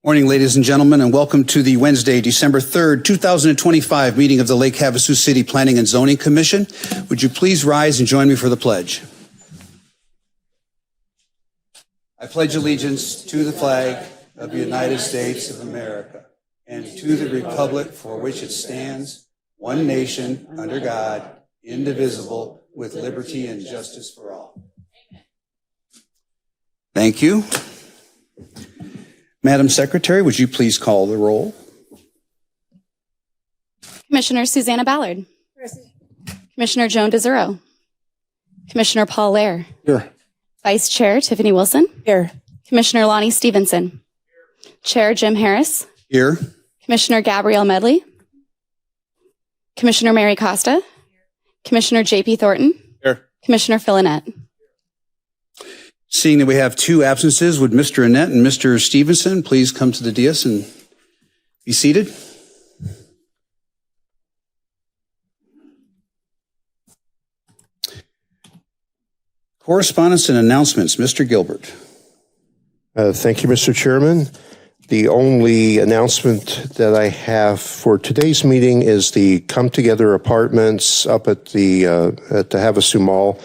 Morning, ladies and gentlemen, and welcome to the Wednesday, December 3rd, 2025 meeting of the Lake Havasu City Planning and Zoning Commission. Would you please rise and join me for the pledge? I pledge allegiance to the flag of the United States of America and to the republic for which it stands, one nation, under God, indivisible, with liberty and justice for all. Thank you. Madam Secretary, would you please call the roll? Commissioner Susanna Ballard. Present. Commissioner Joan DeZuro. Commissioner Paul Lair. Here. Vice Chair Tiffany Wilson. Here. Commissioner Lonnie Stevenson. Chair Jim Harris. Here. Commissioner Gabrielle Medley. Commissioner Mary Costa. Commissioner J.P. Thornton. Here. Commissioner Phil Annette. Seeing that we have two absences, would Mr. Annette and Mr. Stevenson please come to the dais and be seated? Correspondence and announcements. Mr. Gilbert. Thank you, Mr. Chairman. The only announcement that I have for today's meeting is the Come Together Apartments up at the Havasu Mall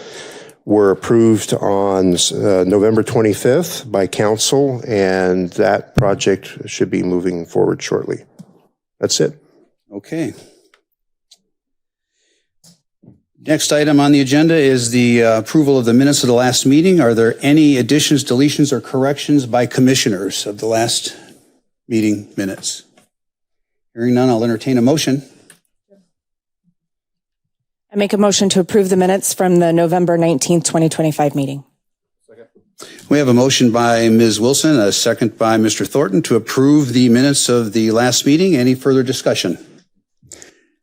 were approved on November 25th by council, and that project should be moving forward shortly. That's it. Okay. Next item on the agenda is the approval of the minutes of the last meeting. Are there any additions, deletions, or corrections by commissioners of the last meeting minutes? Hearing none, I'll entertain a motion. I make a motion to approve the minutes from the November 19th, 2025 meeting. We have a motion by Ms. Wilson, a second by Mr. Thornton to approve the minutes of the last meeting. Any further discussion?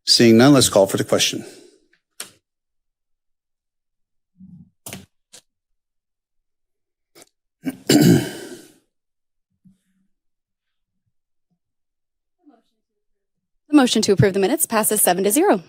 Seeing none, let's call for the question. The motion to approve the minutes passes 7-0.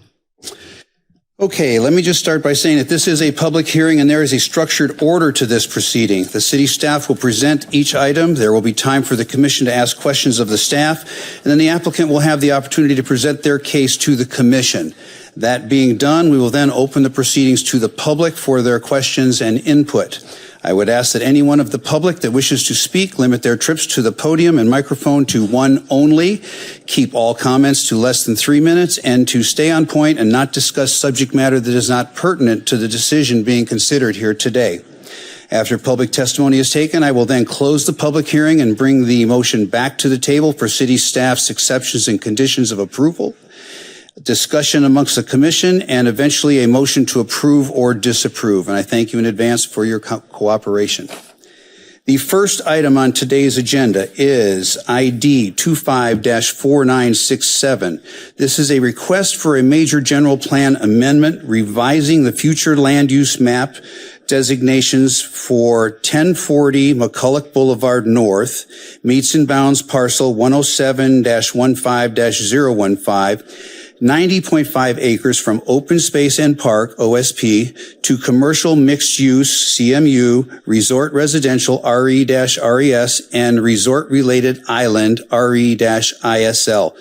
Okay, let me just start by saying that this is a public hearing and there is a structured order to this proceeding. The city staff will present each item. There will be time for the commission to ask questions of the staff, and then the applicant will have the opportunity to present their case to the commission. That being done, we will then open the proceedings to the public for their questions and input. I would ask that anyone of the public that wishes to speak limit their trips to the podium and microphone to one only. Keep all comments to less than 3 minutes and to stay on point and not discuss subject matter that is not pertinent to the decision being considered here today. After public testimony is taken, I will then close the public hearing and bring the motion back to the table for city staff's exceptions and conditions of approval, discussion amongst the commission, and eventually a motion to approve or disapprove. And I thank you in advance for your cooperation. The first item on today's agenda is ID 25-4967. This is a request for a major general plan amendment revising the future land use map designations for 1040 McCulloch Boulevard North, meets and bounds parcel 107-15-015, 90.5 acres from open space and park, OSP, to commercial mixed use, CMU, resort residential, RE-RES, and resort related island, RE-ISL.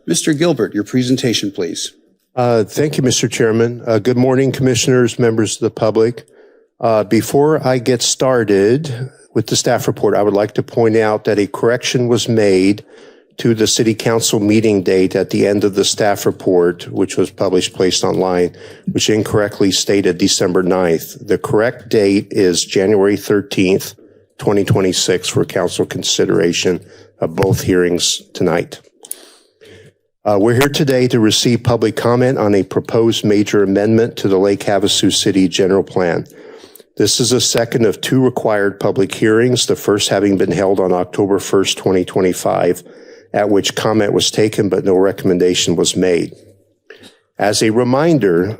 Mr. Gilbert, your presentation, please. Thank you, Mr. Chairman. Good morning, commissioners, members of the public. Before I get started with the staff report, I would like to point out that a correction was made to the city council meeting date at the end of the staff report, which was placed online, which incorrectly stated December 9th. The correct date is January 13th, 2026 for council consideration of both hearings tonight. We're here today to receive public comment on a proposed major amendment to the Lake Havasu City General Plan. This is the second of two required public hearings, the first having been held on October 1st, 2025, at which comment was taken but no recommendation was made. As a reminder,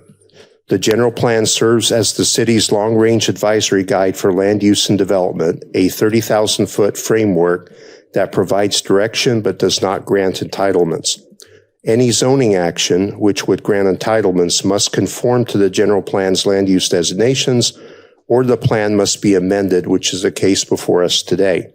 the general plan serves as the city's long-range advisory guide for land use and development, a 30,000-foot framework that provides direction but does not grant entitlements. Any zoning action which would grant entitlements must conform to the general plan's land use designations, or the plan must be amended, which is the case before us today.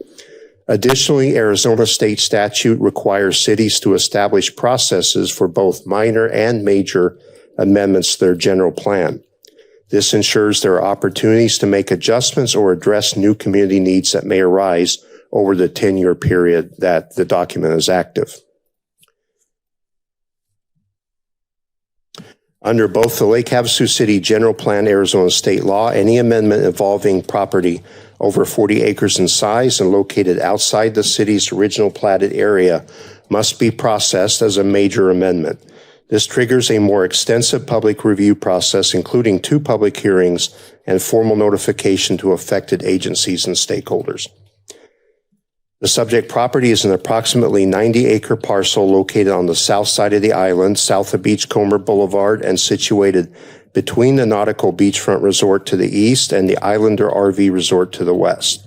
Additionally, Arizona state statute requires cities to establish processes for both minor and major amendments to their general plan. This ensures there are opportunities to make adjustments or address new community needs that may arise over the 10-year period that the document is active. Under both the Lake Havasu City General Plan, Arizona state law, any amendment involving property over 40 acres in size and located outside the city's original platted area must be processed as a major amendment. This triggers a more extensive public review process, including 2 public hearings and formal notification to affected agencies and stakeholders. The subject property is an approximately 90-acre parcel located on the south side of the island, south of Beachcomber Boulevard, and situated between the Nautical Beachfront Resort to the east and the Islander RV Resort to the west.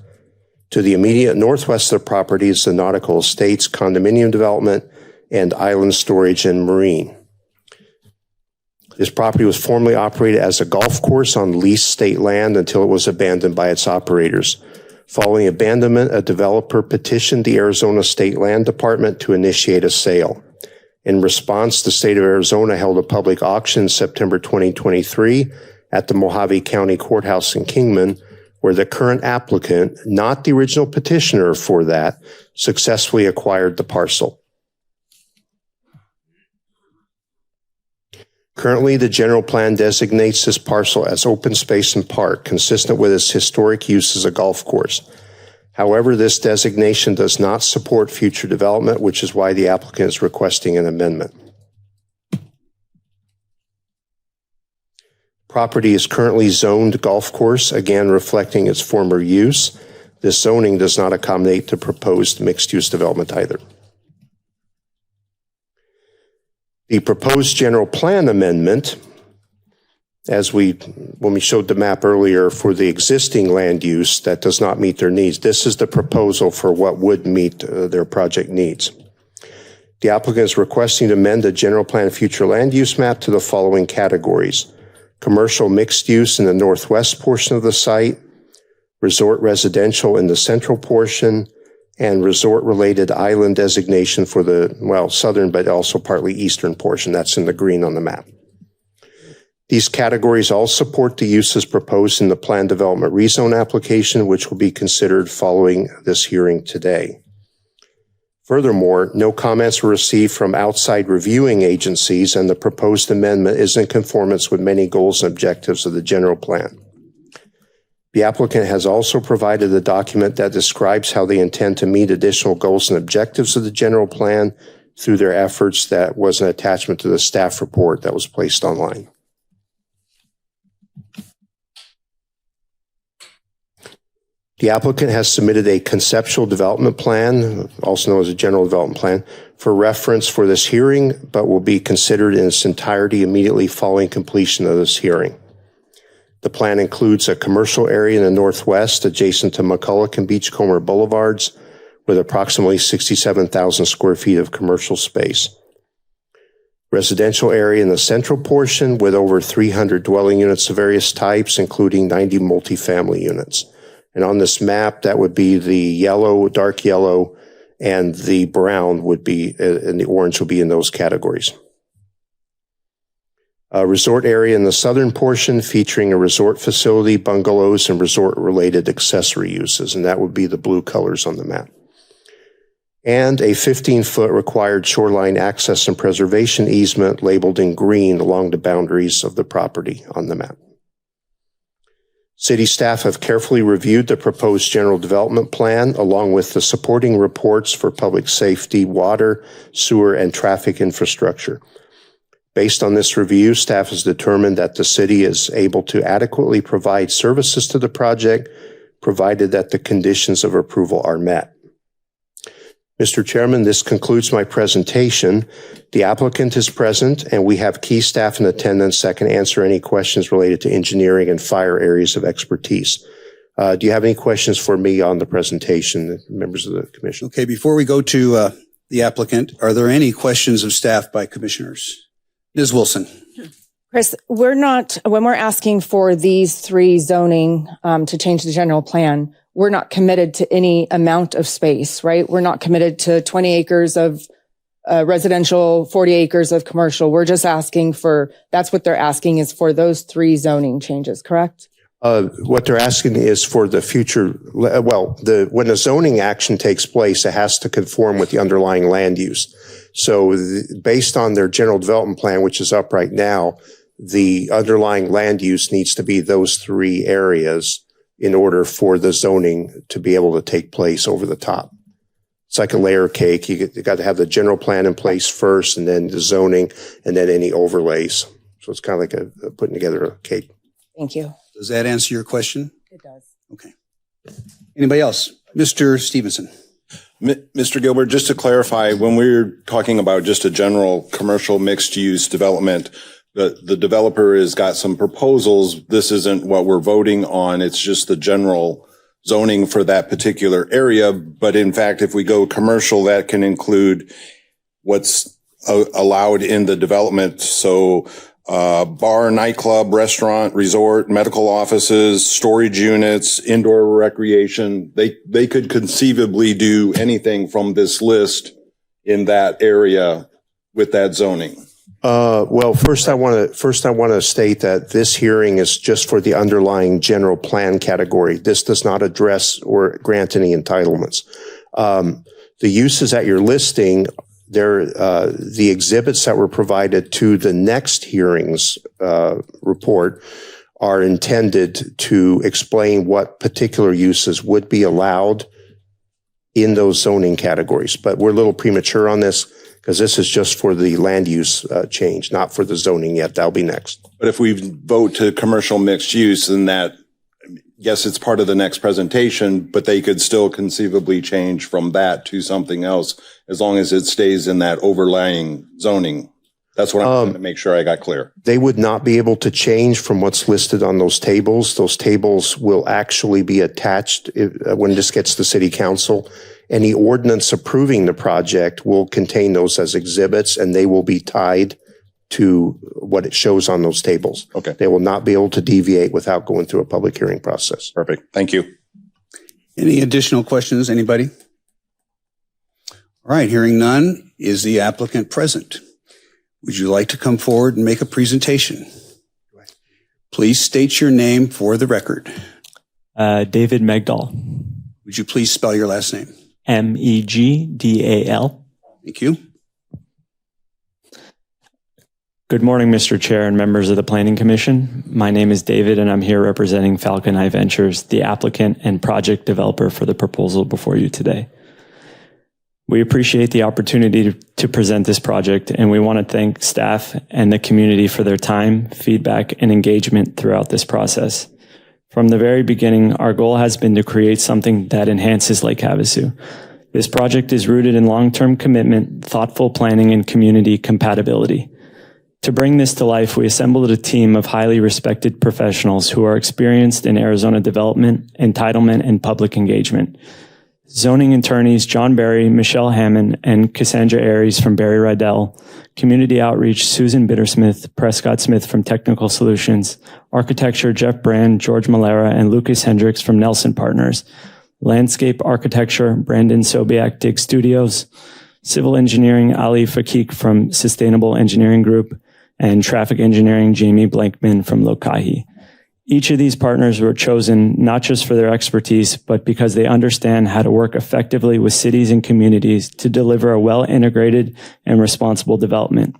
To the immediate northwest of the property is the Nautical Estates condominium development and island storage and marine. This property was formerly operated as a golf course on leased state land until it was abandoned by its operators. Following abandonment, a developer petitioned the Arizona State Land Department to initiate a sale. In response, the state of Arizona held a public auction in September 2023 at the Mojave County Courthouse in Kingman, where the current applicant, not the original petitioner for that, successfully acquired the parcel. Currently, the general plan designates this parcel as open space and park, consistent with its historic use as a golf course. However, this designation does not support future development, which is why the applicant is requesting an amendment. Property is currently zoned golf course, again reflecting its former use. This zoning does not accommodate the proposed mixed-use development either. The proposed general plan amendment, when we showed the map earlier for the existing land use that does not meet their needs, this is the proposal for what would meet their project needs. The applicant is requesting to amend the general plan future land use map to the following categories: commercial mixed use in the northwest portion of the site, resort residential in the central portion, and resort-related island designation for the, southern but also partly eastern portion. That's in the green on the map. These categories all support the uses proposed in the plan development rezone application, which will be considered following this hearing today. Furthermore, no comments were received from outside reviewing agencies, and the proposed amendment is in conformance with many goals and objectives of the general plan. The applicant has also provided a document that describes how they intend to meet additional goals and objectives of the general plan through their efforts. That was an attachment to the staff report that was placed online. The applicant has submitted a conceptual development plan, also known as a general development plan, for reference for this hearing, but will be considered in its entirety immediately following completion of this hearing. The plan includes a commercial area in the northwest adjacent to McCulloch and Beachcomber Boulevards with approximately 67,000 square feet of commercial space. Residential area in the central portion with over 300 dwelling units of various types, including 90 multifamily units. And on this map, that would be the yellow, dark yellow, and the brown would be, and the orange would be in those categories. A resort area in the southern portion featuring a resort facility, bungalows, and resort-related accessory uses, and that would be the blue colors on the map. And a 15-foot required shoreline access and preservation easement labeled in green along the boundaries of the property on the map. City staff have carefully reviewed the proposed general development plan along with the supporting reports for public safety, water, sewer, and traffic infrastructure. Based on this review, staff has determined that the city is able to adequately provide services to the project, provided that the conditions of approval are met. Mr. Chairman, this concludes my presentation. The applicant is present, and we have key staff in attendance that can answer any questions related to engineering and fire areas of expertise. Do you have any questions for me on the presentation, members of the commission? Okay, before we go to the applicant, are there any questions of staff by commissioners? Ms. Wilson. Chris, when we're asking for these three zoning to change the general plan, we're not committed to any amount of space, right? We're not committed to 20 acres of residential, 40 acres of commercial. We're just asking that's what they're asking is for those three zoning changes, correct? What they're asking is for the future, when a zoning action takes place, it has to conform with the underlying land use. So based on their general development plan, which is up right now, the underlying land use needs to be those three areas in order for the zoning to be able to take place over the top. It's like a layer cake. You got to have the general plan in place first, and then the zoning, and then any overlays. So it's kind of like a putting together a cake. Thank you. Does that answer your question? It does. Okay. Anybody else? Mr. Stevenson. Mr. Gilbert, just to clarify, when we're talking about just a general commercial mixed-use development, the developer has got some proposals. This isn't what we're voting on. It's just the general zoning for that particular area. But in fact, if we go commercial, that can include what's allowed in the development. So bar, nightclub, restaurant, resort, medical offices, storage units, indoor recreation. They could conceivably do anything from this list in that area with that zoning. Well, first I want to state that this hearing is just for the underlying general plan category. This does not address or grant any entitlements. The uses that you're listing, they're the exhibits that were provided to the next hearings report are intended to explain what particular uses would be allowed in those zoning categories. But we're a little premature on this, because this is just for the land use change, not for the zoning yet. That'll be next. But if we vote to commercial mixed use, then that, yes, it's part of the next presentation, but they could still conceivably change from that to something else as long as it stays in that overlying zoning. That's what I'm trying to make sure I got clear. They would not be able to change from what's listed on those tables. Those tables will actually be attached when this gets to City Council. Any ordinance approving the project will contain those as exhibits, and they will be tied to what it shows on those tables. Okay. They will not be able to deviate without going through a public hearing process. Perfect. Thank you. Any additional questions, anybody? All right, hearing none, is the applicant present? Would you like to come forward and make a presentation? Please state your name for the record. David Megdal. Would you please spell your last name? Megdal. Thank you. Good morning, Mr. Chair and members of the Planning Commission. My name is David, and I'm here representing Falcon Eye Ventures, the applicant and project developer for the proposal before you today. We appreciate the opportunity to present this project, and we want to thank staff and the community for their time, feedback, and engagement throughout this process. From the very beginning, our goal has been to create something that enhances Lake Havasu. This project is rooted in long-term commitment, thoughtful planning, and community compatibility. To bring this to life, we assembled a team of highly respected professionals who are experienced in Arizona development, entitlement, and public engagement. Zoning attorneys John Berry, Michelle Hammond, and Cassandra Aries from Berry Rydell, community outreach Susan Bittersmith, Prescott Smith from Technical Solutions, architecture Jeff Brand, George Malera, and Lucas Hendricks from Nelson Partners, landscape architecture Brandon Sobiak, Dig Studios, civil engineering Ali Fakik from Sustainable Engineering Group, and traffic engineering Jamie Blankman from Lokahi. Each of these partners were chosen not just for their expertise, but because they understand how to work effectively with cities and communities to deliver a well-integrated and responsible development.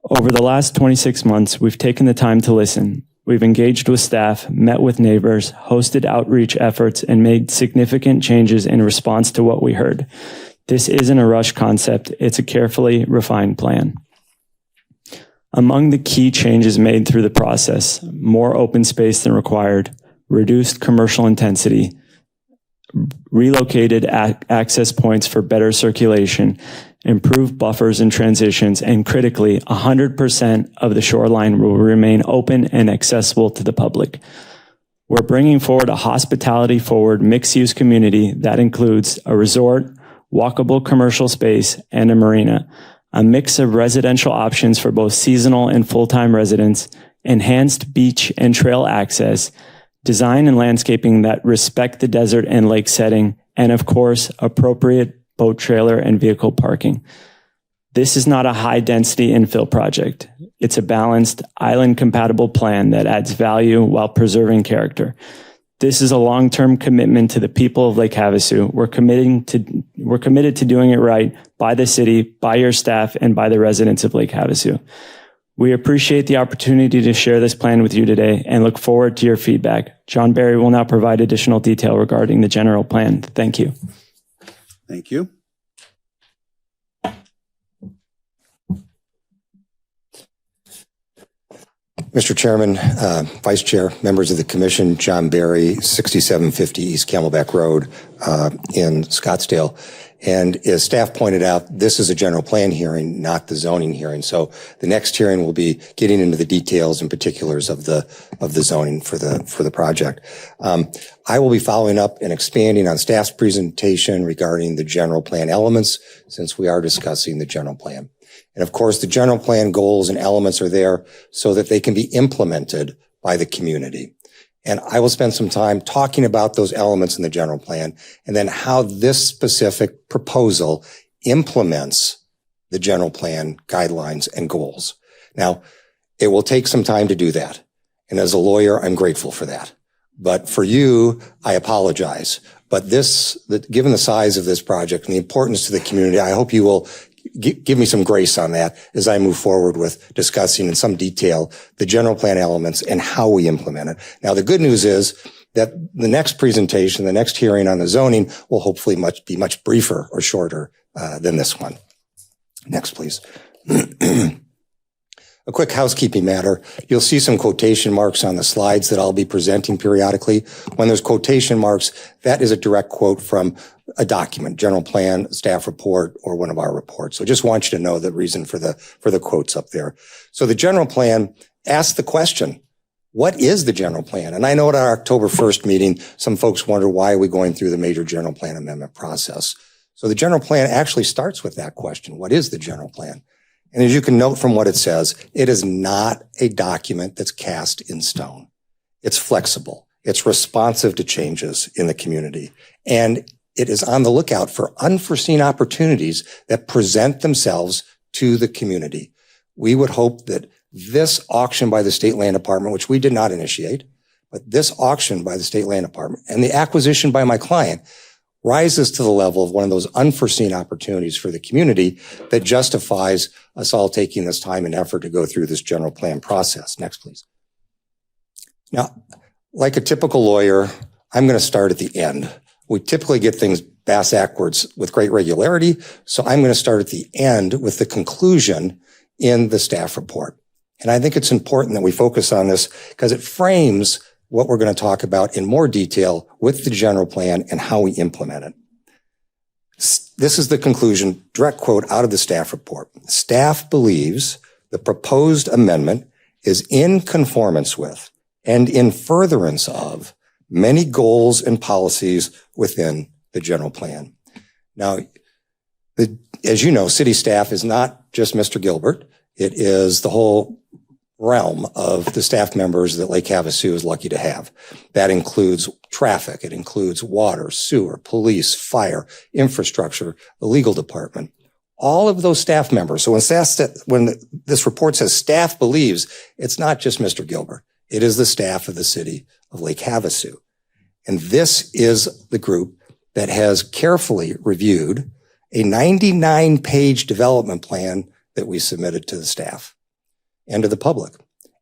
Over the last 26 months, we've taken the time to listen. We've engaged with staff, met with neighbors, hosted outreach efforts, and made significant changes in response to what we heard. This isn't a rush concept, it's a carefully refined plan. Among the key changes made through the process, more open space than required, reduced commercial intensity, relocated access points for better circulation, improved buffers and transitions, and critically, 100% of the shoreline will remain open and accessible to the public. We're bringing forward a hospitality-forward mixed-use community that includes a resort, walkable commercial space, and a marina. a mix of residential options for both seasonal and full-time residents, enhanced beach and trail access, design and landscaping that respect the desert and lake setting, and of course, appropriate boat trailer and vehicle parking. This is not a high-density infill project. It's a balanced, island-compatible plan that adds value while preserving character. This is a long-term commitment to the people of Lake Havasu. We're committed to doing it right by the city, by your staff, and by the residents of Lake Havasu. We appreciate the opportunity to share this plan with you today and look forward to your feedback. John Barry will now provide additional detail regarding the general plan. Thank you. Thank you. Mr. Chairman, Vice Chair, members of the Commission, John Barry, 6750 East Camelback Road in Scottsdale. And as staff pointed out, this is a general plan hearing, not the zoning hearing. So the next hearing will be getting into the details and particulars of the zoning for the project. I will be following up and expanding on staff's presentation regarding the general plan elements, since we are discussing the general plan. And of course, the general plan goals and elements are there so that they can be implemented by the community. And I will spend some time talking about those elements in the general plan and then how this specific proposal implements the general plan guidelines and goals. Now, it will take some time to do that. And as a lawyer, I'm grateful for that. But for you, I apologize. But given the size of this project and the importance to the community, I hope you will give me some grace on that as I move forward with discussing in some detail the general plan elements and how we implement it. Now, the good news is that the next presentation, the next hearing on the zoning will hopefully be much briefer or shorter than this one. Next, please. A quick housekeeping matter. You'll see some quotation marks on the slides that I'll be presenting periodically. When there's quotation marks, that is a direct quote from a document, general plan, staff report, or one of our reports. So just want you to know the reason for the quotes up there. So the general plan asks the question, what is the general plan? And I know at our October 1st meeting, some folks wonder why are we going through the major general plan amendment process? So the general plan actually starts with that question. What is the general plan? And as you can note from what it says, it is not a document that's cast in stone. It's flexible. It's responsive to changes in the community. And it is on the lookout for unforeseen opportunities that present themselves to the community. We would hope that this auction by the State Land Department, which we did not initiate, but this auction by the State Land Department and the acquisition by my client rises to the level of one of those unforeseen opportunities for the community that justifies us all taking this time and effort to go through this general plan process. Next, please. Now, like a typical lawyer, I'm going to start at the end. We typically get things backwards with great regularity, so I'm going to start at the end with the conclusion in the staff report. And I think it's important that we focus on this because it frames what we're going to talk about in more detail with the general plan and how we implement it. This is the conclusion, direct quote out of the staff report. Staff believes the proposed amendment is in conformance with and in furtherance of many goals and policies within the general plan. Now, as you know, city staff is not just Mr. Gilbert. It is the whole realm of the staff members that Lake Havasu is lucky to have. That includes traffic. It includes water, sewer, police, fire, infrastructure, the legal department. All of those staff members. So when this report says staff believes, it's not just Mr. Gilbert. It is the staff of the city of Lake Havasu. And this is the group that has carefully reviewed a 99-page development plan that we submitted to the staff and to the public,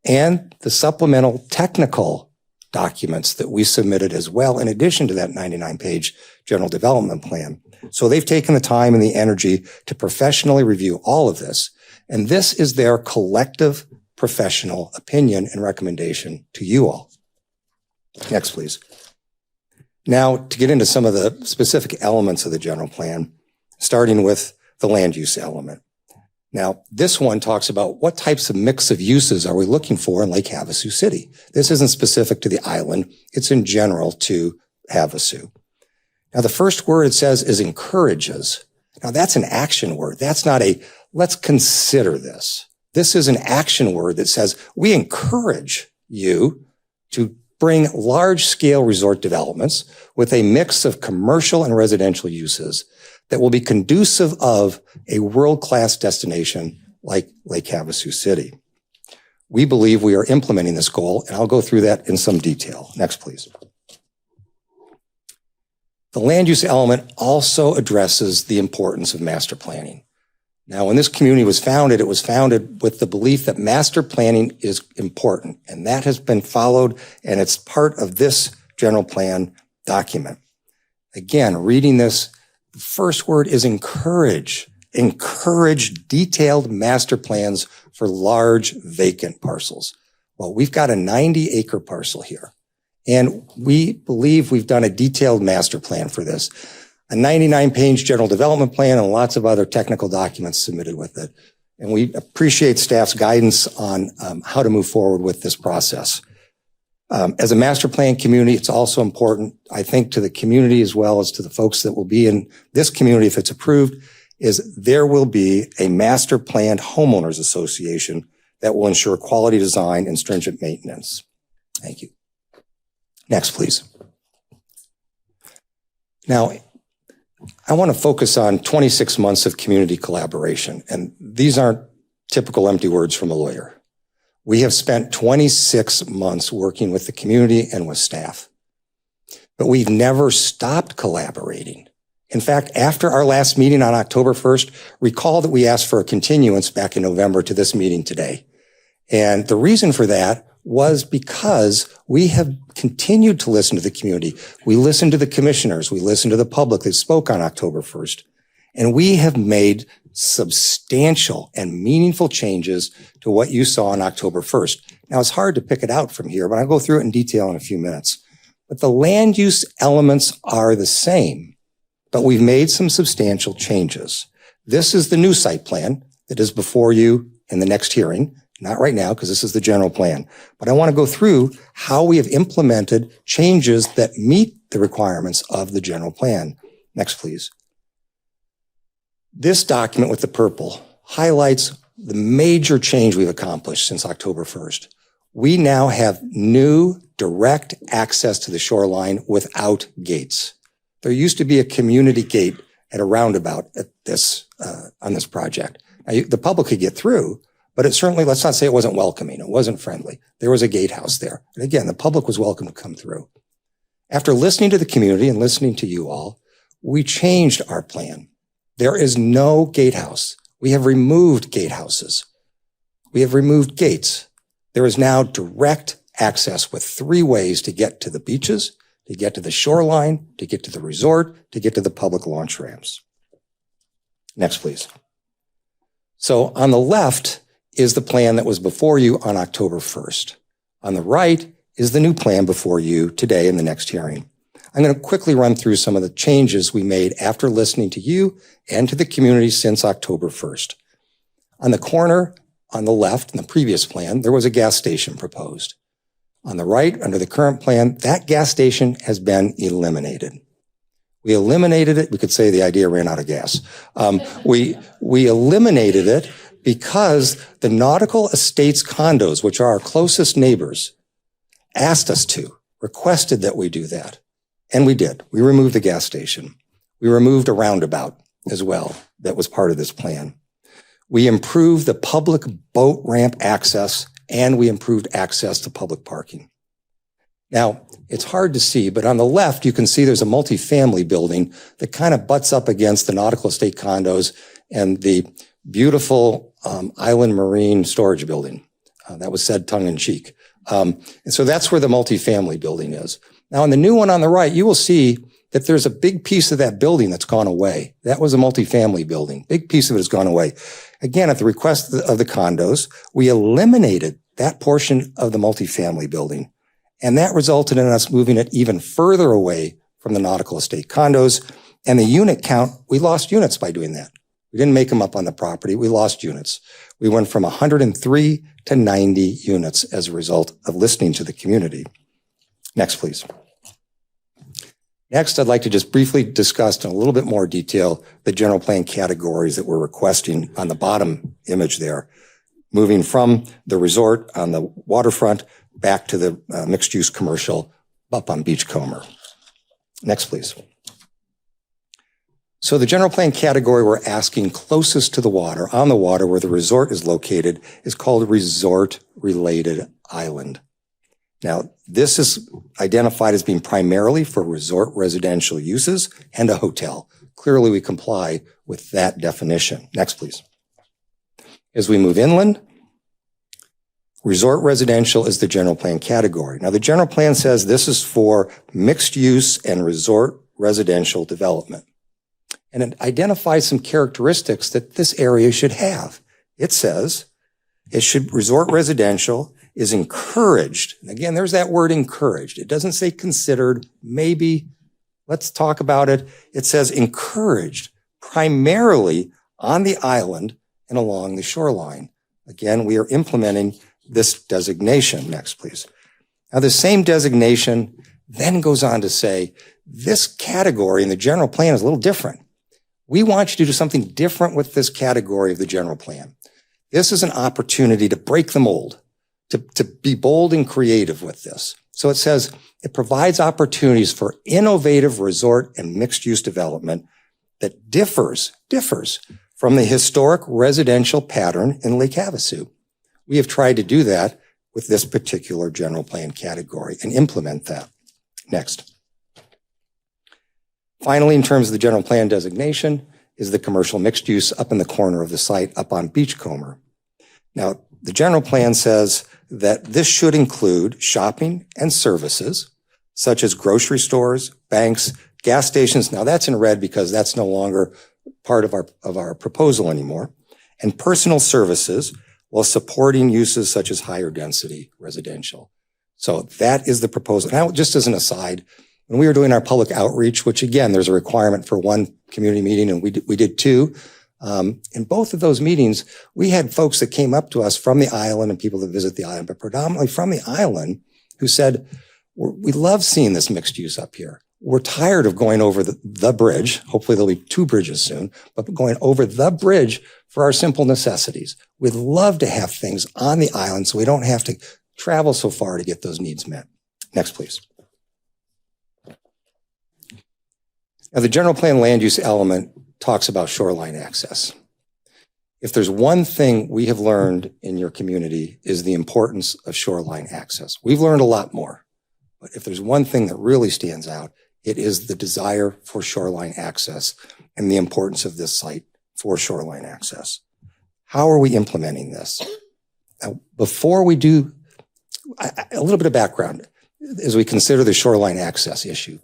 and the supplemental technical documents that we submitted as well, in addition to that 99-page general development plan. So they've taken the time and the energy to professionally review all of this. And this is their collective professional opinion and recommendation to you all. Next, please. Now, to get into some of the specific elements of the general plan, starting with the land use element. Now, this one talks about what types of mix of uses are we looking for in Lake Havasu City. This isn't specific to the island. It's in general to Havasu. Now, the first word it says is encourages. Now, that's an action word. That's not a let's consider this. This is an action word that says we encourage you to bring large-scale resort developments with a mix of commercial and residential uses that will be conducive of a world-class destination like Lake Havasu City. We believe we are implementing this goal, and I'll go through that in some detail. Next, please. The land use element also addresses the importance of master planning. Now, when this community was founded, it was founded with the belief that master planning is important, and that has been followed, and it's part of this general plan document. Again, reading this, the first word is encourage. Encourage detailed master plans for large vacant parcels. Well, we've got a 90-acre parcel here, and we believe we've done a detailed master plan for this. A 99-page general development plan and lots of other technical documents submitted with it. And we appreciate staff's guidance on how to move forward with this process. As a master plan community, it's also important, I think, to the community as well as to the folks that will be in this community if it's approved, is there will be a master planned homeowners association that will ensure quality design and stringent maintenance. Thank you. Next, please. Now, I want to focus on 26 months of community collaboration, and these aren't typical empty words from a lawyer. We have spent 26 months working with the community and with staff, but we've never stopped collaborating. In fact, after our last meeting on October 1st, recall that we asked for a continuance back in November to this meeting today. And the reason for that was because we have continued to listen to the community. We listened to the commissioners. We listened to the public that spoke on October 1st. And we have made substantial and meaningful changes to what you saw on October 1st. Now, it's hard to pick it out from here, but I'll go through it in detail in a few minutes. But the land use elements are the same, but we've made some substantial changes. This is the new site plan that is before you in the next hearing. Not right now, because this is the general plan. But I want to go through how we have implemented changes that meet the requirements of the general plan. Next, please. This document with the purple highlights the major change we've accomplished since October 1st. We now have new direct access to the shoreline without gates. There used to be a community gate at a roundabout at this, on this project. Now, the public could get through, but it certainly, let's not say it wasn't welcoming. It wasn't friendly. There was a gatehouse there. And again, the public was welcome to come through. After listening to the community and listening to you all, we changed our plan. There is no gatehouse. We have removed gatehouses. We have removed gates. There is now direct access with 3 ways to get to the beaches, to get to the shoreline, to get to the resort, to get to the public launch ramps. Next, please. So on the left is the plan that was before you on October 1st. On the right is the new plan before you today in the next hearing. I'm going to quickly run through some of the changes we made after listening to you and to the community since October 1st. On the corner on the left in the previous plan, there was a gas station proposed. On the right, under the current plan, that gas station has been eliminated. We eliminated it. We could say the idea ran out of gas. We eliminated it because the Nautical Estates condos, which are our closest neighbors, asked us to, requested that we do that. And we did. We removed the gas station. We removed a roundabout as well that was part of this plan. We improved the public boat ramp access, and we improved access to public parking. Now, it's hard to see, but on the left, you can see there's a multifamily building that kind of butts up against the Nautical Estate condos and the beautiful Island Marine Storage Building. That was said tongue-in-cheek. And so that's where the multifamily building is. Now, on the new one on the right, you will see that there's a big piece of that building that's gone away. That was a multifamily building. Big piece of it has gone away. Again, at the request of the condos, we eliminated that portion of the multifamily building. And that resulted in us moving it even further away from the Nautical Estate condos. And the unit count, we lost units by doing that. We didn't make them up on the property. We lost units. We went from 103 to 90 units as a result of listening to the community. Next, please. Next, I'd like to just briefly discuss in a little bit more detail the general plan categories that we're requesting on the bottom image there, moving from the resort on the waterfront back to the mixed-use commercial up on Beachcomber. Next, please. So the general plan category we're asking closest to the water, on the water where the resort is located, is called resort-related island. Now, this is identified as being primarily for resort residential uses and a hotel. Clearly, we comply with that definition. Next, please. As we move inland, resort residential is the general plan category. Now, the general plan says this is for mixed use and resort residential development. And it identifies some characteristics that this area should have. It says resort residential is encouraged. And again, there's that word encouraged. It doesn't say considered, maybe, let's talk about it. It says encouraged primarily on the island and along the shoreline. Again, we are implementing this designation. Next, please. Now, the same designation then goes on to say this category in the general plan is a little different. We want you to do something different with this category of the general plan. This is an opportunity to break the mold, to be bold and creative with this. So it says it provides opportunities for innovative resort and mixed-use development that differs from the historic residential pattern in Lake Havasu. We have tried to do that with this particular general plan category and implement that. Next. Finally, in terms of the general plan designation, is the commercial mixed use up in the corner of the site up on Beachcomber. Now, the general plan says that this should include shopping and services such as grocery stores, banks, gas stations. Now, that's in red because that's no longer part of our proposal anymore. And personal services while supporting uses such as higher density residential. So that is the proposal. Now, just as an aside, when we were doing our public outreach, which again, there's a requirement for one community meeting and we did two. In both of those meetings, we had folks that came up to us from the island and people that visit the island, but predominantly from the island who said, we love seeing this mixed use up here. We're tired of going over the bridge. Hopefully there'll be 2 bridges soon, but going over the bridge for our simple necessities. We'd love to have things on the island so we don't have to travel so far to get those needs met. Next, please. Now, the general plan land use element talks about shoreline access. If there's one thing we have learned in your community is the importance of shoreline access. We've learned a lot more, but if there's one thing that really stands out, it is the desire for shoreline access and the importance of this site for shoreline access. How are we implementing this? Now, before we do, a little bit of background as we consider the shoreline access issue.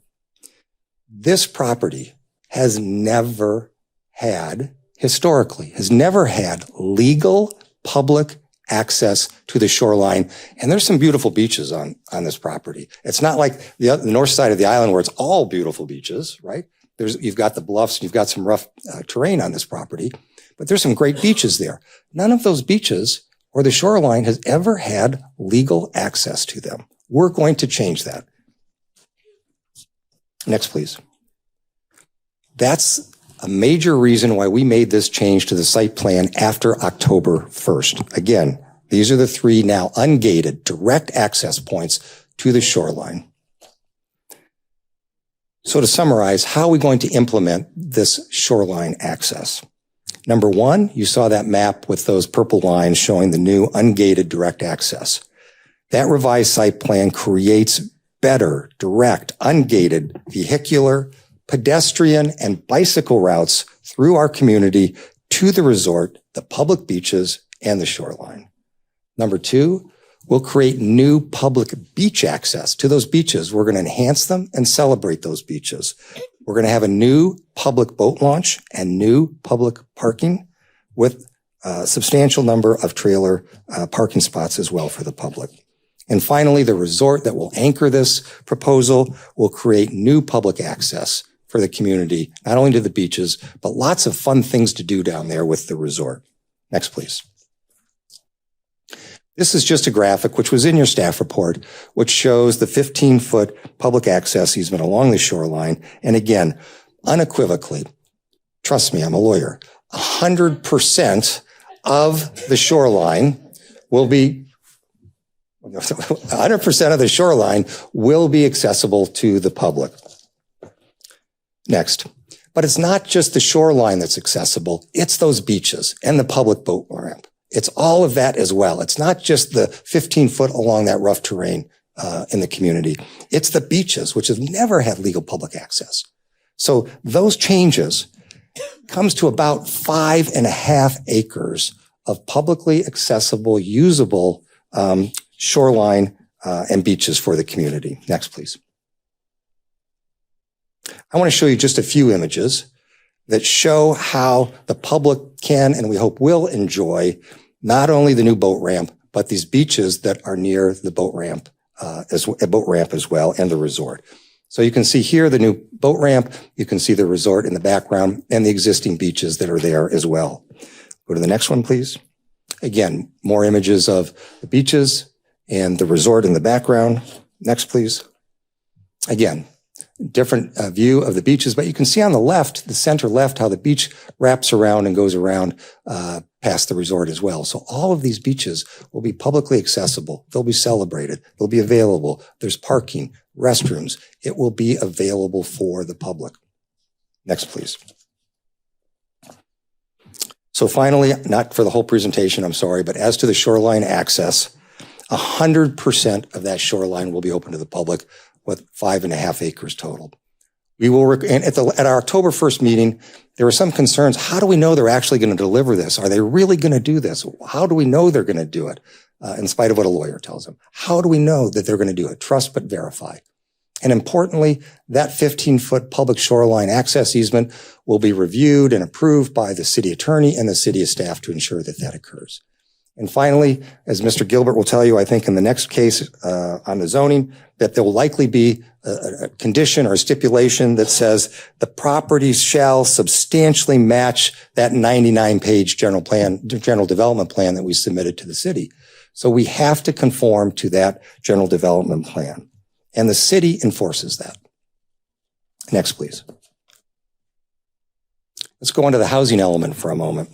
This property has never had legal public access to the shoreline. And there's some beautiful beaches on this property. It's not like the north side of the island where it's all beautiful beaches, right? You've got the bluffs, you've got some rough terrain on this property, but there's some great beaches there. None of those beaches or the shoreline has ever had legal access to them. We're going to change that. Next, please. That's a major reason why we made this change to the site plan after October 1st. Again, these are the 3 now ungated direct access points to the shoreline. So to summarize, how are we going to implement this shoreline access? Number 1, you saw that map with those purple lines showing the new ungated direct access. That revised site plan creates better, direct, ungated vehicular, pedestrian, and bicycle routes through our community to the resort, the public beaches, and the shoreline. Number 2, we'll create new public beach access to those beaches. We're going to enhance them and celebrate those beaches. We're going to have a new public boat launch and new public parking with a substantial number of trailer parking spots as well for the public. And finally, the resort that will anchor this proposal will create new public access for the community, not only to the beaches, but lots of fun things to do down there with the resort. Next, please. This is just a graphic which was in your staff report, which shows the 15-foot public access easement along the shoreline. And again, unequivocally, trust me, I'm a lawyer, 100% of the shoreline will be 100% of the shoreline will be accessible to the public. Next. But it's not just the shoreline that's accessible. It's those beaches and the public boat ramp. It's all of that as well. It's not just the 15 foot along that rough terrain in the community. It's the beaches, which have never had legal public access. So those changes comes to about 5.5 acres of publicly accessible, usable shoreline and beaches for the community. Next, please. I want to show you just a few images that show how the public can, and we hope will, enjoy not only the new boat ramp, but these beaches that are near the boat ramp as well, and the resort. So you can see here the new boat ramp. You can see the resort in the background and the existing beaches that are there as well. Go to the next one, please. Again, more images of the beaches and the resort in the background. Next, please. Again, different view of the beaches, but you can see on the left, the center left, how the beach wraps around and goes around past the resort as well. So all of these beaches will be publicly accessible. They'll be celebrated. They'll be available. There's parking, restrooms. It will be available for the public. Next, please. So finally, not for the whole presentation, I'm sorry, but as to the shoreline access, 100% of that shoreline will be open to the public with 5.5 acres total. We will, and at our October 1st meeting, there were some concerns. How do we know they're actually going to deliver this? Are they really going to do this? How do we know they're going to do it? In spite of what a lawyer tells them. How do we know that they're going to do it? Trust but verify. And importantly, that 15-foot public shoreline access easement will be reviewed and approved by the city attorney and the city staff to ensure that that occurs. And finally, as Mr. Gilbert will tell you, I think in the next case on the zoning, that there will likely be a condition or a stipulation that says the properties shall substantially match that 99-page general development plan that we submitted to the city. So we have to conform to that general development plan. And the city enforces that. Next, please. Let's go on to the housing element for a moment.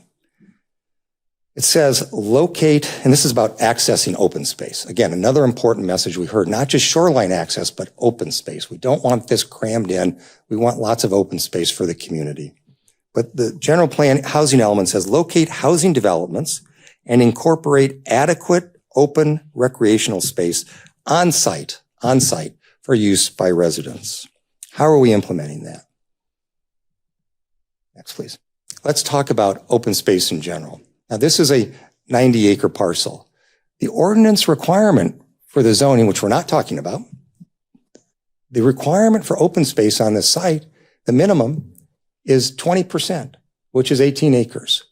It says locate, and this is about accessing open space. Again, another important message we heard, not just shoreline access, but open space. We don't want this crammed in. We want lots of open space for the community. But the general plan housing element says locate housing developments and incorporate adequate open recreational space on site for use by residents. How are we implementing that? Next, please. Let's talk about open space in general. Now, this is a 90-acre parcel. The ordinance requirement for the zoning, which we're not talking about, the requirement for open space on this site, the minimum is 20%, which is 18 acres.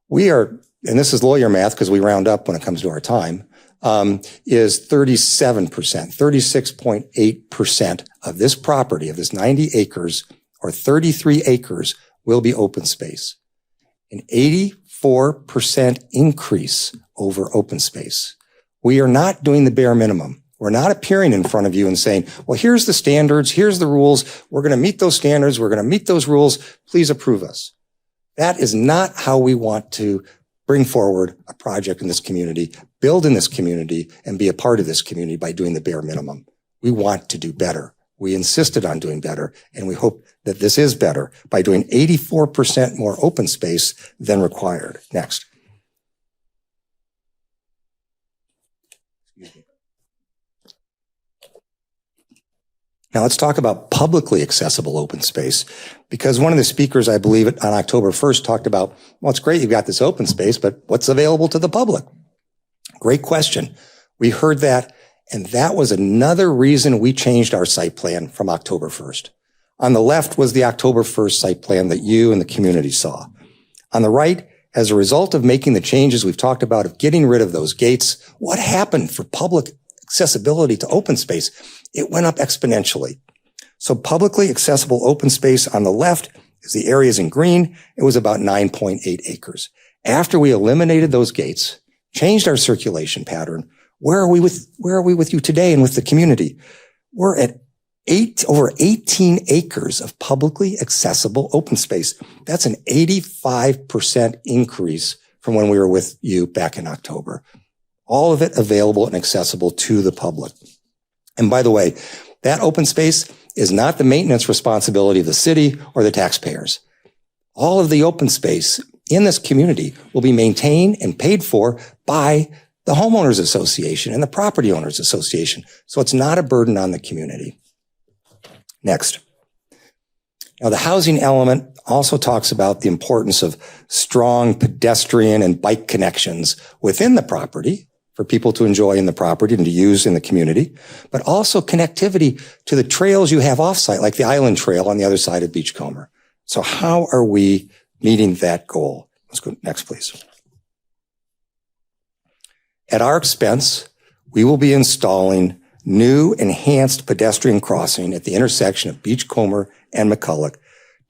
We are, and this is lawyer math because we round up when it comes to our time, is 37%, 36.8% of this property, of this 90 acres or 33 acres will be open space. An 84% increase over open space. We are not doing the bare minimum. We're not appearing in front of you and saying, well, here's the standards, here's the rules. We're going to meet those standards. We're going to meet those rules. Please approve us. That is not how we want to bring forward a project in this community, build in this community, and be a part of this community by doing the bare minimum. We want to do better. We insisted on doing better, and we hope that this is better by doing 84% more open space than required. Next. Now let's talk about publicly accessible open space, because one of the speakers, I believe on October 1st, talked about, well, it's great you've got this open space, but what's available to the public? Great question. We heard that, and that was another reason we changed our site plan from October 1st. On the left was the October 1st site plan that you and the community saw. On the right, as a result of making the changes we've talked about, of getting rid of those gates, what happened for public accessibility to open space? It went up exponentially. So publicly accessible open space on the left is the areas in green. It was about 9.8 acres. After we eliminated those gates changed our circulation pattern. Where are we with you today and with the community? We're at over 18 acres of publicly accessible open space. That's an 85% increase from when we were with you back in October. All of it available and accessible to the public. And by the way, that open space is not the maintenance responsibility of the city or the taxpayers. All of the open space in this community will be maintained and paid for by the homeowners association and the property owners association. So it's not a burden on the community. Next. Now, the housing element also talks about the importance of strong pedestrian and bike connections within the property for people to enjoy in the property and to use in the community, but also connectivity to the trails you have offsite, like the Island Trail on the other side of Beachcomber. So how are we meeting that goal? Let's go next, please. At our expense, we will be installing new enhanced pedestrian crossing at the intersection of Beachcomber and McCulloch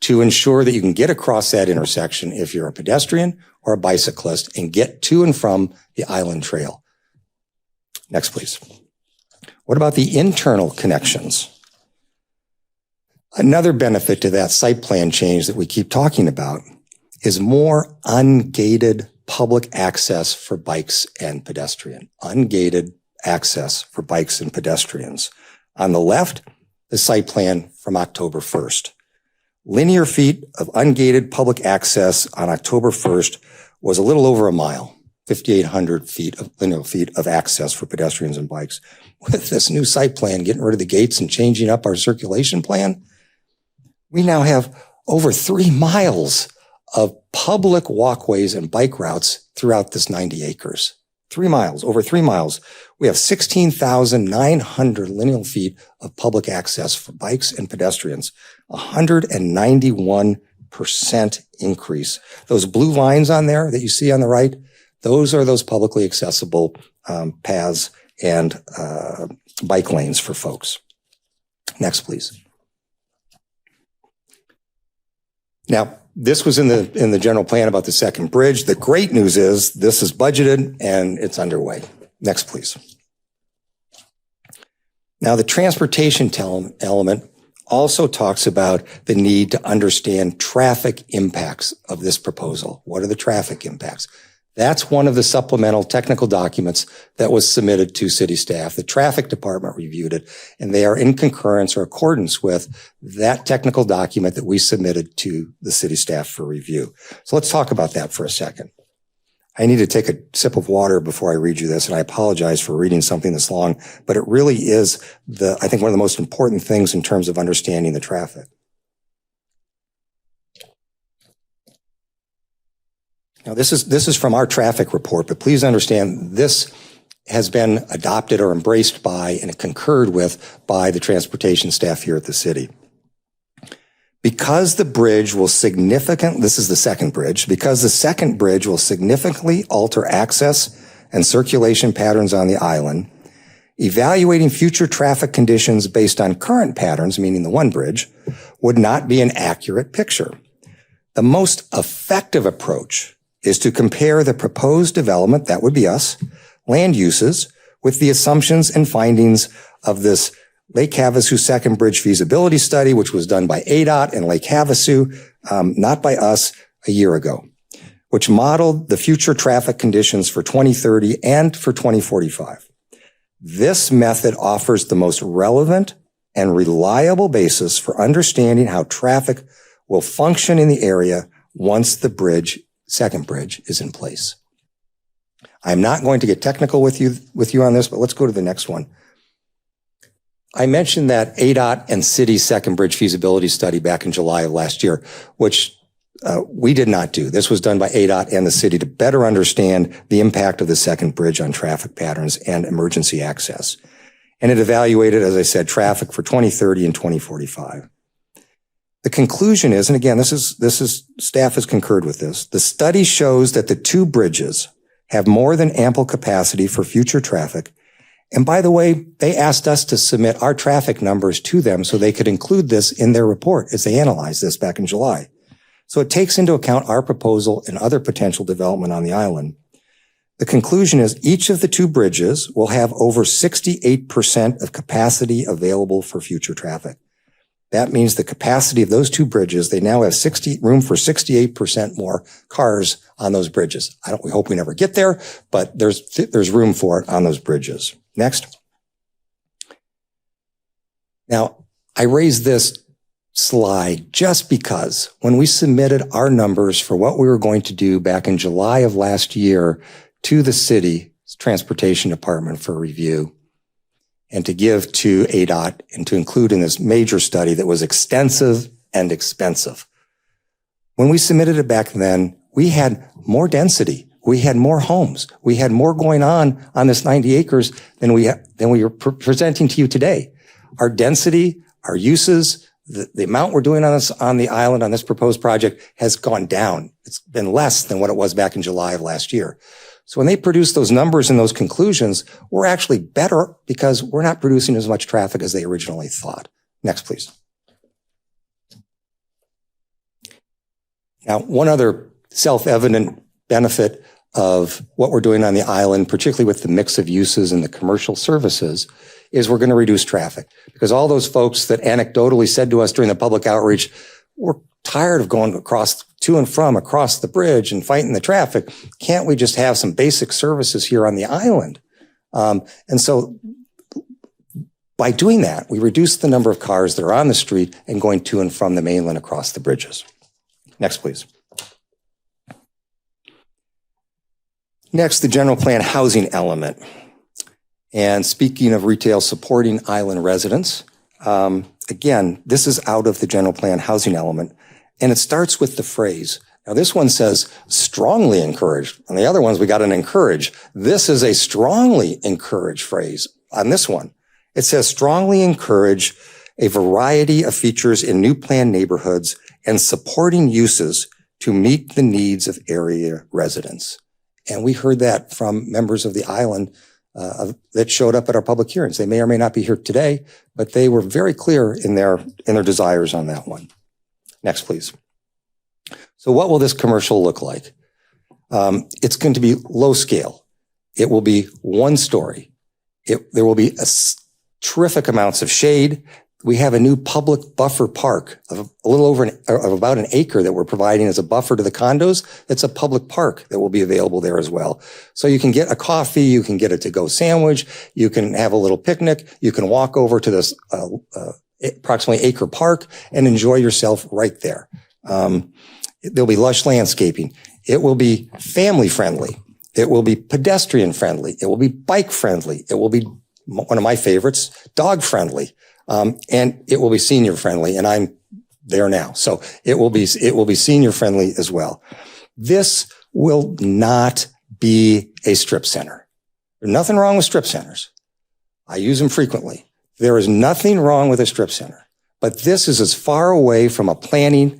to ensure that you can get across that intersection if you're a pedestrian or a bicyclist and get to and from the Island Trail. Next, please. What about the internal connections? Another benefit to that site plan change that we keep talking about is more ungated public access for bikes and pedestrian. Ungated access for bikes and pedestrians. On the left, the site plan from October 1st. Linear feet of ungated public access on October 1st was a little over a mile, 5,800 linear feet of access for pedestrians and bikes. With this new site plan, getting rid of the gates and changing up our circulation plan, we now have over 3 miles of public walkways and bike routes throughout this 90 acres. 3 miles, over 3 miles. We have 16,900 lineal feet of public access for bikes and pedestrians, 191% increase. Those blue lines on there that you see on the right, those are those publicly accessible paths and bike lanes for folks. Next, please. Now, this was in the general plan about the second bridge. The great news is this is budgeted and it's underway. Next, please. Now, the transportation element also talks about the need to understand traffic impacts of this proposal. What are the traffic impacts? That's one of the supplemental technical documents that was submitted to city staff. The traffic department reviewed it, and they are in concurrence or accordance with that technical document that we submitted to the city staff for review. So let's talk about that for a second. I need to take a sip of water before I read you this, and I apologize for reading something this long, but it really is I think one of the most important things in terms of understanding the traffic. Now, this is from our traffic report, but please understand this has been adopted or embraced by and concurred with by the transportation staff here at the city. Because the bridge will this is the second bridge, because the second bridge will significantly alter access and circulation patterns on the island, evaluating future traffic conditions based on current patterns, meaning the one bridge, would not be an accurate picture. The most effective approach is to compare the proposed development, that would be us, land uses, with the assumptions and findings of this Lake Havasu Second Bridge feasibility study, which was done by ADOT and Lake Havasu, not by us, a year ago, which modeled the future traffic conditions for 2030 and for 2045. This method offers the most relevant and reliable basis for understanding how traffic will function in the area once the second bridge is in place. I'm not going to get technical with you on this, but let's go to the next one. I mentioned that ADOT and City Second Bridge feasibility study back in July of last year, which we did not do. This was done by ADOT and the city to better understand the impact of the second bridge on traffic patterns and emergency access. And it evaluated, as I said, traffic for 2030 and 2045. The conclusion is, and again, this is staff has concurred with this. The study shows that the two bridges have more than ample capacity for future traffic. And by the way, they asked us to submit our traffic numbers to them so they could include this in their report as they analyzed this back in July. So it takes into account our proposal and other potential development on the island. The conclusion is each of the two bridges will have over 68% of capacity available for future traffic. That means the capacity of those two bridges, they now have room for 68% more cars on those bridges. We hope we never get there, but there's room for it on those bridges. Next. Now, I raised this slide just because when we submitted our numbers for what we were going to do back in July of last year to the city transportation department for review and to give to ADOT and to include in this major study that was extensive and expensive. When we submitted it back then, we had more density. We had more homes. We had more going on this 90 acres than we are presenting to you today. Our density, our uses, the amount we're doing on the island on this proposed project has gone down. It's been less than what it was back in July of last year. So when they produce those numbers and those conclusions, we're actually better because we're not producing as much traffic as they originally thought. Next, please. Now, one other self-evident benefit of what we're doing on the island, particularly with the mix of uses and the commercial services, is we're going to reduce traffic. Because all those folks that anecdotally said to us during the public outreach, we're tired of going to and from across the bridge and fighting the traffic. Can't we just have some basic services here on the island? And so by doing that, we reduce the number of cars that are on the street and going to and from the mainland across the bridges. Next, please. Next, the general plan housing element. And speaking of retail supporting island residents, again, this is out of the general plan housing element. And it starts with the phrase. Now, this one says strongly encouraged. On the other ones, we got an encourage. This is a strongly encouraged phrase on this one. It says strongly encourage a variety of features in new planned neighborhoods and supporting uses to meet the needs of area residents. And we heard that from members of the island that showed up at our public hearings. They may or may not be here today, but they were very clear in their desires on that one. Next, please. So what will this commercial look like? It's going to be low scale. It will be one story. There will be terrific amounts of shade. We have a new public buffer park of a little over of about an acre that we're providing as a buffer to the condos. It's a public park that will be available there as well. So you can get a coffee, you can get a to-go sandwich, you can have a little picnic, you can walk over to this approximately acre park and enjoy yourself right there. There'll be lush landscaping. It will be family friendly. It will be pedestrian friendly. It will be bike friendly. It will be one of my favorites, dog friendly. And it will be senior friendly, and I'm there now. So it will be senior friendly as well. This will not be a strip center. There's nothing wrong with strip centers. I use them frequently. There is nothing wrong with a strip center, but this is as far away from a planning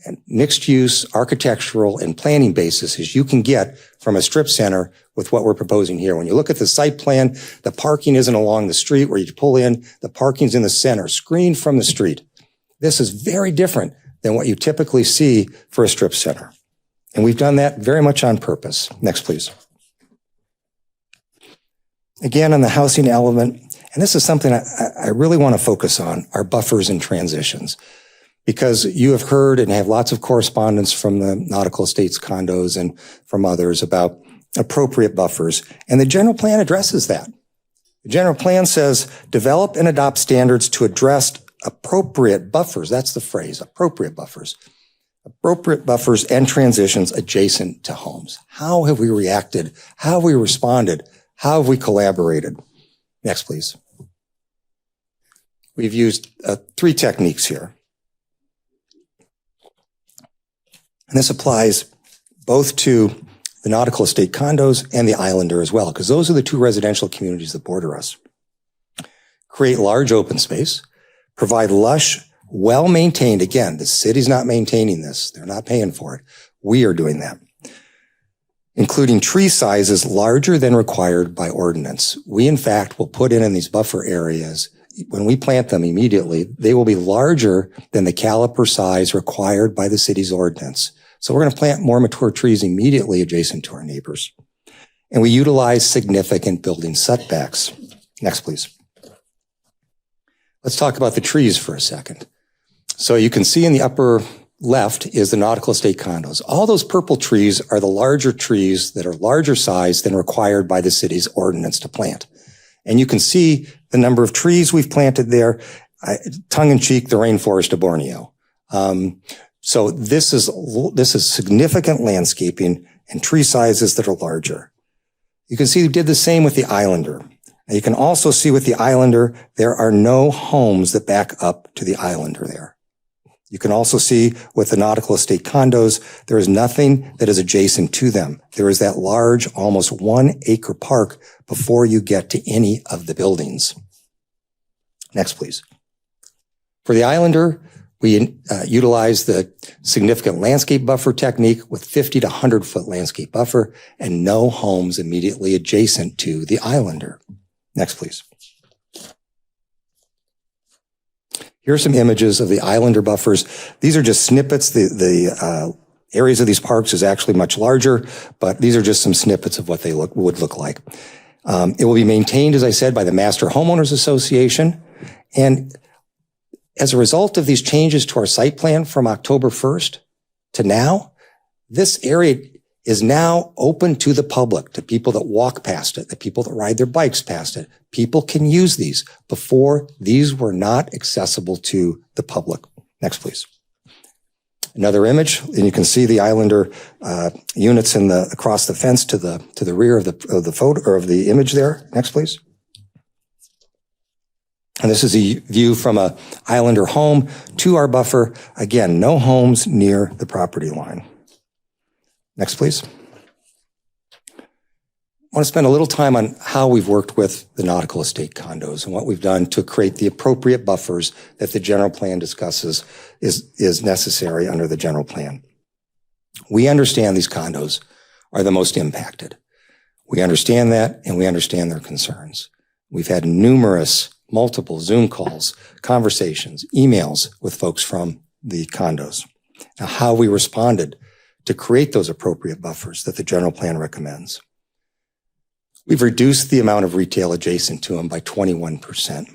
and mixed use architectural and planning basis as you can get from a strip center with what we're proposing here. When you look at the site plan, the parking isn't along the street where you pull in. The parking's in the center, screened from the street. This is very different than what you typically see for a strip center. And we've done that very much on purpose. Next, please. Again, on the housing element, and this is something I really want to focus on, are buffers and transitions. Because you have heard and have lots of correspondence from the Nautical Estates condos and from others about appropriate buffers. And the general plan addresses that. The general plan says, develop and adopt standards to address appropriate buffers. That's the phrase, appropriate buffers. Appropriate buffers and transitions adjacent to homes. How have we reacted? How have we responded? How have we collaborated? Next, please. We've used 3 techniques here. And this applies both to the Nautical Estate condos and the Islander as well, because those are the 2 residential communities that border us. Create large open space, provide lush, well-maintained. Again, the city's not maintaining this. They're not paying for it. We are doing that. Including tree sizes larger than required by ordinance. We, in fact, will put in these buffer areas. When we plant them immediately, they will be larger than the caliper size required by the city's ordinance. So we're going to plant more mature trees immediately adjacent to our neighbors. And we utilize significant building setbacks. Next, please. Let's talk about the trees for a second. So you can see in the upper left is the Nautical Estate condos. All those purple trees are the larger trees that are larger size than required by the city's ordinance to plant. And you can see the number of trees we've planted there, tongue in cheek, the rainforest of Borneo. So this is significant landscaping and tree sizes that are larger. You can see we did the same with the Islander. Now you can also see with the Islander, there are no homes that back up to the Islander there. You can also see with the Nautical Estate condos, there is nothing that is adjacent to them. There is that large, almost 1 acre park before you get to any of the buildings. Next, please. For the Islander, we utilize the significant landscape buffer technique with 50 to 100 foot landscape buffer and no homes immediately adjacent to the Islander. Next, please. Here are some images of the Islander buffers. These are just snippets. The areas of these parks is actually much larger, but these are just some snippets of what they would look like. It will be maintained, as I said, by the Master Homeowners Association. And as a result of these changes to our site plan from October 1st to now, this area is now open to the public, to people that walk past it, the people that ride their bikes past it. People can use these. Before, these were not accessible to the public. Next, please. Another image, and you can see the Islander units across the fence to the rear of the photo or of the image there. Next, please. And this is a view from a Islander home to our buffer. Again, no homes near the property line. Next, please. I want to spend a little time on how we've worked with the Nautical Estate condos and what we've done to create the appropriate buffers that the general plan discusses is necessary under the general plan. We understand these condos are the most impacted. We understand that, and we understand their concerns. We've had multiple Zoom calls, conversations, emails with folks from the condos. Now, how we responded to create those appropriate buffers that the general plan recommends. We've reduced the amount of retail adjacent to them by 21%.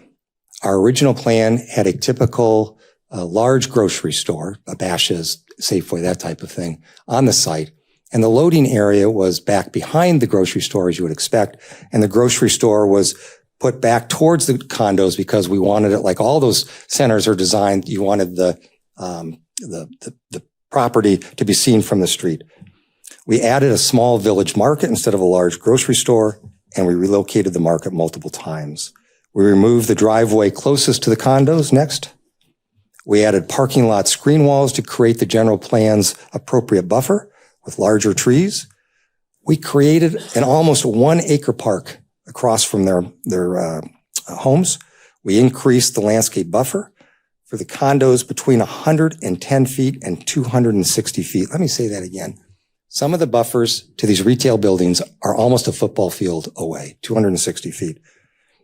Our original plan had a typical large grocery store, a Bashas', Safeway, that type of thing, on the site. And the loading area was back behind the grocery store, as you would expect. And the grocery store was put back towards the condos because we wanted it, like all those centers are designed, you wanted the property to be seen from the street. We added a small village market instead of a large grocery store, and we relocated the market multiple times. We removed the driveway closest to the condos. Next. We added parking lot screen walls to create the general plan's appropriate buffer with larger trees. We created an almost 1 acre park across from their homes. We increased the landscape buffer for the condos between 110 feet and 260 feet. Let me say that again. Some of the buffers to these retail buildings are almost a football field away, 260 feet.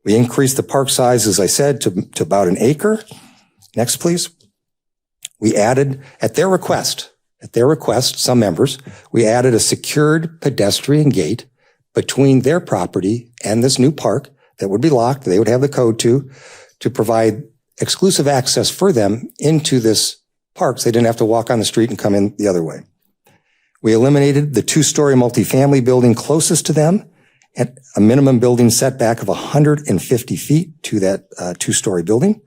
We increased the park size, as I said, to about 1 acre. Next, please. We added, at their request, some members, we added a secured pedestrian gate between their property and this new park that would be locked. They would have the code to provide exclusive access for them into this park, so they didn't have to walk on the street and come in the other way. We eliminated the 2-story multifamily building closest to them at a minimum building setback of 150 feet to that 2-story building.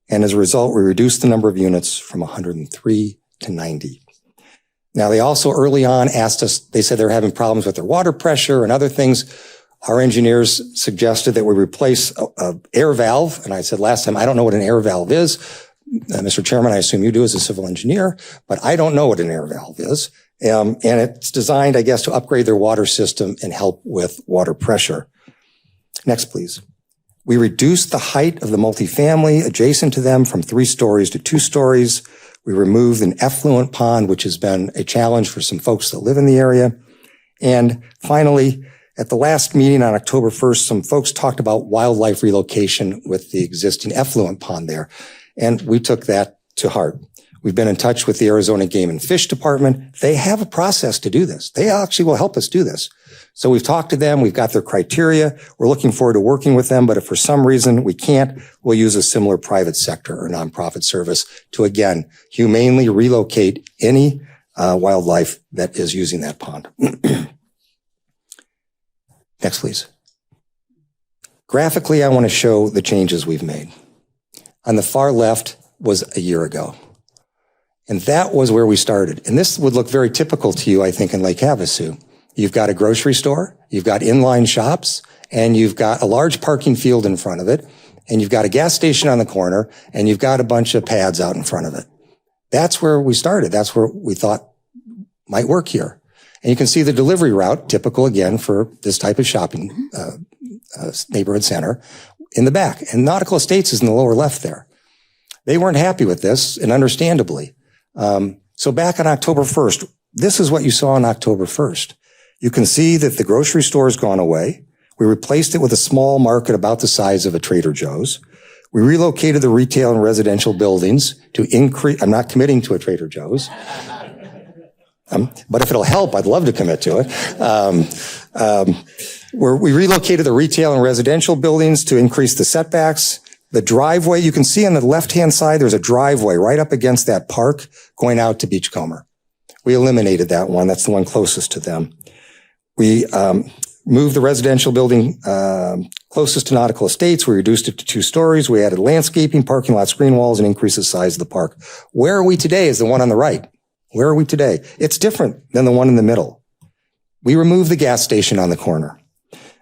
And as a result, we reduced the number of units from 103 to 90. Now, they also early on asked us, they said they're having problems with their water pressure and other things. Our engineers suggested that we replace an air valve. And I said last time, I don't know what an air valve is. Mr. Chairman, I assume you do as a civil engineer, but I don't know what an air valve is. And it's designed, I guess, to upgrade their water system and help with water pressure. Next, please. We reduced the height of the multifamily adjacent to them from 3 stories to 2 stories. We removed an effluent pond, which has been a challenge for some folks that live in the area. And finally, at the last meeting on October 1st, some folks talked about wildlife relocation with the existing effluent pond there. And we took that to heart. We've been in touch with the Arizona Game and Fish Department. They have a process to do this. They actually will help us do this. So we've talked to them. We've got their criteria. We're looking forward to working with them. But if for some reason we can't, we'll use a similar private sector or nonprofit service to, again, humanely relocate any wildlife that is using that pond. Next, please. Graphically, I want to show the changes we've made. On the far left was a year ago. And that was where we started. And this would look very typical to you, I think, in Lake Havasu. You've got a grocery store, you've got inline shops, and you've got a large parking field in front of it, and you've got a gas station on the corner, and you've got a bunch of pads out in front of it. That's where we started. That's where we thought might work here. And you can see the delivery route, typical again for this type of shopping neighborhood center, in the back. And Nautical Estates is in the lower left there. They weren't happy with this, and understandably. So back on October 1st, this is what you saw on October 1st. You can see that the grocery store has gone away. We replaced it with a small market about the size of a Trader Joe's. We relocated the retail and residential buildings to increase. I'm not committing to a Trader Joe's. But if it'll help, I'd love to commit to it. We relocated the retail and residential buildings to increase the setbacks. The driveway, you can see on the left-hand side, there's a driveway right up against that park going out to Beachcomber. We eliminated that one. That's the one closest to them. We moved the residential building closest to Nautical Estates. We reduced it to 2 stories. We added landscaping, parking lot screen walls, and increased the size of the park. Where are we today is the one on the right. Where are we today? It's different than the one in the middle. We removed the gas station on the corner.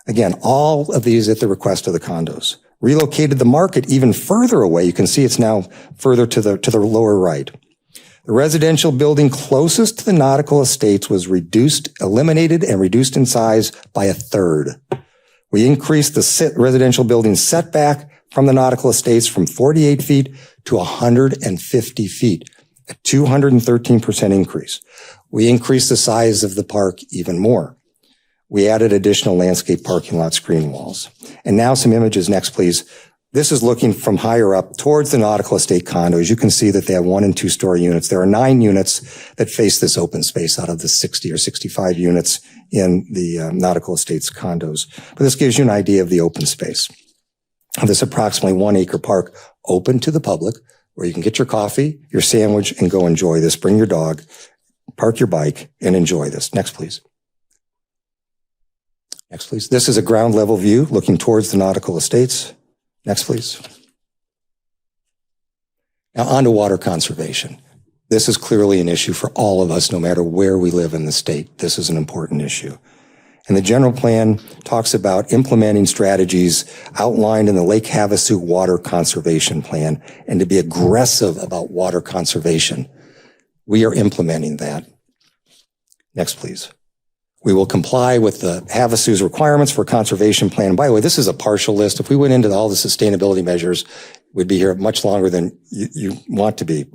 Again, all of these at the request of the condos. Relocated the market even further away. You can see it's now further to the lower right. The residential building closest to the Nautical Estates was eliminated and reduced in size by 1/3. We increased the residential building setback from the Nautical Estates from 48 feet to 150 feet, a 213% increase. We increased the size of the park even more. We added additional landscape parking lot screen walls. And now some images next, please. This is looking from higher up towards the Nautical Estate condos. You can see that they have 1- and 2-story units. There are 9 units that face this open space out of the 60 or 65 units in the Nautical Estates condos. But this gives you an idea of the open space. This approximately 1-acre park open to the public where you can get your coffee, your sandwich, and go enjoy this. Bring your dog, park your bike, and enjoy this. Next, please. Next, please. This is a ground level view looking towards the Nautical Estates. Next, please. Now on to water conservation. This is clearly an issue for all of us, no matter where we live in the state. This is an important issue. And the general plan talks about implementing strategies outlined in the Lake Havasu Water Conservation Plan and to be aggressive about water conservation. We are implementing that. Next, please. We will comply with the Havasu's requirements for a conservation plan. And by the way, this is a partial list. If we went into all the sustainability measures, we'd be here much longer than you want to be.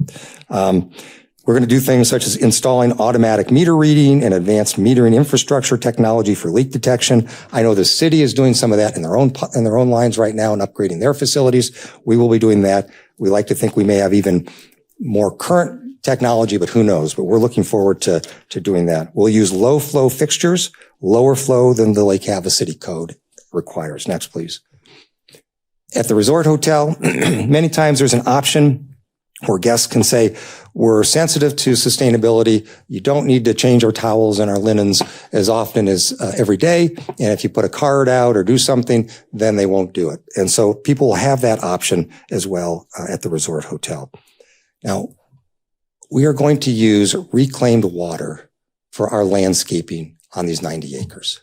We're going to do things such as installing automatic meter reading and advanced metering infrastructure technology for leak detection. I know the city is doing some of that in their own lines right now and upgrading their facilities. We will be doing that. We like to think we may have even more current technology, but who knows? But we're looking forward to doing that. We'll use low flow fixtures, lower flow than the Lake Havasu code requires. Next, please. At the resort hotel, many times there's an option where guests can say, we're sensitive to sustainability. You don't need to change our towels and our linens as often as every day. And if you put a card out or do something, then they won't do it. And so people will have that option as well at the resort hotel. Now, we are going to use reclaimed water for our landscaping on these 90 acres.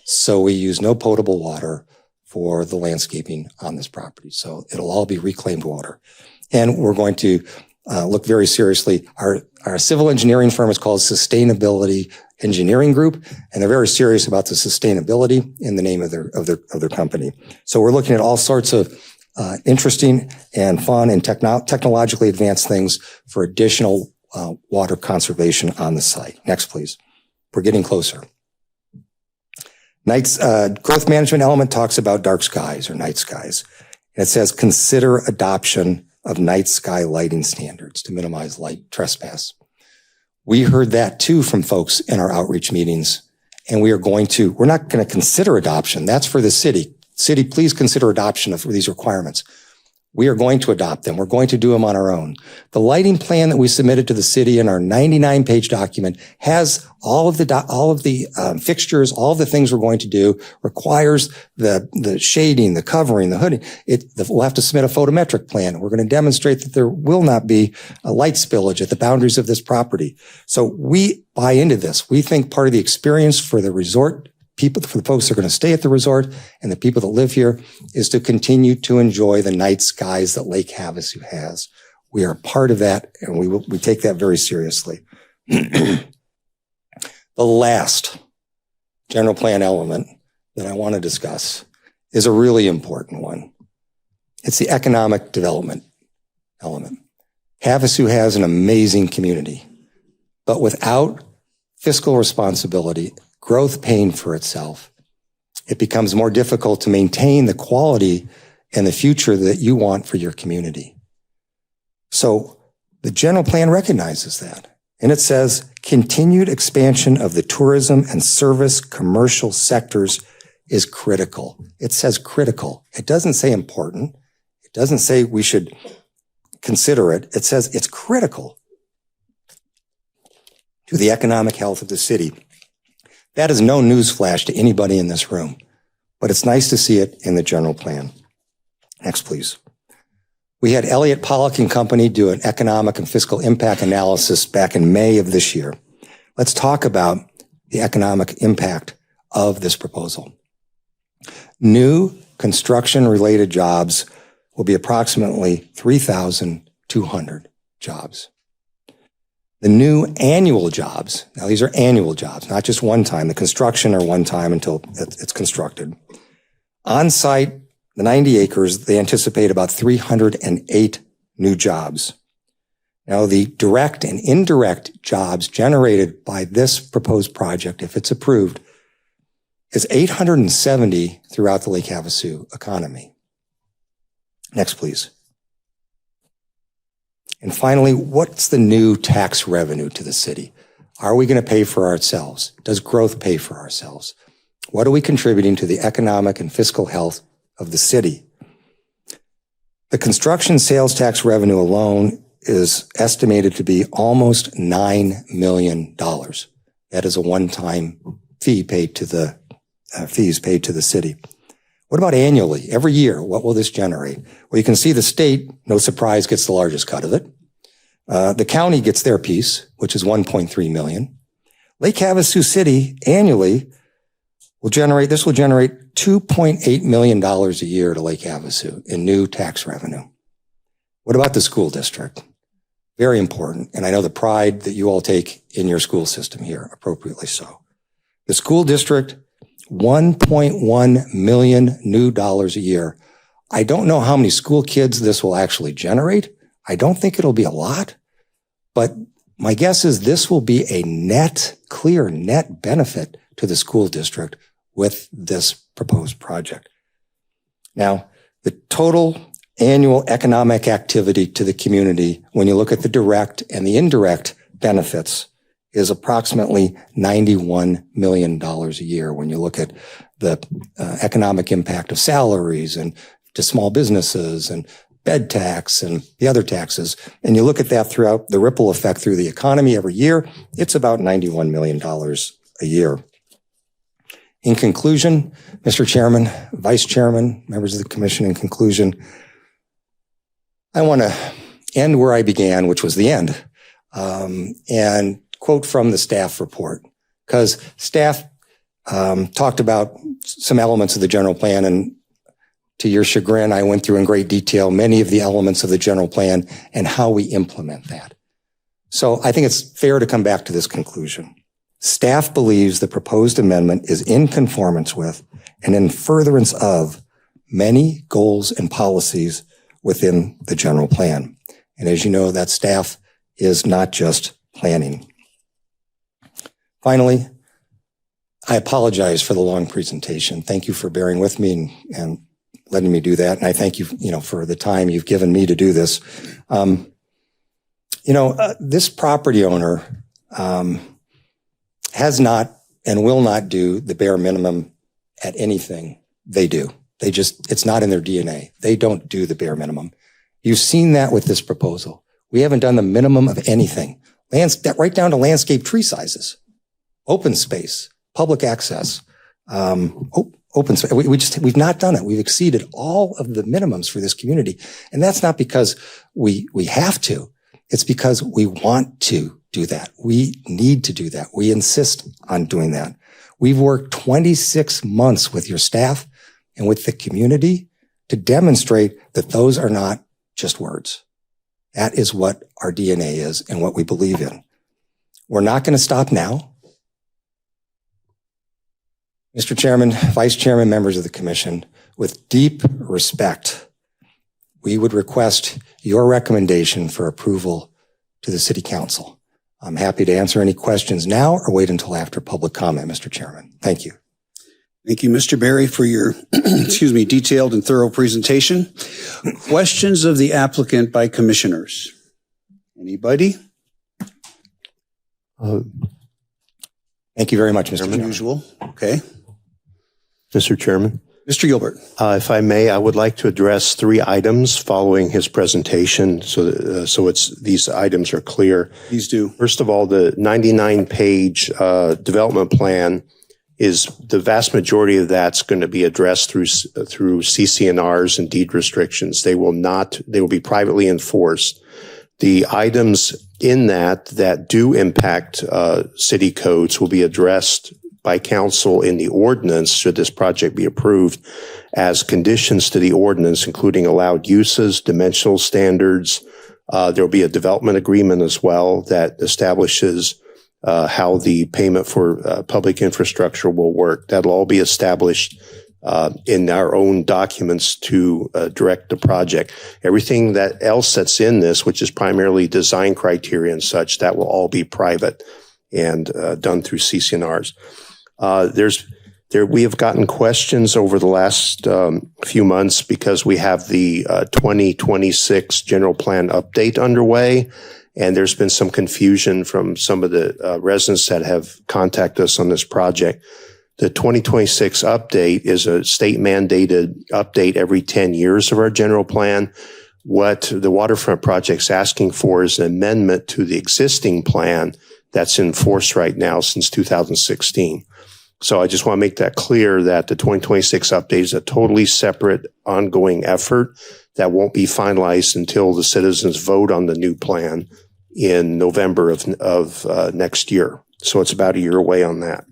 So we use no potable water for the landscaping on this property. So it'll all be reclaimed water. And we're going to look very seriously. Our civil engineering firm is called Sustainability Engineering Group, and they're very serious about the sustainability in the name of their company. So we're looking at all sorts of interesting and fun and technologically advanced things for additional water conservation on the site. Next, please. We're getting closer. Growth management element talks about dark skies or night skies. And it says consider adoption of night sky lighting standards to minimize light trespass. We heard that too from folks in our outreach meetings, and we're not going to consider adoption. That's for the city. City, please consider adoption of these requirements. We are going to adopt them. We're going to do them on our own. The lighting plan that we submitted to the city in our 99-page document has all of the fixtures, all of the things we're going to do, requires the shading, the covering, the hooding. We'll have to submit a photometric plan. We're going to demonstrate that there will not be a light spillage at the boundaries of this property. So we buy into this. We think part of the experience for the resort people, for the folks that are going to stay at the resort and the people that live here, is to continue to enjoy the night skies that Lake Havasu has. We are part of that, and we take that very seriously. The last general plan element that I want to discuss is a really important one. It's the economic development element. Havasu has an amazing community, but without fiscal responsibility, growth paying for itself, it becomes more difficult to maintain the quality and the future that you want for your community. So the general plan recognizes that. And it says continued expansion of the tourism and service commercial sectors is critical. It says critical. It doesn't say important. It doesn't say we should consider it. It says it's critical to the economic health of the city. That is no newsflash to anybody in this room, but it's nice to see it in the general plan. Next, please. We had Elliott Pollock and Company do an economic and fiscal impact analysis back in May of this year. Let's talk about the economic impact of this proposal. New construction-related jobs will be approximately 3,200 jobs. The new annual jobs, now these are annual jobs, not just one time. The construction are one time until it's constructed. On site, the 90 acres, they anticipate about 308 new jobs. Now, the direct and indirect jobs generated by this proposed project, if it's approved, is 870 throughout the Lake Havasu economy. Next, please. And finally, what's the new tax revenue to the city? Are we going to pay for ourselves? Does growth pay for ourselves? What are we contributing to the economic and fiscal health of the city? The construction sales tax revenue alone is estimated to be almost $9 million. That is a one-time fee paid to the fees paid to the city. What about annually? Every year, what will this generate? Well, you can see the state, no surprise, gets the largest cut of it. The county gets their piece, which is $1.3 million. Lake Havasu City annually will generate $2.8 million a year to Lake Havasu in new tax revenue. What about the school district? Very important. And I know the pride that you all take in your school system here, appropriately so. The school district, $1.1 million new dollars a year. I don't know how many school kids this will actually generate. I don't think it'll be a lot, but my guess is this will be a clear net benefit to the school district with this proposed project. Now, the total annual economic activity to the community, when you look at the direct and the indirect benefits, is approximately $91 million a year when you look at the economic impact of salaries and to small businesses and bed tax and the other taxes. And you look at that throughout the ripple effect through the economy every year, it's about $91 million a year. In conclusion, Mr. Chairman, Vice Chairman, members of the Commission, in conclusion, I want to end where I began, which was the end, and quote from the staff report, because staff talked about some elements of the general plan, and to your chagrin, I went through in great detail many of the elements of the general plan and how we implement that. So I think it's fair to come back to this conclusion. Staff believes the proposed amendment is in conformance with and in furtherance of many goals and policies within the general plan. And as you know, that staff is not just planning. Finally, I apologize for the long presentation. Thank you for bearing with me and letting me do that. And I thank you, for the time you've given me to do this. This property owner has not and will not do the bare minimum at anything they do. It's not in their DNA. They don't do the bare minimum. You've seen that with this proposal. We haven't done the minimum of anything. Right down to landscape tree sizes, open space, public access, open space. We've not done it. We've exceeded all of the minimums for this community. And that's not because we have to. It's because we want to do that. We need to do that. We insist on doing that. We've worked 26 months with your staff and with the community to demonstrate that those are not just words. That is what our DNA is and what we believe in. We're not going to stop now. Mr. Chairman, Vice Chairman, members of the Commission, with deep respect, we would request your recommendation for approval to the City Council. I'm happy to answer any questions now or wait until after public comment, Mr. Chairman. Thank you. Thank you, Mr. Berry, for your, detailed and thorough presentation. Questions of the applicant by commissioners? Anybody? Thank you very much, Mr. Chairman. Usual. Okay. Mr. Chairman, Mr. Gilbert. if I may, I would like to address 3 items following his presentation, so these items are clear. Please do. First of all, the 99-page development plan is the vast majority of that's going to be addressed through CC&Rs and deed restrictions. They will be privately enforced. The items in that do impact city codes will be addressed by council in the ordinance, should this project be approved, as conditions to the ordinance, including allowed uses, dimensional standards. There will be a development agreement as well that establishes how the payment for public infrastructure will work. That'll all be established in our own documents to direct the project. Everything else that's in this, which is primarily design criteria and such, that will all be private and done through CC&Rs. We have gotten questions over the last few months because we have the 2026 general plan update underway. And there's been some confusion from some of the residents that have contacted us on this project. The 2026 update is a state mandated update every 10 years of our general plan. What the waterfront project's asking for is an amendment to the existing plan that's in force right now since 2016. So I just want to make that clear that the 2026 update is a totally separate ongoing effort that won't be finalized until the citizens vote on the new plan in November of next year. So it's about a year away on that.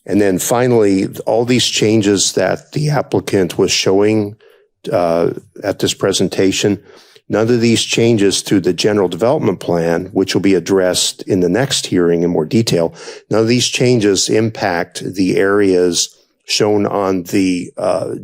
And then finally, all these changes that the applicant was showing at this presentation, none of these changes to the general development plan, which will be addressed in the next hearing in more detail, none of these changes impact the areas shown on the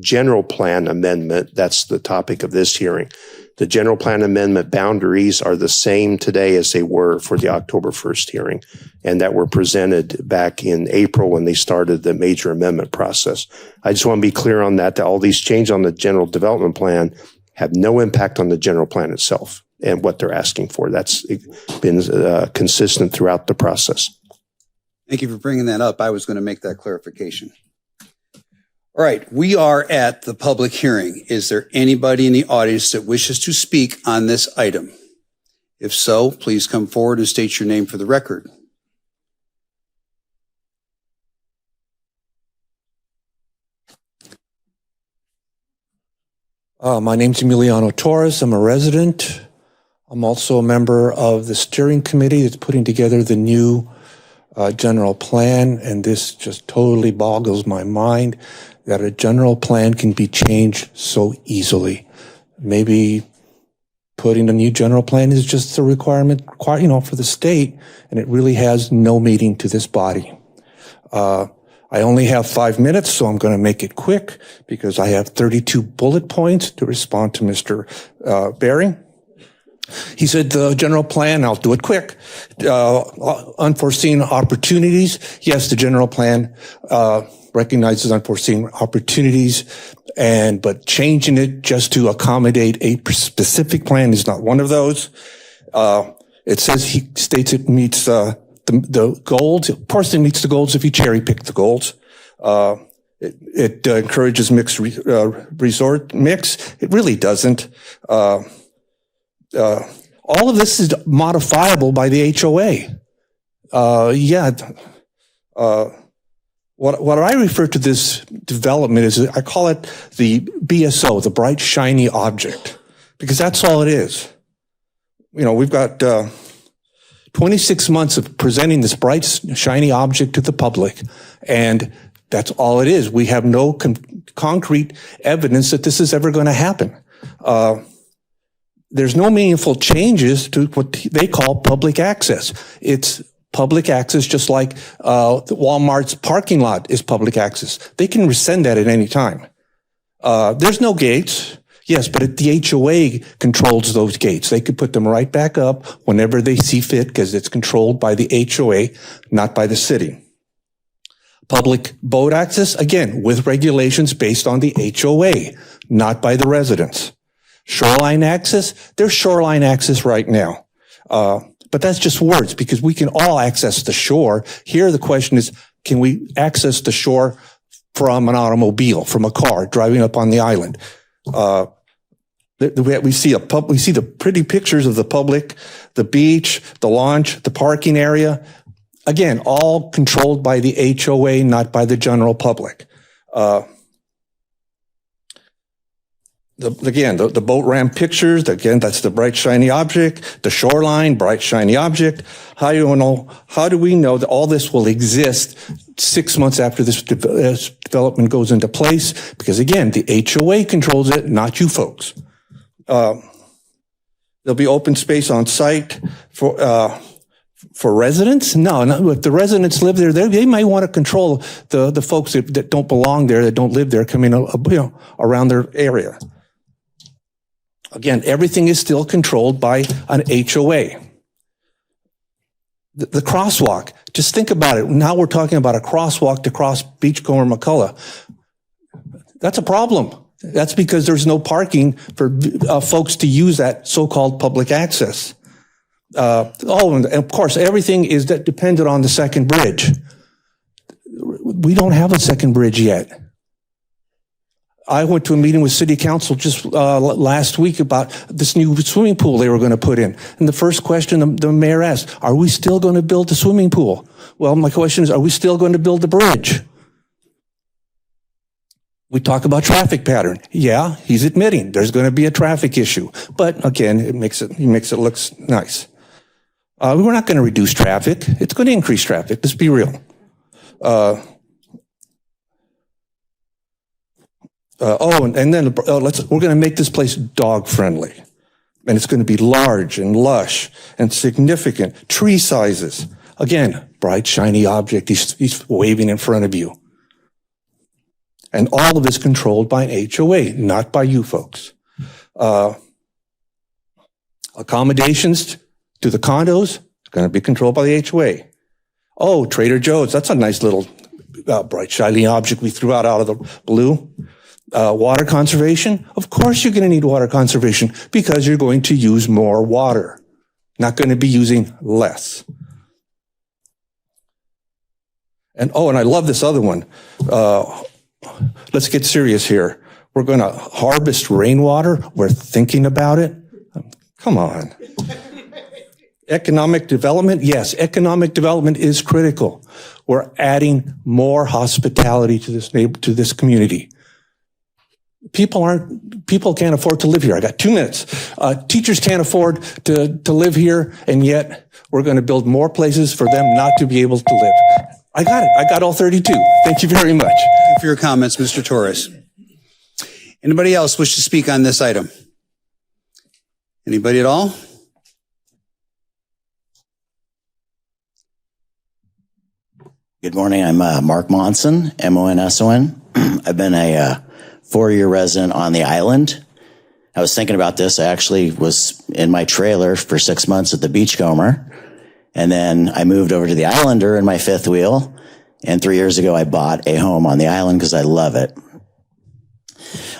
general plan amendment. That's the topic of this hearing. The general plan amendment boundaries are the same today as they were for the October 1st hearing, and that were presented back in April when they started the major amendment process. I just want to be clear on that all these changes on the general development plan have no impact on the general plan itself and what they're asking for. That's been consistent throughout the process. Thank you for bringing that up. I was going to make that clarification. All right, we are at the public hearing. Is there anybody in the audience that wishes to speak on this item? If so, please come forward and state your name for the record. My name's Emiliano Torres. I'm a resident. I'm also a member of the steering committee that's putting together the new general plan, and this just totally boggles my mind that a general plan can be changed so easily. Maybe putting a new general plan is just a requirement, for the state, and it really has no meaning to this body. I only have 5 minutes, so I'm going to make it quick because I have 32 bullet points to respond to Mr. Berry. He said the general plan, I'll do it quick. Unforeseen opportunities. Yes, the general plan recognizes unforeseen opportunities, but changing it just to accommodate a specific plan is not one of those. It says he states it meets the goals. Of course, it meets the goals if you cherry pick the goals. It encourages mixed resort mix. It really doesn't. All of this is modifiable by the HOA. What I refer to this development is, I call it the BSO, the bright, shiny object, because that's all it is. You know, we've got 26 months of presenting this bright, shiny object to the public, and that's all it is. We have no concrete evidence that this is ever going to happen. There's no meaningful changes to what they call public access. It's public access, just like Walmart's parking lot is public access. They can rescind that at any time. There's no gates. Yes, but the HOA controls those gates. They could put them right back up whenever they see fit, because it's controlled by the HOA, not by the city. Public boat access, again, with regulations based on the HOA, not by the residents. Shoreline access, there's shoreline access right now. But that's just words, because we can all access the shore. Here, the question is, can we access the shore from an automobile, from a car driving up on the island? We see the pretty pictures of the public, the beach, the launch, the parking area. Again, all controlled by the HOA, not by the general public. The boat ramp pictures, again, that's the bright, shiny object. The shoreline, bright, shiny object. How do we know that all this will exist 6 months after this development goes into place? Because again, the HOA controls it, not you folks. There'll be open space on site for residents? No, if the residents live there, they might want to control the folks that don't belong there, that don't live there, coming around their area. Again, everything is still controlled by an HOA. The crosswalk, just think about it. Now we're talking about a crosswalk to cross Beachcomber McCullough. That's a problem. That's because there's no parking for folks to use that so-called public access. And of course, everything is dependent on the second bridge. We don't have a second bridge yet. I went to a meeting with City Council just last week about this new swimming pool they were going to put in. And the first question the mayor asked, are we still going to build the swimming pool? Well, my question is, are we still going to build the bridge? We talk about traffic pattern. Yeah, he's admitting there's going to be a traffic issue. But again, he makes it look nice. We're not going to reduce traffic. It's going to increase traffic. Let's be real. We're going to make this place dog friendly, and it's going to be large and lush and significant. Tree sizes, again, bright shiny object. He's waving in front of you, and all of this controlled by an HOA, not by you folks. Accommodations to the condos going to be controlled by the HOA. Oh, Trader Joe's, that's a nice little bright shiny object we threw out of the blue. Water conservation, of course you're going to need water conservation because you're going to use more water, not going to be using less. And I love this other one. Let's get serious here. We're going to harvest rainwater. We're thinking about it. Come on. Economic development, yes, economic development is critical. We're adding more hospitality to this community. People can't afford to live here. I got 2 minutes. Teachers can't afford to live here, and yet we're going to build more places for them not to be able to live. I got it. I got all 32. Thank you very much. Thank you for your comments, Mr. Torres. Anybody else wish to speak on this item? Anybody at all? Good morning. I'm Mark Monson, M-O-N-S-O-N. I've been a 4-year resident on the island. I was thinking about this. I actually was in my trailer for 6 months at the Beachcomber. And then I moved over to the Islander in my fifth wheel. And 3 years ago, I bought a home on the island because I love it.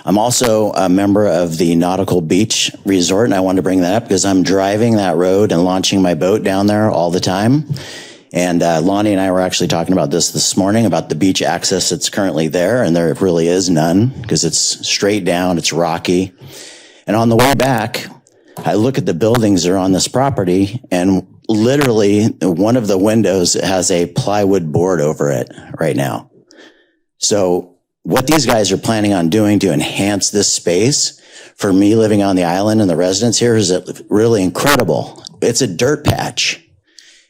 I'm also a member of the Nautical Beach Resort, and I wanted to bring that up because I'm driving that road and launching my boat down there all the time. And Lonnie and I were actually talking about this morning, about the beach access that's currently there, and there really is none because it's straight down, it's rocky. And on the way back, I look at the buildings that are on this property, and literally one of the windows has a plywood board over it right now. So what these guys are planning on doing to enhance this space for me living on the island and the residents here is really incredible. It's a dirt patch.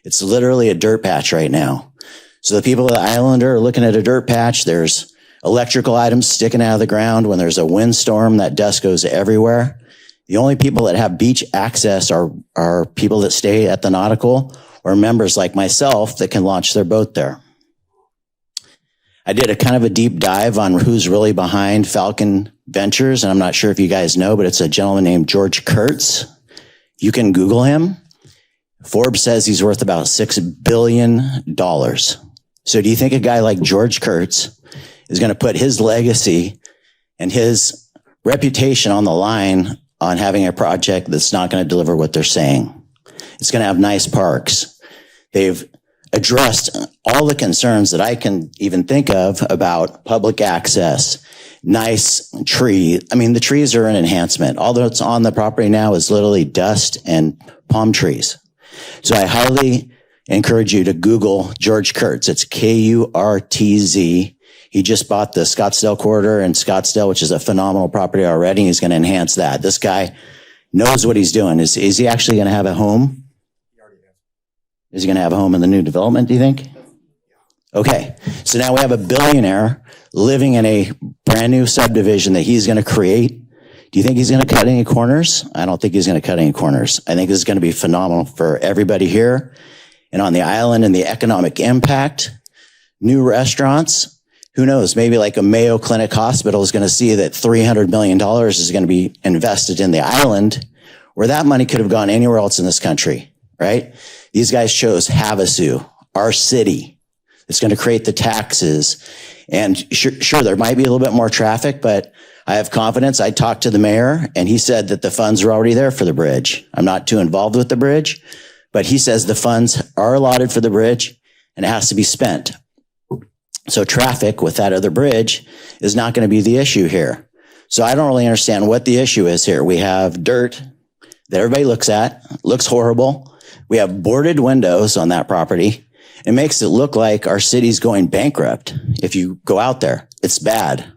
It's literally a dirt patch right now. So the people of the island are looking at a dirt patch. There's electrical items sticking out of the ground. When there's a windstorm, that dust goes everywhere. The only people that have beach access are people that stay at the Nautical or members like myself that can launch their boat there. I did a kind of a deep dive on who's really behind Falcon Ventures, and I'm not sure if you guys know, but it's a gentleman named George Kurtz. You can Google him. Forbes says he's worth about $6 billion. So do you think a guy like George Kurtz is going to put his legacy and his reputation on the line on having a project that's not going to deliver what they're saying? It's going to have nice parks. They've addressed all the concerns that I can even think of about public access, nice tree. I mean, the trees are an enhancement. All that's on the property now is literally dust and palm trees. So I highly encourage you to Google George Kurtz. It's Kurtz. He just bought the Scottsdale Corridor in Scottsdale, which is a phenomenal property already. And he's going to enhance that. This guy knows what he's doing. Is he actually going to have a home? Is he going to have a home in the new development, do you think? Okay. So now we have a billionaire living in a brand new subdivision that he's going to create. Do you think he's going to cut any corners? I don't think he's going to cut any corners. I think this is going to be phenomenal for everybody here and on the island, and the economic impact. New restaurants. Who knows? Maybe like a Mayo Clinic Hospital is going to see that $300 million is going to be invested in the island, where that money could have gone anywhere else in this country, right? These guys chose Havasu, our city. It's going to create the taxes. And sure, there might be a little bit more traffic, but I have confidence. I talked to the mayor, and he said that the funds are already there for the bridge. I'm not too involved with the bridge, but he says the funds are allotted for the bridge, and it has to be spent. So traffic with that other bridge is not going to be the issue here. So I don't really understand what the issue is here. We have dirt that everybody looks at, looks horrible. We have boarded windows on that property. It makes it look like our city's going bankrupt. If you go out there, it's bad.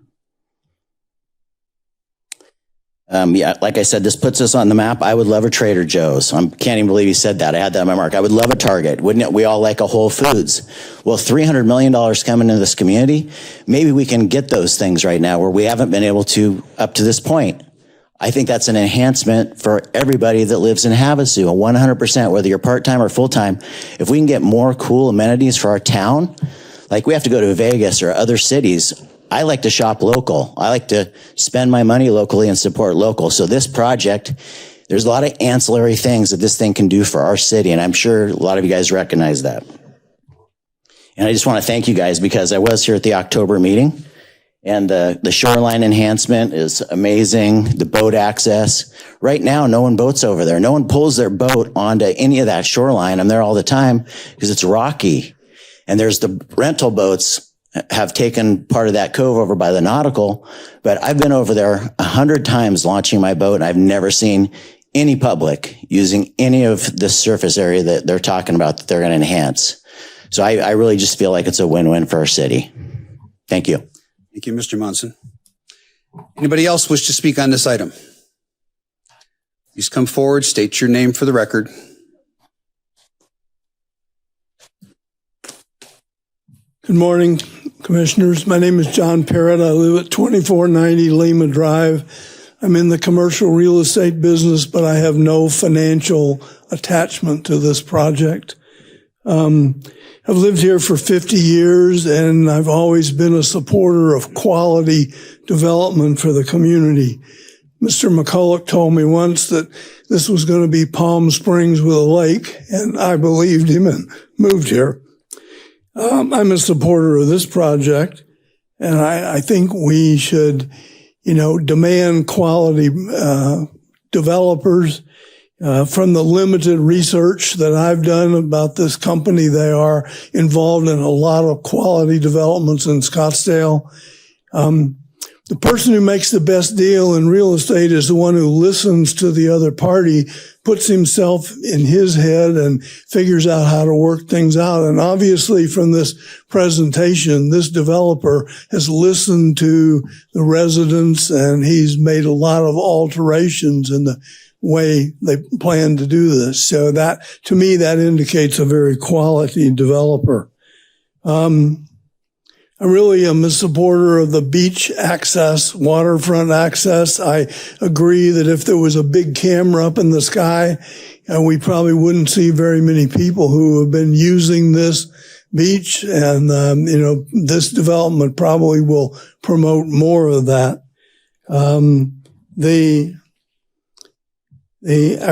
Like I said, this puts us on the map. I would love a Trader Joe's. I can't even believe he said that. I had that on my mark. I would love a Target. Wouldn't it? We all like a Whole Foods. Well, $300 million coming into this community. Maybe we can get those things right now where we haven't been able to up to this point. I think that's an enhancement for everybody that lives in Havasu, 100%, whether you're part-time or full-time. If we can get more cool amenities for our town, like we have to go to Vegas or other cities. I like to shop local. I like to spend my money locally and support local. So this project, there's a lot of ancillary things that this thing can do for our city. And I'm sure a lot of you guys recognize that. And I just want to thank you guys because I was here at the October meeting, and the shoreline enhancement is amazing. The boat access. Right now, no one boats over there. No one pulls their boat onto any of that shoreline. I'm there all the time because it's rocky. And there's the rental boats have taken part of that cove over by the Nautical, but I've been over there 100 times launching my boat, and I've never seen any public using any of the surface area that they're talking about that they're going to enhance. So I really just feel like it's a win-win for our city. Thank you. Thank you, Mr. Monson. Anybody else wish to speak on this item? Please come forward, state your name for the record. Good morning, Commissioners. My name is John Parrott. I live at 2490 Lima Drive. I'm in the commercial real estate business, but I have no financial attachment to this project. I've lived here for 50 years, and I've always been a supporter of quality development for the community. Mr. McCulloch told me once that this was going to be Palm Springs with a lake, and I believed him and moved here. I'm a supporter of this project, and I think we should, demand quality developers. From the limited research that I've done about this company, they are involved in a lot of quality developments in Scottsdale. The person who makes the best deal in real estate is the one who listens to the other party, puts himself in his head and figures out how to work things out. And obviously from this presentation, this developer has listened to the residents and he's made a lot of alterations in the way they plan to do this. So that, to me, that indicates a very quality developer. I really am a supporter of the beach access, waterfront access. I agree that if there was a big camera up in the sky, we probably wouldn't see very many people who have been using this beach. And, this development probably will promote more of that. I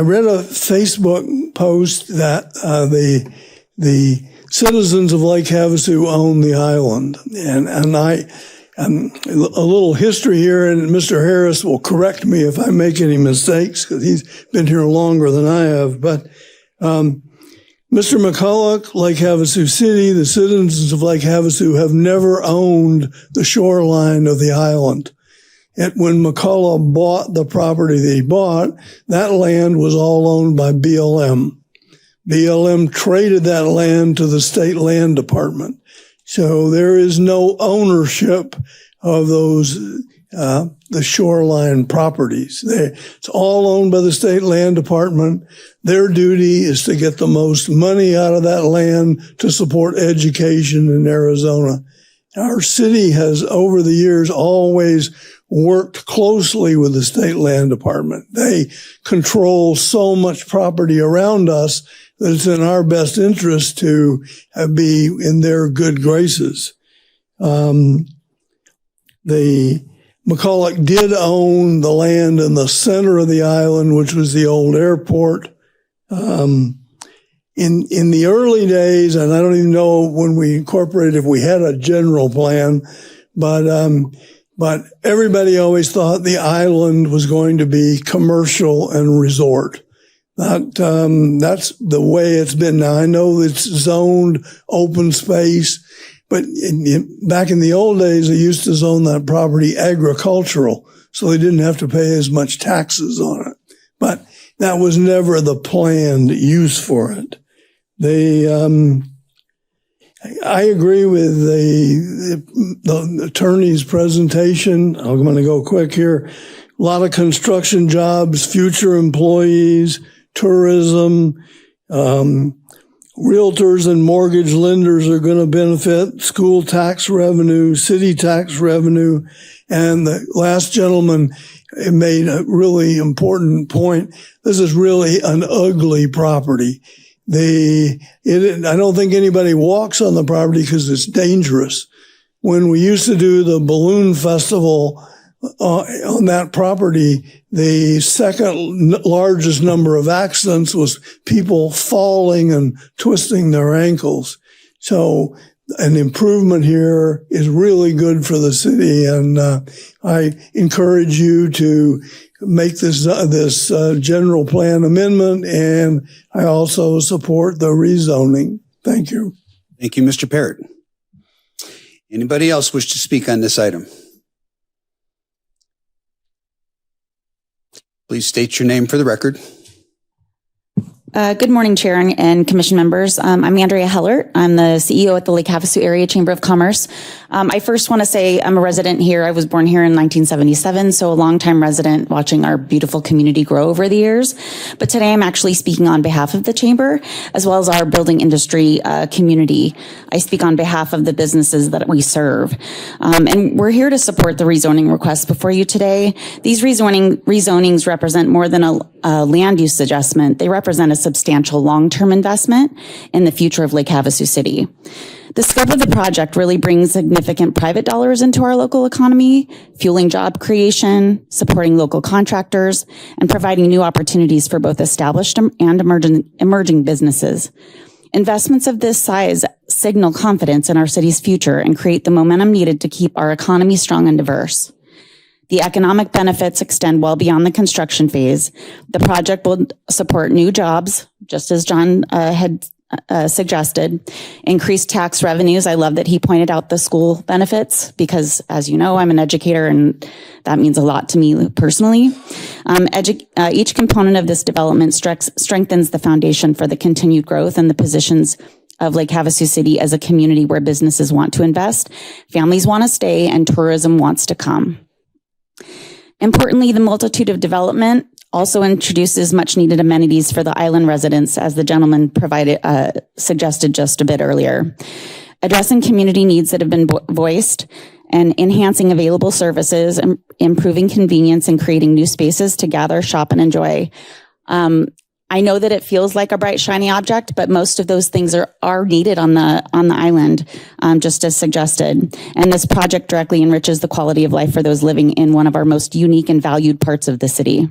read a Facebook post that, the citizens of Lake Havasu own the island. And a little history here, and Mr. Harris will correct me if I make any mistakes because he's been here longer than I have. But Mr. McCulloch, Lake Havasu City, the citizens of Lake Havasu have never owned the shoreline of the island. When McCulloch bought the property that he bought, that land was all owned by BLM. BLM traded that land to the state land department. So there is no ownership of those, the shoreline properties. It's all owned by the state land department. Their duty is to get the most money out of that land to support education in Arizona. Our city has over the years always worked closely with the state land department. They control so much property around us that it's in our best interest to be in their good graces. The McCulloch did own the land in the center of the island, which was the old airport. In the early days, and I don't even know when we incorporated, if we had a general plan, but everybody always thought the island was going to be commercial and resort. That's the way it's been now. I know it's zoned open space, but back in the old days, they used to zone that property agricultural, so they didn't have to pay as much taxes on it. But that was never the planned use for it. I agree with the attorney's presentation. I'm going to go quick here. A lot of construction jobs, future employees, tourism, realtors and mortgage lenders are going to benefit, school tax revenue, city tax revenue. And the last gentleman made a really important point. This is really an ugly property. I don't think anybody walks on the property because it's dangerous. When we used to do the balloon festival on that property, the second largest number of accidents was people falling and twisting their ankles. So an improvement here is really good for the city, and I encourage you to make this general plan amendment, and I also support the rezoning. Thank you. Thank you, Mr. Parrott. Anybody else wish to speak on this item? Please state your name for the record. Good morning, Chair and Commission members. I'm Andrea Hellert. I'm the CEO at the Lake Havasu Area Chamber of Commerce. I first want to say I'm a resident here. I was born here in 1977, so a longtime resident watching our beautiful community grow over the years. But today I'm actually speaking on behalf of the Chamber, as well as our building industry community. I speak on behalf of the businesses that we serve. And we're here to support the rezoning requests before you today. These rezonings represent more than a land use adjustment. They represent a substantial long-term investment in the future of Lake Havasu City. The scope of the project really brings significant private dollars into our local economy, fueling job creation, supporting local contractors, and providing new opportunities for both established and emerging businesses. Investments of this size signal confidence in our city's future and create the momentum needed to keep our economy strong and diverse. The economic benefits extend well beyond the construction phase. The project will support new jobs, just as John had suggested, increased tax revenues. I love that he pointed out the school benefits because, as you know, I'm an educator and that means a lot to me personally. Each component of this development strengthens the foundation for the continued growth and the positions of Lake Havasu City as a community where businesses want to invest, families want to stay, and tourism wants to come. Importantly, the multitude of development also introduces much needed amenities for the island residents, as the gentleman suggested just a bit earlier. Addressing community needs that have been voiced and enhancing available services, improving convenience, and creating new spaces to gather, shop, and enjoy. I know that it feels like a bright, shiny object, but most of those things are needed on the island, just as suggested. And this project directly enriches the quality of life for those living in one of our most unique and valued parts of the city.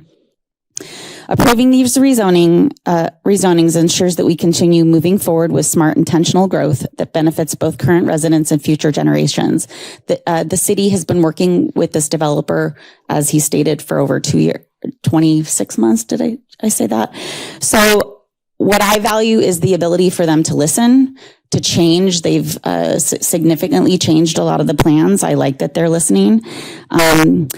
Approving these rezonings ensures that we continue moving forward with smart, intentional growth that benefits both current residents and future generations. The city has been working with this developer, as he stated, for over 2 years. 26 months, did I say that? So what I value is the ability for them to listen, to change. They've significantly changed a lot of the plans. I like that they're listening. And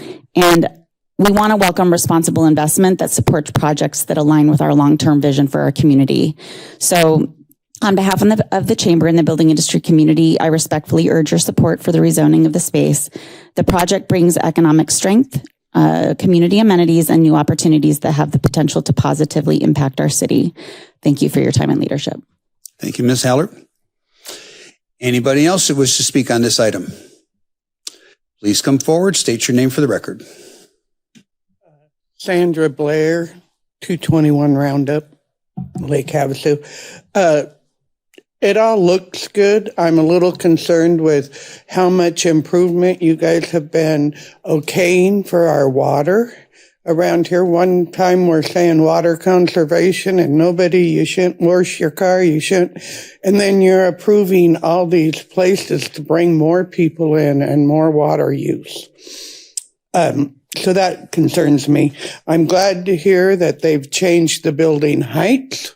we want to welcome responsible investment that supports projects that align with our long-term vision for our community. So on behalf of the Chamber and the building industry community, I respectfully urge your support for the rezoning of the space. The project brings economic strength, community amenities, and new opportunities that have the potential to positively impact our city. Thank you for your time and leadership. Thank you, Ms. Hallert. Anybody else that wishes to speak on this item? Please come forward, state your name for the record. Sandra Blair, 221 Roundup, Lake Havasu. It all looks good. I'm a little concerned with how much improvement you guys have been okaying for our water around here. One time we're saying water conservation and you shouldn't wash your car, you shouldn't. And then you're approving all these places to bring more people in and more water use. So that concerns me. I'm glad to hear that they've changed the building heights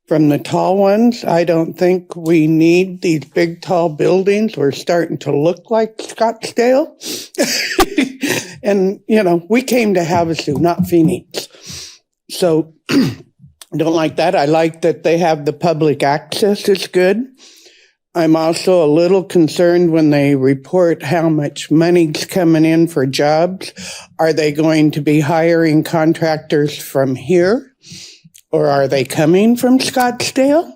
from the tall ones. I don't think we need these big, tall buildings. We're starting to look like Scottsdale. And, we came to Havasu, not Phoenix. So I don't like that. I like that they have the public access. It's good. I'm also a little concerned when they report how much money's coming in for jobs. Are they going to be hiring contractors from here? Or are they coming from Scottsdale?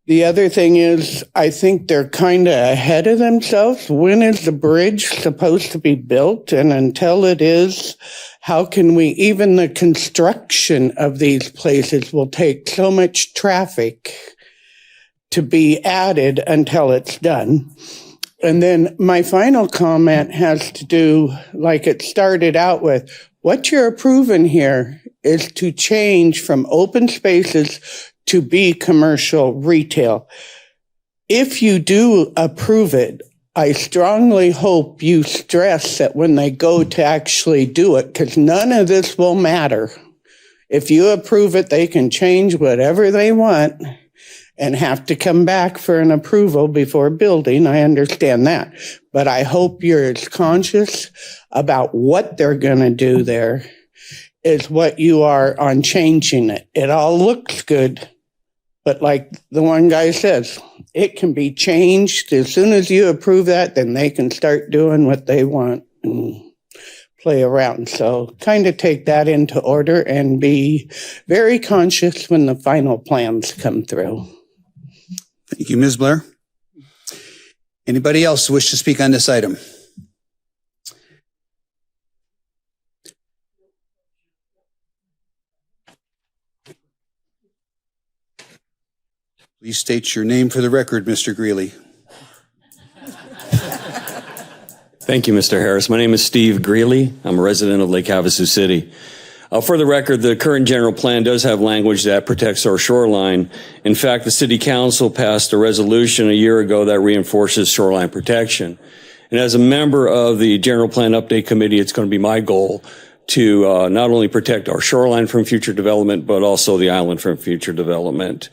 The other thing is, I think they're kind of ahead of themselves. When is the bridge supposed to be built? And until it is, how can even the construction of these places will take so much traffic to be added until it's done. And then my final comment has to do, like it started out with, what you're approving here is to change from open spaces to be commercial retail. If you do approve it, I strongly hope you stress that when they go to actually do it, because none of this will matter. If you approve it, they can change whatever they want and have to come back for an approval before building. I understand that. But I hope you're as conscious about what they're going to do there is what you are on changing it. It all looks good. But like the one guy says, it can be changed. As soon as you approve that, then they can start doing what they want and play around. So kind of take that into order and be very conscious when the final plans come through. Thank you, Ms. Blair. Anybody else wish to speak on this item? Please state your name for the record, Mr. Greeley. Thank you, Mr. Harris. My name is Steve Greeley. I'm a resident of Lake Havasu City. For the record, the current general plan does have language that protects our shoreline. In fact, the City Council passed a resolution a year ago that reinforces shoreline protection. And as a member of the General Plan Update Committee, it's going to be my goal to not only protect our shoreline from future development, but also the island from future development.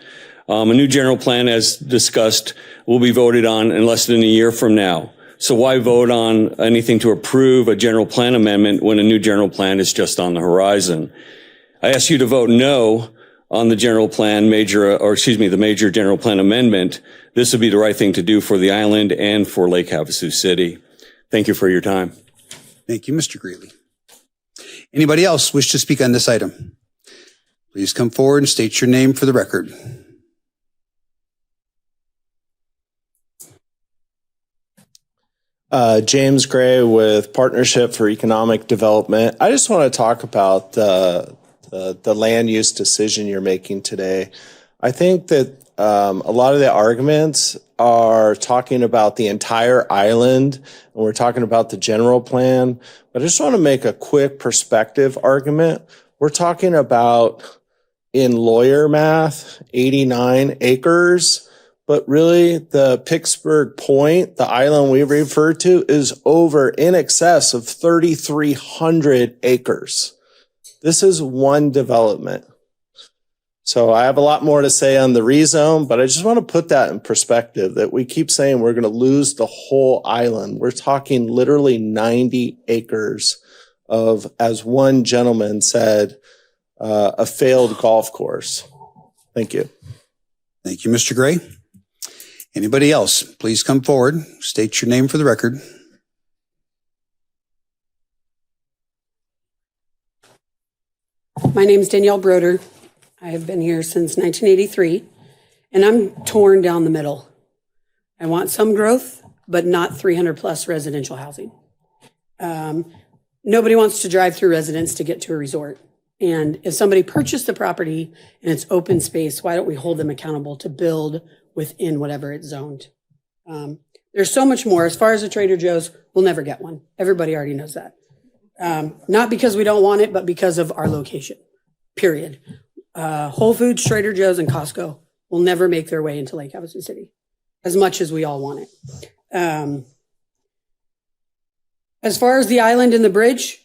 A new general plan, as discussed, will be voted on in less than a year from now. So why vote on anything to approve a general plan amendment when a new general plan is just on the horizon? I ask you to vote no on the the major general plan amendment. This would be the right thing to do for the island and for Lake Havasu City. Thank you for your time. Thank you, Mr. Greeley. Anybody else wish to speak on this item? Please come forward and state your name for the record. James Gray with Partnership for Economic Development. I just want to talk about the land use decision you're making today. I think that a lot of the arguments are talking about the entire island, and we're talking about the general plan. But I just want to make a quick perspective argument. We're talking about, in lawyer math, 89 acres. But really, the Pittsburgh Point, the island we refer to, is in excess of 3,300 acres. This is one development. So I have a lot more to say on the rezone, but I just want to put that in perspective, that we keep saying we're going to lose the whole island. We're talking literally 90 acres of, as one gentleman said, a failed golf course. Thank you. Thank you, Mr. Gray. Anybody else? Please come forward. State your name for the record. My name is Danielle Broder. I have been here since 1983, and I'm torn down the middle. I want some growth, but not 300 plus residential housing. Nobody wants to drive through residence to get to a resort. And if somebody purchased a property and it's open space, why don't we hold them accountable to build within whatever it's zoned? There's so much more. As far as the Trader Joe's, we'll never get one. Everybody already knows that. Not because we don't want it, but because of our location, period. Whole Foods, Trader Joe's, and Costco will never make their way into Lake Havasu City, as much as we all want it. As far as the island and the bridge,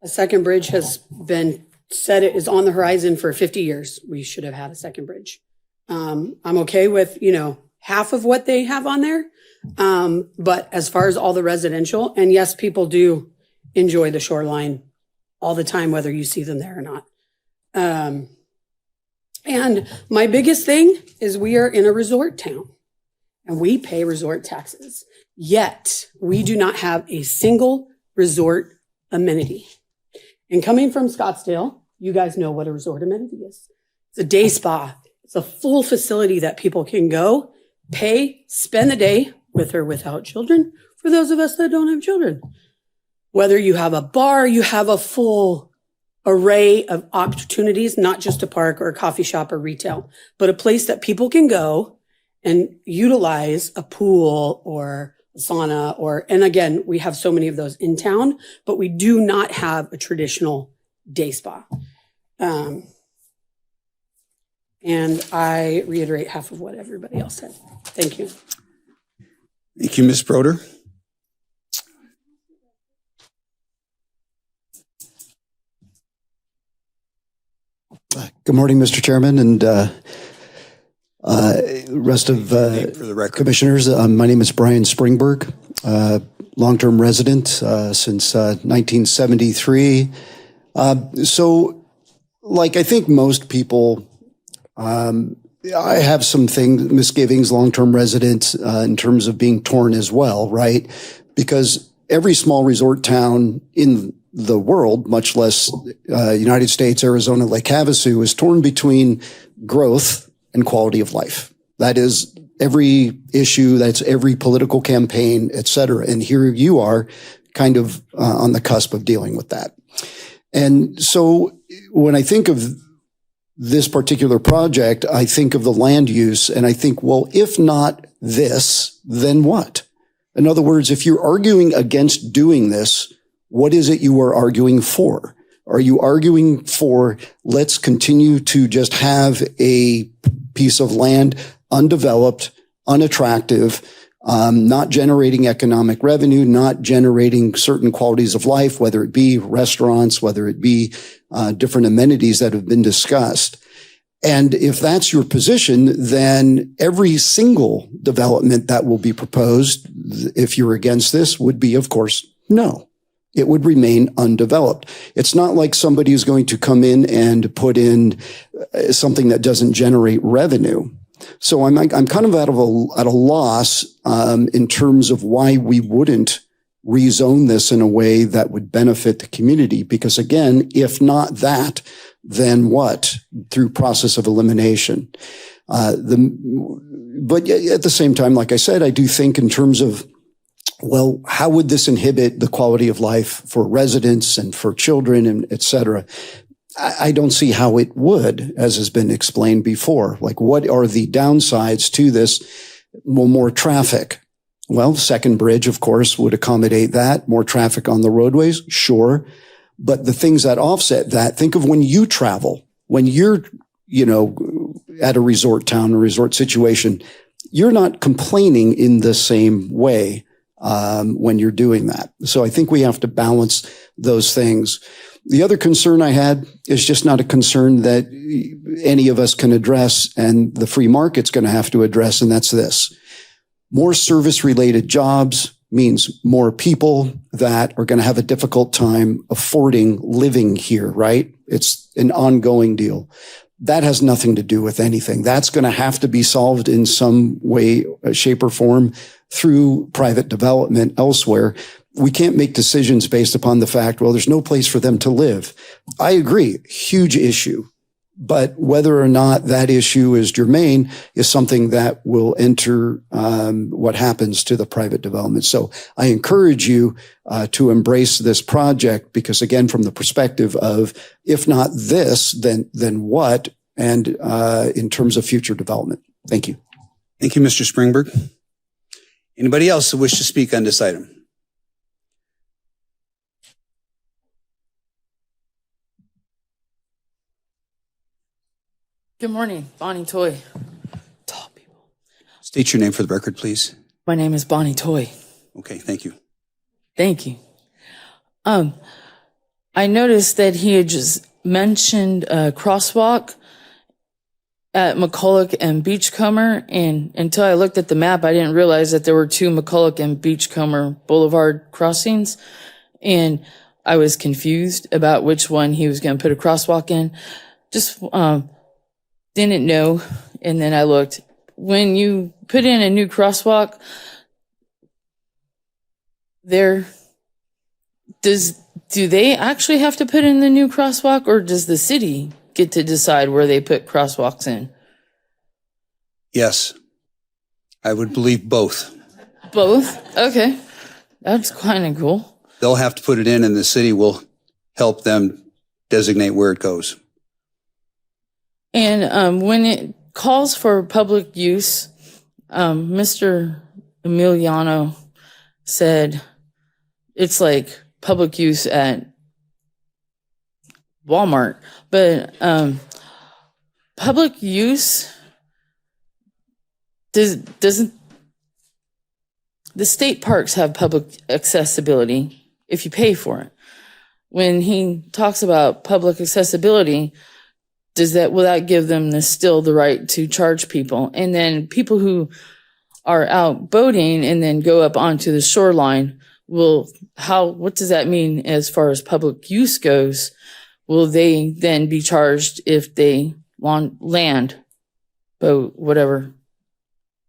a second bridge has been said it is on the horizon for 50 years. We should have had a second bridge. I'm okay with, half of what they have on there. But as far as all the residential, and yes, people do enjoy the shoreline all the time, whether you see them there or not. And my biggest thing is we are in a resort town and we pay resort taxes. Yet we do not have a single resort amenity. And coming from Scottsdale, you guys know what a resort amenity is. It's a day spa. It's a full facility that people can go, pay, spend the day with or without children, for those of us that don't have children. Whether you have a bar, you have a full array of opportunities, not just a park or a coffee shop or retail, but a place that people can go and utilize a pool or a sauna and again, we have so many of those in town, but we do not have a traditional day spa. And I reiterate half of what everybody else said. Thank you. Thank you, Ms. Broder. Good morning, Mr. Chairman, and rest of commissioners. My name is Brian Springberg, long-term resident since 1973. So, like I think most people, I have some misgivings, long-term residents, in terms of being torn as well, right? Because every small resort town in the world, much less United States, Arizona, Lake Havasu, is torn between growth and quality of life. That is every issue, that's every political campaign, et cetera. And here you are kind of on the cusp of dealing with that. And so when I think of this particular project, I think of the land use and I think, well, if not this, then what? In other words, if you're arguing against doing this, what is it you are arguing for? Are you arguing for let's continue to just have a piece of land undeveloped, unattractive, not generating economic revenue, not generating certain qualities of life, whether it be restaurants, whether it be different amenities that have been discussed? And if that's your position, then every single development that will be proposed, if you're against this, would be, of course, no. It would remain undeveloped. It's not like somebody is going to come in and put in something that doesn't generate revenue. So I'm kind of at a loss in terms of why we wouldn't rezone this in a way that would benefit the community. Because again, if not that, then what? Through process of elimination. But at the same time, like I said, I do think in terms of, well, how would this inhibit the quality of life for residents and for children and et cetera? I don't see how it would, as has been explained before. Like, what are the downsides to this? Well, more traffic. Well, Second Bridge, of course, would accommodate that. More traffic on the roadways, sure. But the things that offset that, think of when you travel, when you're, at a resort town, a resort situation, you're not complaining in the same way when you're doing that. So I think we have to balance those things. The other concern I had is just not a concern that any of us can address and the free market's going to have to address, and that's this. More service-related jobs means more people that are going to have a difficult time affording living here, right? It's an ongoing deal. That has nothing to do with anything. That's going to have to be solved in some way, shape, or form through private development elsewhere. We can't make decisions based upon the fact, well, there's no place for them to live. I agree, huge issue. But whether or not that issue is germane is something that will enter what happens to the private development. So I encourage you to embrace this project because, again, from the perspective of if not this, then what? And in terms of future development. Thank you. Thank you, Mr. Springberg. Anybody else who wish to speak on this item? Good morning, Bonnie Toy. Tall people. State your name for the record, please. My name is Bonnie Toy. Okay, thank you. Thank you. I noticed that he had just mentioned a crosswalk at McCulloch and Beachcomber, and until I looked at the map, I didn't realize that there were two McCulloch and Beachcomber Boulevard crossings, and I was confused about which one he was going to put a crosswalk in. Just didn't know, and then I looked. When you put in a new crosswalk, do they actually have to put in the new crosswalk, or does the city get to decide where they put crosswalks in? Yes. I would believe both. Both? Okay. That's kind of cool. They'll have to put it in, and the city will help them designate where it goes. And when it calls for public use, Mr. Emiliano said it's like public use at Walmart, but public use doesn't the state parks have public accessibility if you pay for it. When he talks about public accessibility, will that give them still the right to charge people? And then people who are out boating and then go up onto the shoreline, what does that mean as far as public use goes? Will they then be charged if they land boat, whatever,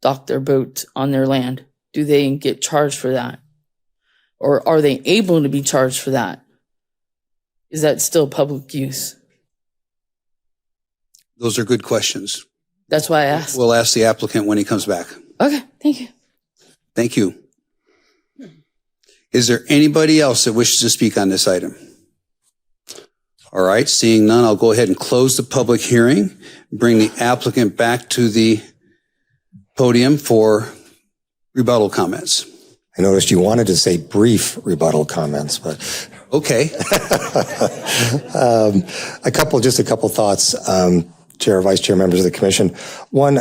dock their boat on their land? Do they get charged for that? Or are they able to be charged for that? Is that still public use? Those are good questions. That's why I asked. We'll ask the applicant when he comes back. Okay, thank you. Thank you. Is there anybody else that wishes to speak on this item? All right, seeing none, I'll go ahead and close the public hearing, bring the applicant back to the podium for rebuttal comments. I noticed you wanted to say brief rebuttal comments, but Okay. A couple thoughts, Chair, Vice Chair, members of the commission. One,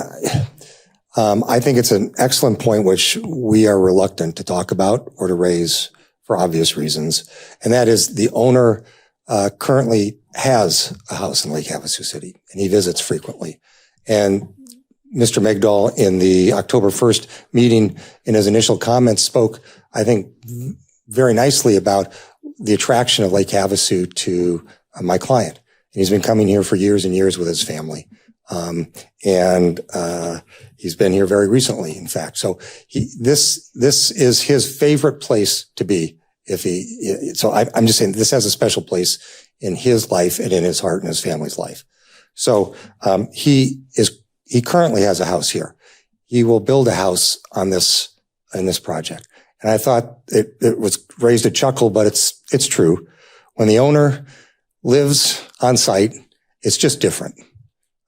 I think it's an excellent point which we are reluctant to talk about or to raise for obvious reasons, and that is the owner currently has a house in Lake Havasu City, and he visits frequently. And Mr. Megdal, in the October 1st meeting, in his initial comments, spoke, I think, very nicely about the attraction of Lake Havasu to my client. And he's been coming here for years and years with his family. He's been here very recently, in fact. So this is his favorite place to be. I'm just saying this has a special place in his life and in his heart and his family's life. So, he currently has a house here. He will build a house in this project. And I thought it was raised a chuckle, but it's true. When the owner lives on site, it's just different.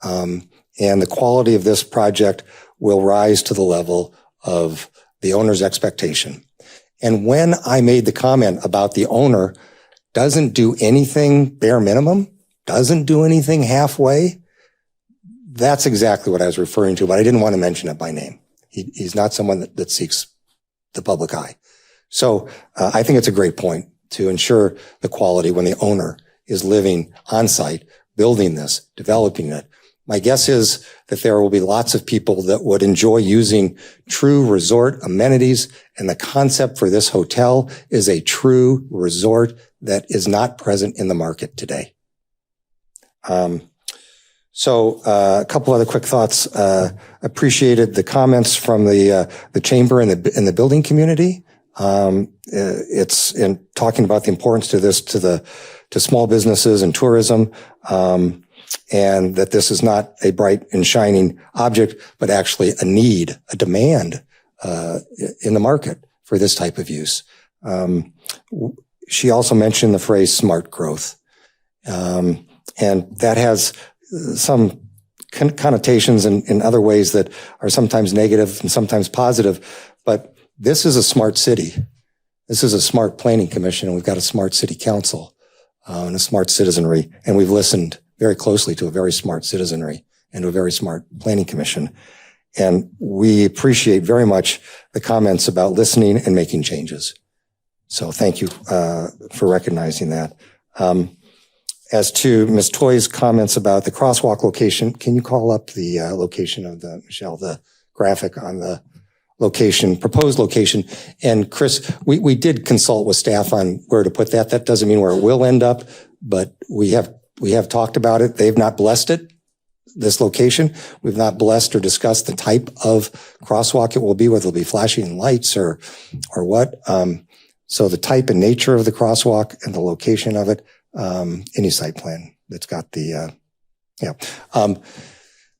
And the quality of this project will rise to the level of the owner's expectation. And when I made the comment about the owner doesn't do anything bare minimum, doesn't do anything halfway, that's exactly what I was referring to, but I didn't want to mention it by name. He's not someone that seeks the public eye. So I think it's a great point to ensure the quality when the owner is living on site, building this, developing it. My guess is that there will be lots of people that would enjoy using true resort amenities, and the concept for this hotel is a true resort that is not present in the market today. So a couple other quick thoughts. Appreciated the comments from the chamber and the building community. It's in talking about the importance to this to small businesses and tourism, and that this is not a bright and shining object, but actually a need, a demand in the market for this type of use. She also mentioned the phrase "smart growth," and that has some connotations in other ways that are sometimes negative and sometimes positive. But this is a smart city. This is a smart planning commission, and we've got a smart city council and a smart citizenry. And we've listened very closely to a very smart citizenry and to a very smart planning commission. And we appreciate very much the comments about listening and making changes. So thank you for recognizing that. As to Ms. Toy's comments about the crosswalk location, can you call up the location of Michelle, the graphic on the location, proposed location? And Chris, we did consult with staff on where to put that. That doesn't mean where it will end up, but we have talked about it. They've not blessed it, this location. We've not blessed or discussed the type of crosswalk it will be, whether it'll be flashing lights or what. So the type and nature of the crosswalk and the location of it, any site plan that's got the,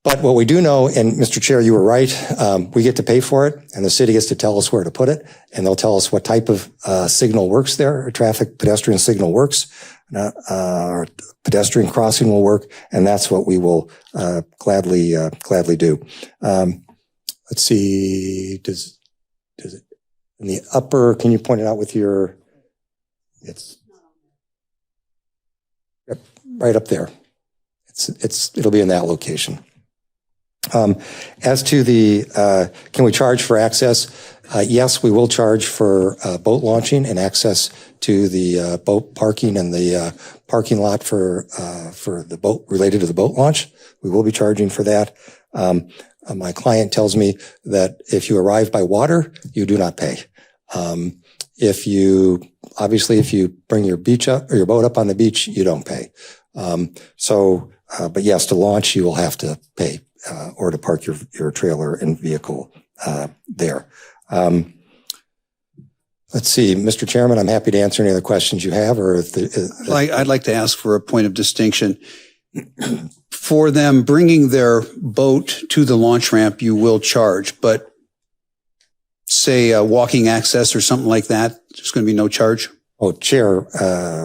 but what we do know, and Mr. Chair, you were right, we get to pay for it, and the city gets to tell us where to put it, and they'll tell us what type of signal works there, or traffic pedestrian signal works, or pedestrian crossing will work, and that's what we will gladly do. Let's see, does it in the upper? Can you point it out with your? It's right up there. It'll be in that location. As to the, can we charge for access? Yes, we will charge for boat launching and access to the boat parking and the parking lot for the boat related to the boat launch. We will be charging for that. My client tells me that if you arrive by water, you do not pay. If you bring your beach up or your boat up on the beach, you don't pay. But yes, to launch, you will have to pay, or to park your trailer and vehicle, there. Let's see, Mr. Chairman, I'm happy to answer any other questions you have, or I'd like to ask for a point of distinction. For them bringing their boat to the launch ramp, you will charge, but say walking access or something like that, there's going to be no charge? Oh, Chair,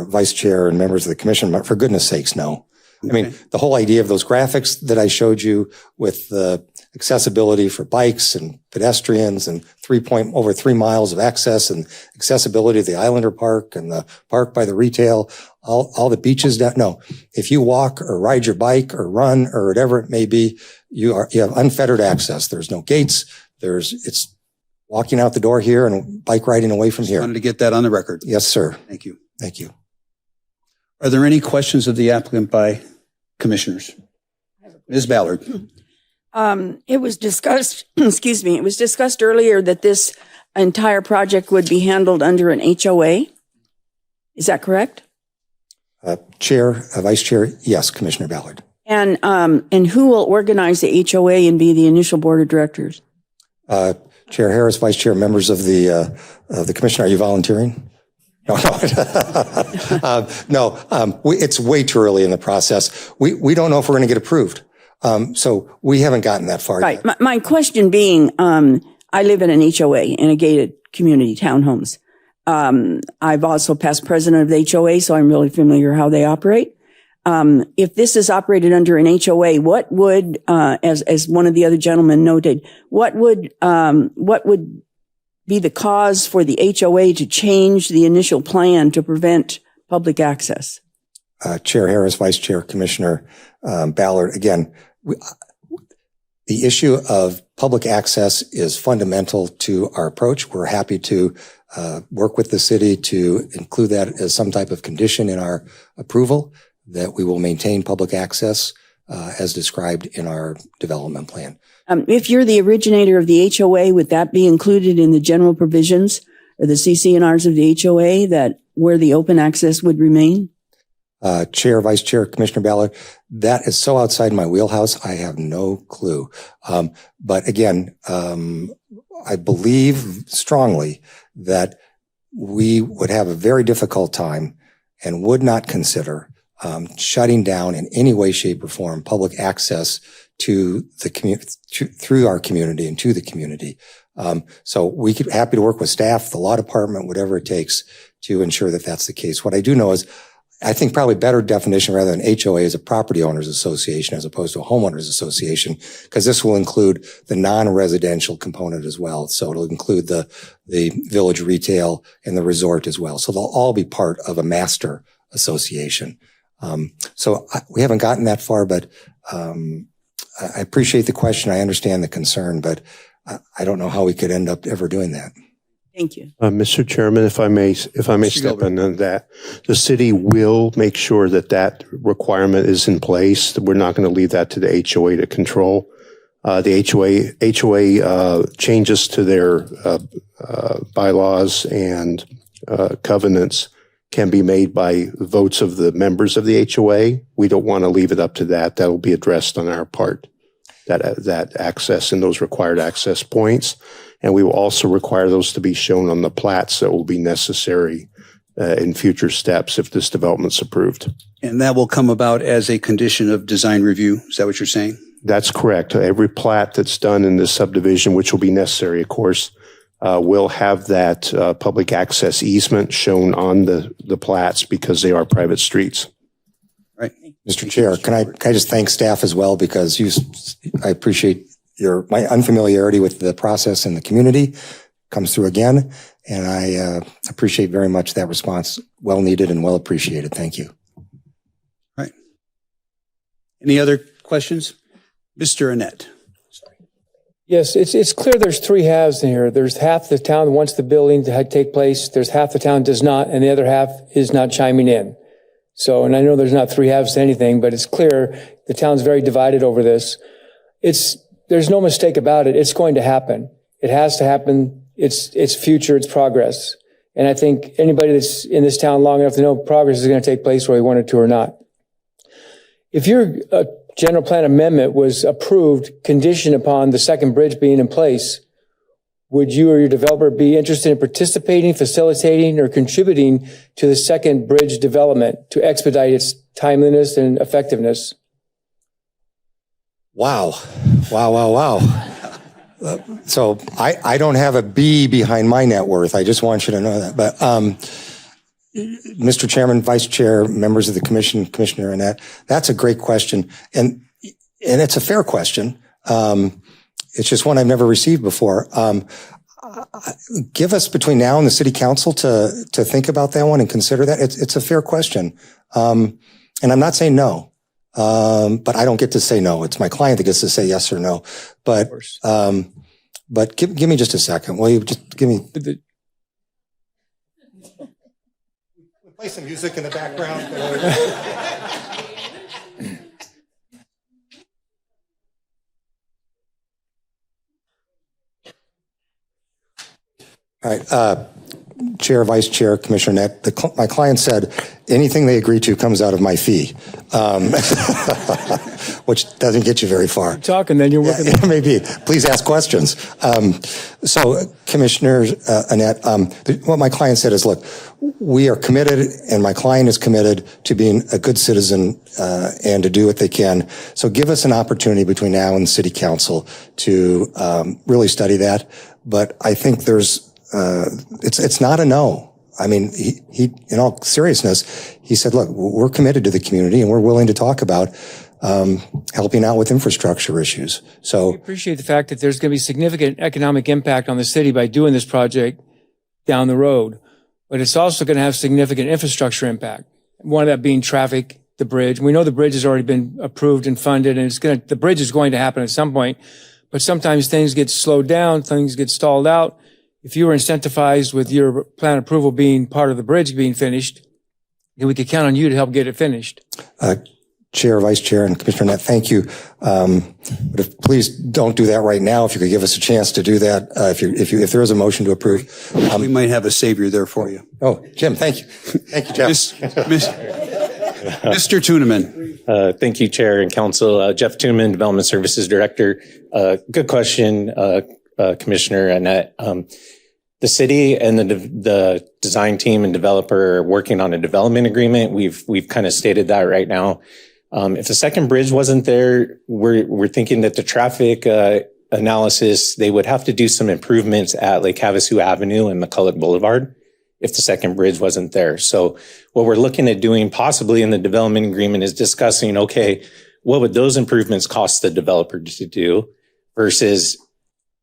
Vice Chair, and members of the Commission, for goodness sakes, no. I mean, the whole idea of those graphics that I showed you with the accessibility for bikes and pedestrians and over 3 miles of access and accessibility to the Islander Park and the park by the retail, all the beaches down. No, if you walk or ride your bike or run or whatever it may be, you have unfettered access. There's no gates. It's walking out the door here and bike riding away from here. Wanted to get that on the record. Yes, sir. Thank you. Thank you. Are there any questions of the applicant by commissioners? Ms. Ballard. It was discussed, excuse me, it was discussed earlier that this entire project would be handled under an HOA. Is that correct? Vice Chair, yes, Commissioner Ballard. And who will organize the HOA and be the initial board of directors? Chair Harris, Vice Chair, members of the commission, are you volunteering? No, it's way too early in the process. We don't know if we're going to get approved. So we haven't gotten that far Right. yet. My question being, I live in an HOA in a gated community townhomes. I've also past president of the HOA, so I'm really familiar how they operate. If this is operated under an HOA, what would, as one of the other gentlemen noted, what would be the cause for the HOA to change the initial plan to prevent public access? Chair Harris, Vice Chair, Commissioner Ballard, again, the issue of public access is fundamental to our approach. We're happy to work with the city to include that as some type of condition in our approval, that we will maintain public access as described in our development plan. If you're the originator of the HOA, would that be included in the general provisions or the CC&Rs of the HOA that where the open access would remain? Chair, Vice Chair, Commissioner Ballard, that is so outside my wheelhouse, I have no clue. But again, I believe strongly that we would have a very difficult time and would not consider shutting down in any way, shape, or form public access to the community, through our community and to the community. So we could happy to work with staff, the law department, whatever it takes to ensure that that's the case. What I do know is, I think probably better definition rather than HOA is a property owners association as opposed to a homeowners association, because this will include the non-residential component as well. So it'll include the village retail and the resort as well. So they'll all be part of a master association. So we haven't gotten that far, but I appreciate the question. I understand the concern, but I don't know how we could end up ever doing that. Thank you. Mr. Chairman, if I may step in on that, the city will make sure that requirement is in place. We're not going to leave that to the HOA to control. The HOA changes to their bylaws and covenants can be made by votes of the members of the HOA. We don't want to leave it up to that. That will be addressed on our part, that access and those required access points. And we will also require those to be shown on the plats that will be necessary in future steps if this development's approved. And that will come about as a condition of design review. Is that what you're saying? That's correct. Every plat that's done in this subdivision, which will be necessary, of course, will have that public access easement shown on the plats because they are private streets. Right. Mr. Chair, can I just thank staff as well, because I appreciate my unfamiliarity with the process in the community comes through again, and I appreciate very much that response. Well needed and well appreciated. Thank you. All right. Any other questions? Mr. Annette. Yes, it's clear there's three halves in here. There's half the town that wants the building to take place. There's half the town does not, and the other half is not chiming in. So, and I know there's not three halves to anything, but it's clear the town's very divided over this. There's no mistake about it. It's going to happen. It has to happen. It's future. It's progress. And I think anybody that's in this town long enough to know progress is going to take place whether we want it to or not. If your general plan amendment was approved conditioned upon the second bridge being in place, would you or your developer be interested in participating, facilitating, or contributing to the second bridge development to expedite its timeliness and effectiveness? Wow. So I don't have a B behind my net worth. I just want you to know that. But Mr. Chairman, Vice Chair, members of the Commission, Commissioner Annette, that's a great question. And it's a fair question. It's just one I've never received before. Give us between now and the City Council to think about that one and consider that. It's a fair question. And I'm not saying no, but I don't get to say no. It's my client that gets to say yes or no. But give me just a second. Will you just give me? Play some music in the background. All right, Chair, Vice Chair, Commissioner Net, my client said anything they agree to comes out of my fee, which doesn't get you very far. Keep talking, then you're working. Yeah, maybe. Please ask questions. So, Commissioner Annette, what my client said is, look, we are committed, and my client is committed to being a good citizen and to do what they can. So give us an opportunity between now and the City Council to really study that. But I think it's not a no. I mean, he, in all seriousness, he said, look, we're committed to the community and we're willing to talk about helping out with infrastructure issues. So I appreciate the fact that there's going to be significant economic impact on the city by doing this project down the road, but it's also going to have significant infrastructure impact. One of that being traffic, the bridge. We know the bridge has already been approved and funded, and the bridge is going to happen at some point, but sometimes things get slowed down, things get stalled out. If you were incentivized with your plan approval being part of the bridge being finished, then we could count on you to help get it finished. Chair, Vice Chair, and Commissioner Net, thank you. But please don't do that right now. If you could give us a chance to do that, if there is a motion to approve. We might have a savior there for you. Oh, Jim, thank you. Thank you, Jeff. Mr. Tuneman. Thank you, Chair and Council. Jeff Tuneman, Development Services Director. Good question, Commissioner Annette. The city and the design team and developer are working on a development agreement. We've kind of stated that right now. If the second bridge wasn't there, we're thinking that the traffic analysis, they would have to do some improvements at Lake Havasu Avenue and McCulloch Boulevard if the second bridge wasn't there. So what we're looking at doing possibly in the development agreement is discussing, okay, what would those improvements cost the developer to do versus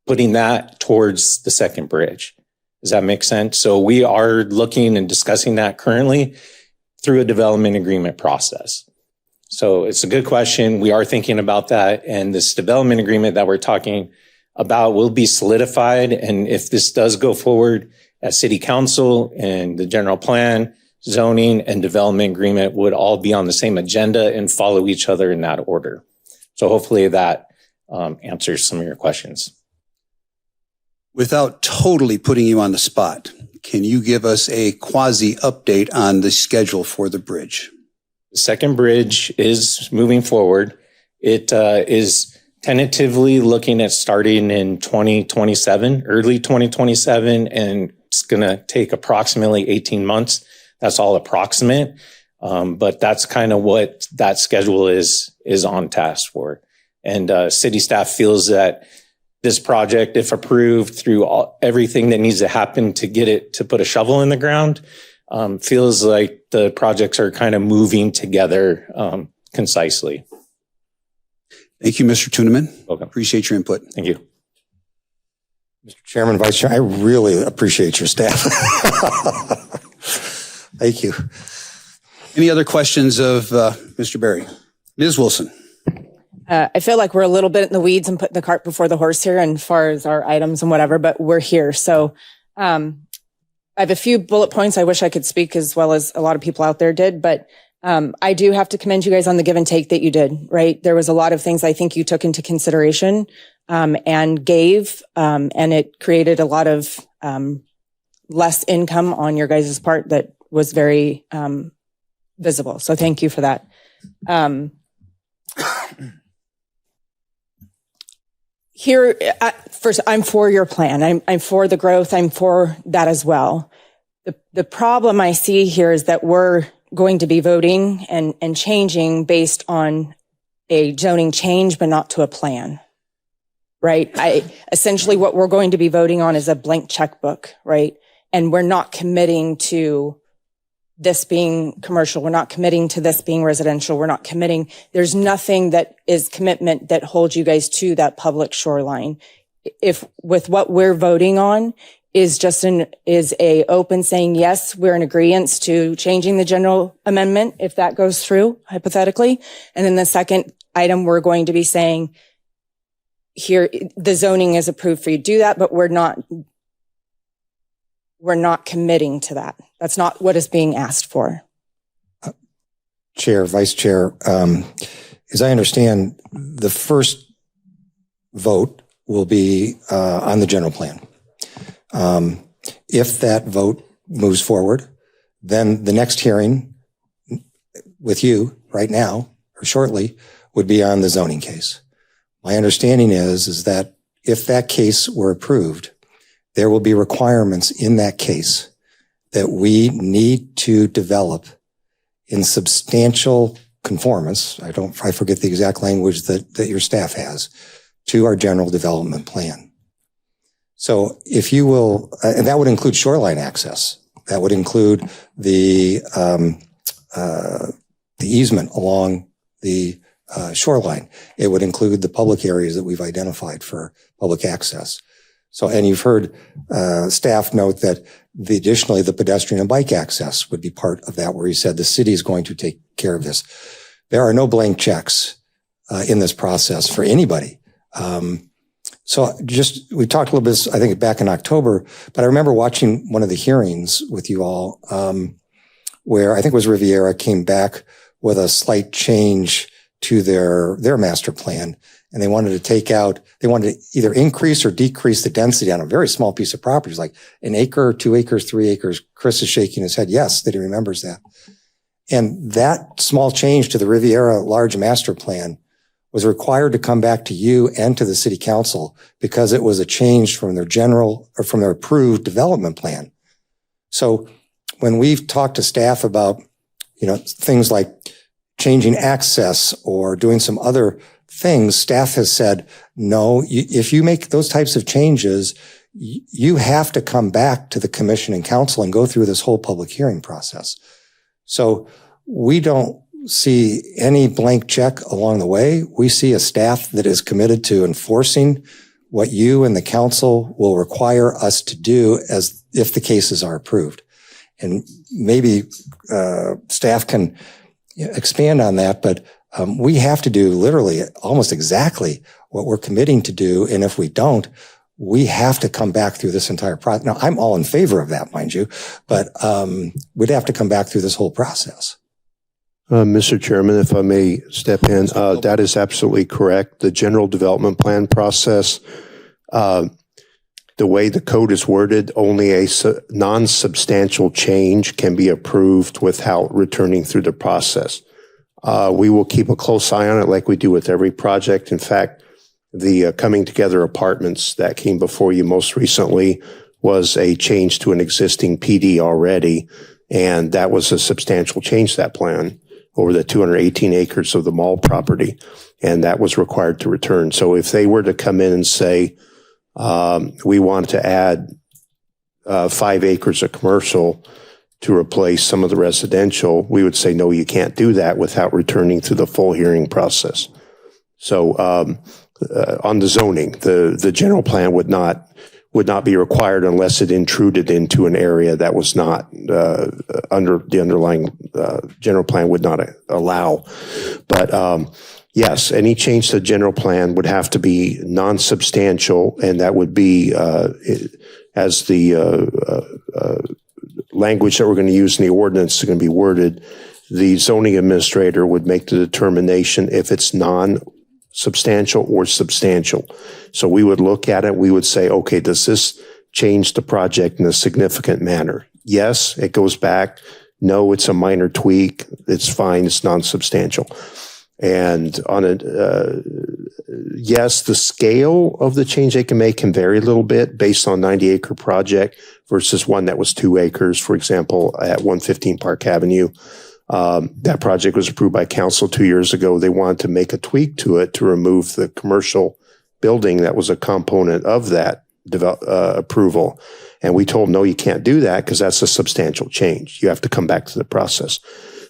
putting that towards the second bridge. Does that make sense? So we are looking and discussing that currently through a development agreement process. So it's a good question. We are thinking about that. And this development agreement that we're talking about will be solidified. And if this does go forward at City Council and the general plan, zoning and development agreement would all be on the same agenda and follow each other in that order. So hopefully that answers some of your questions. Without totally putting you on the spot, can you give us a quasi update on the schedule for the bridge? The second bridge is moving forward. It is tentatively looking at starting in 2027, early 2027, and it's going to take approximately 18 months. That's all approximate, but that's kind of what that schedule is on task for. And city staff feels that this project, if approved through everything that needs to happen to get it to put a shovel in the ground, feels like the projects are kind of moving together concisely. Thank you, Mr. Tuneman. Welcome. Appreciate your input. Thank you. Mr. Chairman, Vice Chair, I really appreciate your staff. Thank you. Any other questions of Mr. Berry? Ms. Wilson. I feel like we're a little bit in the weeds and putting the cart before the horse here and as far as our items and whatever, but we're here. So I have a few bullet points I wish I could speak as well as a lot of people out there did, but I do have to commend you guys on the give and take that you did, right? There was a lot of things I think you took into consideration and gave, and it created a lot of less income on your guys' part that was very visible. So thank you for that. Here, first, I'm for your plan. I'm for the growth. I'm for that as well. The problem I see here is that we're going to be voting and changing based on a zoning change, but not to a plan, right? Essentially what we're going to be voting on is a blank checkbook, right? And we're not committing to this being commercial. We're not committing to this being residential. We're not committing. There's nothing that is commitment that holds you guys to that public shoreline. If with what we're voting on is just is a open saying, yes, we're in agreement to changing the general amendment, if that goes through, hypothetically. And then the second item, we're going to be saying, here, the zoning is approved for you to do that, but we're not committing to that. That's not what is being asked for. Chair, Vice Chair, as I understand, the first vote will be on the general plan. If that vote moves forward, then the next hearing with you right now or shortly would be on the zoning case. My understanding is that if that case were approved, there will be requirements in that case that we need to develop in substantial conformance. I forget the exact language that your staff has to our general development plan. So if you will, and that would include shoreline access. That would include the easement along the shoreline. It would include the public areas that we've identified for public access. So, and you've heard staff note that additionally the pedestrian and bike access would be part of that, where he said the city is going to take care of this. There are no blank checks in this process for anybody. So we talked a little bit, I think back in October, but I remember watching one of the hearings with you all, where I think it was Riviera came back with a slight change to their master plan. And they wanted to either increase or decrease the density on a very small piece of property, like an acre, 2 acres, 3 acres. Chris is shaking his head. Yes, that he remembers that. And that small change to the Riviera large master plan was required to come back to you and to the city council because it was a change from their approved development plan. So when we've talked to staff about, things like changing access or doing some other things, staff has said, no, if you make those types of changes, you have to come back to the commission and council and go through this whole public hearing process. So we don't see any blank check along the way. We see a staff that is committed to enforcing what you and the council will require us to do as if the cases are approved. And maybe staff can expand on that, but we have to do literally almost exactly what we're committing to do. And if we don't, we have to come back through this entire process. Now, I'm all in favor of that, mind you, but we'd have to come back through this whole process. Mr. Chairman, if I may step in, that is absolutely correct. The general development plan process, the way the code is worded, only a non-substantial change can be approved without returning through the process. We will keep a close eye on it like we do with every project. In fact, the Coming Together Apartments that came before you most recently was a change to an existing PD already, and that was a substantial change to that plan over the 218 acres of the mall property, and that was required to return. So if they were to come in and say, we want to add 5 acres of commercial to replace some of the residential, we would say, no, you can't do that without returning through the full hearing process. So on the zoning, the general plan would not be required unless it intruded into an area that was not under the underlying general plan would not allow. But yes, any change to the general plan would have to be non-substantial, and that would be as the language that we're going to use in the ordinance is going to be worded. The zoning administrator would make the determination if it's non-substantial or substantial. So we would look at it. We would say, okay, does this change the project in a significant manner? Yes, it goes back. No, it's a minor tweak. It's fine. It's non-substantial. And on yes, the scale of the change they can make can vary a little bit based on 90-acre project versus one that was 2 acres, for example, at 115 Park Avenue. That project was approved by council 2 years ago. They wanted to make a tweak to it to remove the commercial building that was a component of that approval. And we told them, no, you can't do that because that's a substantial change. You have to come back to the process.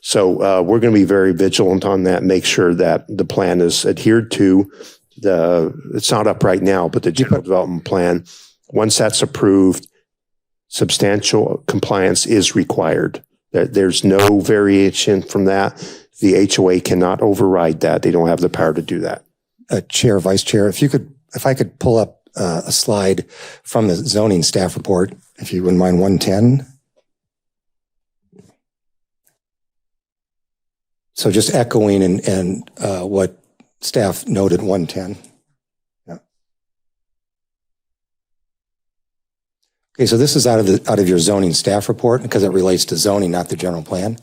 So we're going to be very vigilant on that, make sure that the plan is adhered to. It's not up right now, but the general development plan, once that's approved, substantial compliance is required. There's no variation from that. The HOA cannot override that. They don't have the power to do that. Chair, Vice Chair, if I could pull up a slide from the zoning staff report, if you wouldn't mind, 110. So just echoing and what staff noted, 110. Yeah. Okay, so this is out of your zoning staff report because it relates to zoning, not the general plan.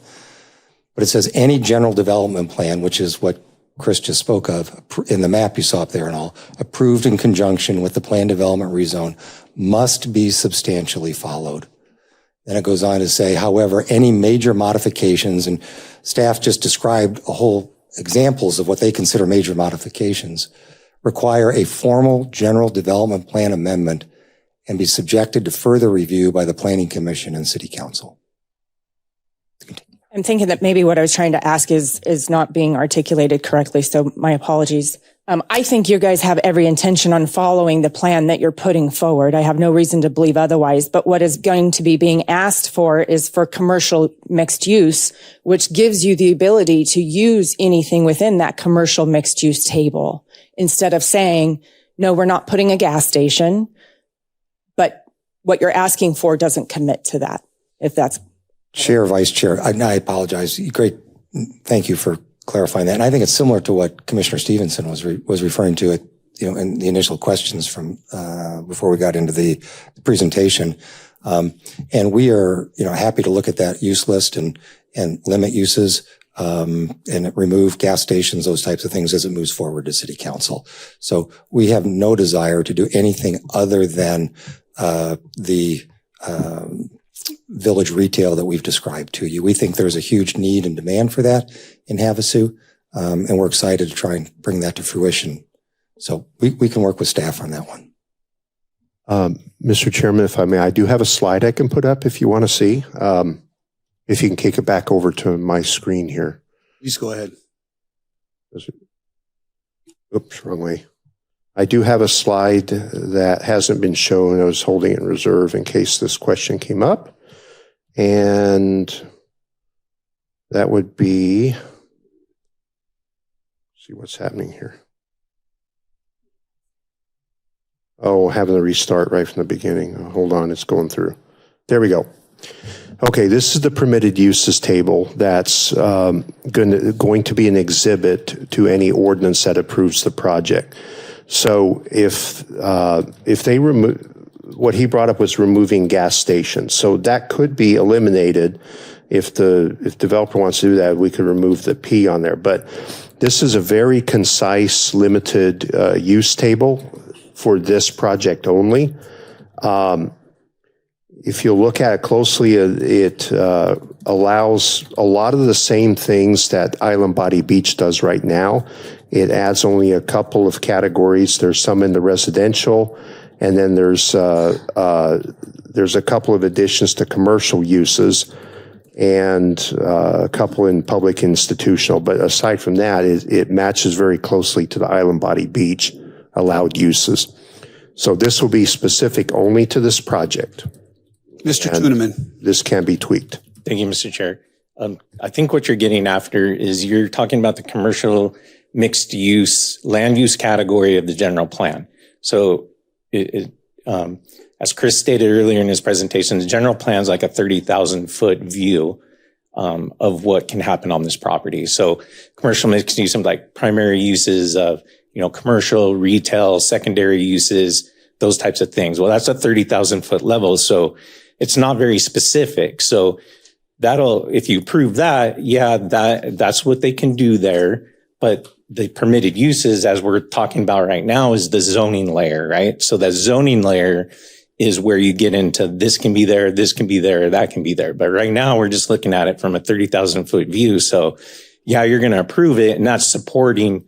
But it says any general development plan, which is what Chris just spoke of in the map you saw up there and all, approved in conjunction with the plan development rezone, must be substantially followed. Then it goes on to say, however, any major modifications, and staff just described a whole examples of what they consider major modifications, require a formal general development plan amendment and be subjected to further review by the Planning Commission and City Council. I'm thinking that maybe what I was trying to ask is not being articulated correctly, so my apologies. I think you guys have every intention on following the plan that you're putting forward. I have no reason to believe otherwise, but what is going to be being asked for is for commercial mixed use, which gives you the ability to use anything within that commercial mixed use table instead of saying, no, we're not putting a gas station, but what you're asking for doesn't commit to that, if that's Chair, Vice Chair, I apologize. Great. Thank you for clarifying that. And I think it's similar to what Commissioner Stevenson was referring to in the initial questions from, before we got into the presentation. And we are, happy to look at that use list and limit uses, and remove gas stations, those types of things as it moves forward to City Council. So we have no desire to do anything other than, the village retail that we've described to you. We think there's a huge need and demand for that in Havasu, and we're excited to try and bring that to fruition. So we can work with staff on that one. Mr. Chairman, if I may, I do have a slide I can put up if you want to see. If you can kick it back over to my screen here. Please go ahead. Oops, wrong way. I do have a slide that hasn't been shown. I was holding it in reserve in case this question came up. And that would be, see what's happening here. Oh, having to restart right from the beginning. Hold on, it's going through. There we go. Okay, this is the permitted uses table that's going to be an exhibit to any ordinance that approves the project. So if they remove, what he brought up was removing gas stations. So that could be eliminated if developer wants to do that. We could remove the P on there. But this is a very concise, limited use table for this project only. If you look at it closely, it allows a lot of the same things that Island Body Beach does right now. It adds only a couple of categories. There's some in the residential, and then there's a couple of additions to commercial uses, and a couple in public institutional. But aside from that, it matches very closely to the Island Body Beach allowed uses. So this will be specific only to this project. Mr. Tuneman. This can be tweaked. Thank you, Mr. Chair. I think what you're getting after is you're talking about the commercial mixed use, land use category of the general plan. So as Chris stated earlier in his presentation, the general plan is like a 30,000 foot view of what can happen on this property. So commercial mixed use, like primary uses of, commercial, retail, secondary uses, those types of things. Well, that's a 30,000 foot level. So it's not very specific. So if you prove that, that's what they can do there. But the permitted uses, as we're talking about right now, is the zoning layer, right? So that zoning layer is where you get into this can be there, this can be there, that can be there. But right now we're just looking at it from a 30,000 foot view. So you're going to approve it, and that's supporting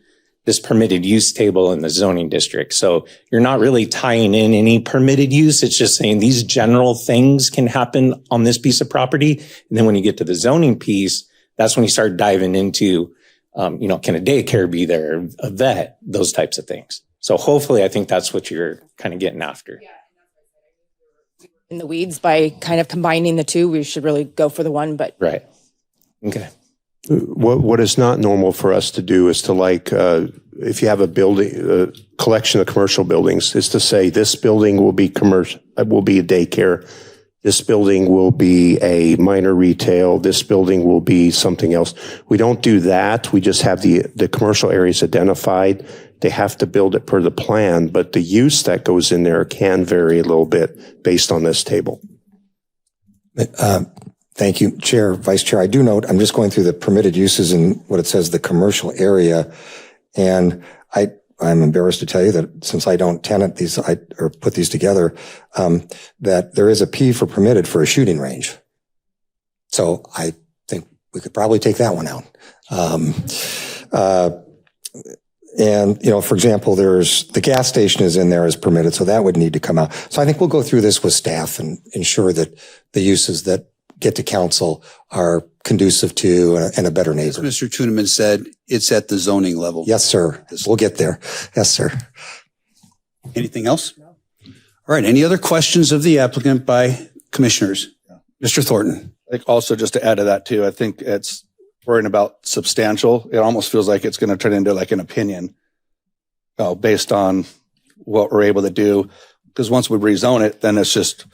this permitted use table in the zoning district. So you're not really tying in any permitted use. It's just saying these general things can happen on this piece of property. And then when you get to the zoning piece, that's when you start diving into, can a daycare be there, a vet, those types of things. So hopefully I think that's what you're kind of getting after. In the weeds by kind of combining the two. We should really go for the one, but. Right. Okay. What is not normal for us to do is to if you have a building, collection of commercial buildings, is to say this building will be commercial, will be a daycare. This building will be a minor retail. This building will be something else. We don't do that. We just have the commercial areas identified. They have to build it per the plan, but the use that goes in there can vary a little bit based on this table. Thank you, Chair, Vice Chair. I do note, I'm just going through the permitted uses in what it says, the commercial area. And I'm embarrassed to tell you that since I don't tenant these, or put these together, that there is a P for permitted for a shooting range. So I think we could probably take that one out. And, for example, there's the gas station is in there as permitted, so that would need to come out. So I think we'll go through this with staff and ensure that the uses that get to council are conducive to and a better neighbor. As Mr. Tuneman said, it's at the zoning level. Yes, sir. We'll get there. Yes, sir. Anything else? All right. Any other questions of the applicant by commissioners? Mr. Thornton. I think also just to add to that too, I think it's worrying about substantial. It almost feels like it's going to turn into like an opinion based on what we're able to do. Because once we rezone it, then it's just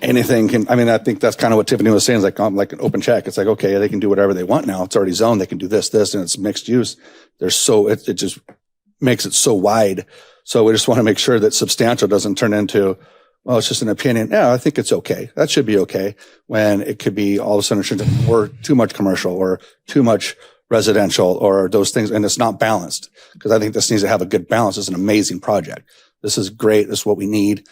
anything can, I think that's kind of what Tiffany was saying, is like an open check. It's like, okay, they can do whatever they want now. It's already zoned. They can do this, and it's mixed use. It just makes it so wide. So we just want to make sure that substantial doesn't turn into, well, it's just an opinion. Yeah, I think it's okay. That should be okay, when it could be all of a sudden or too much commercial or too much residential or those things. And it's not balanced, because I think this needs to have a good balance. It's an amazing project. This is great. This is what we need.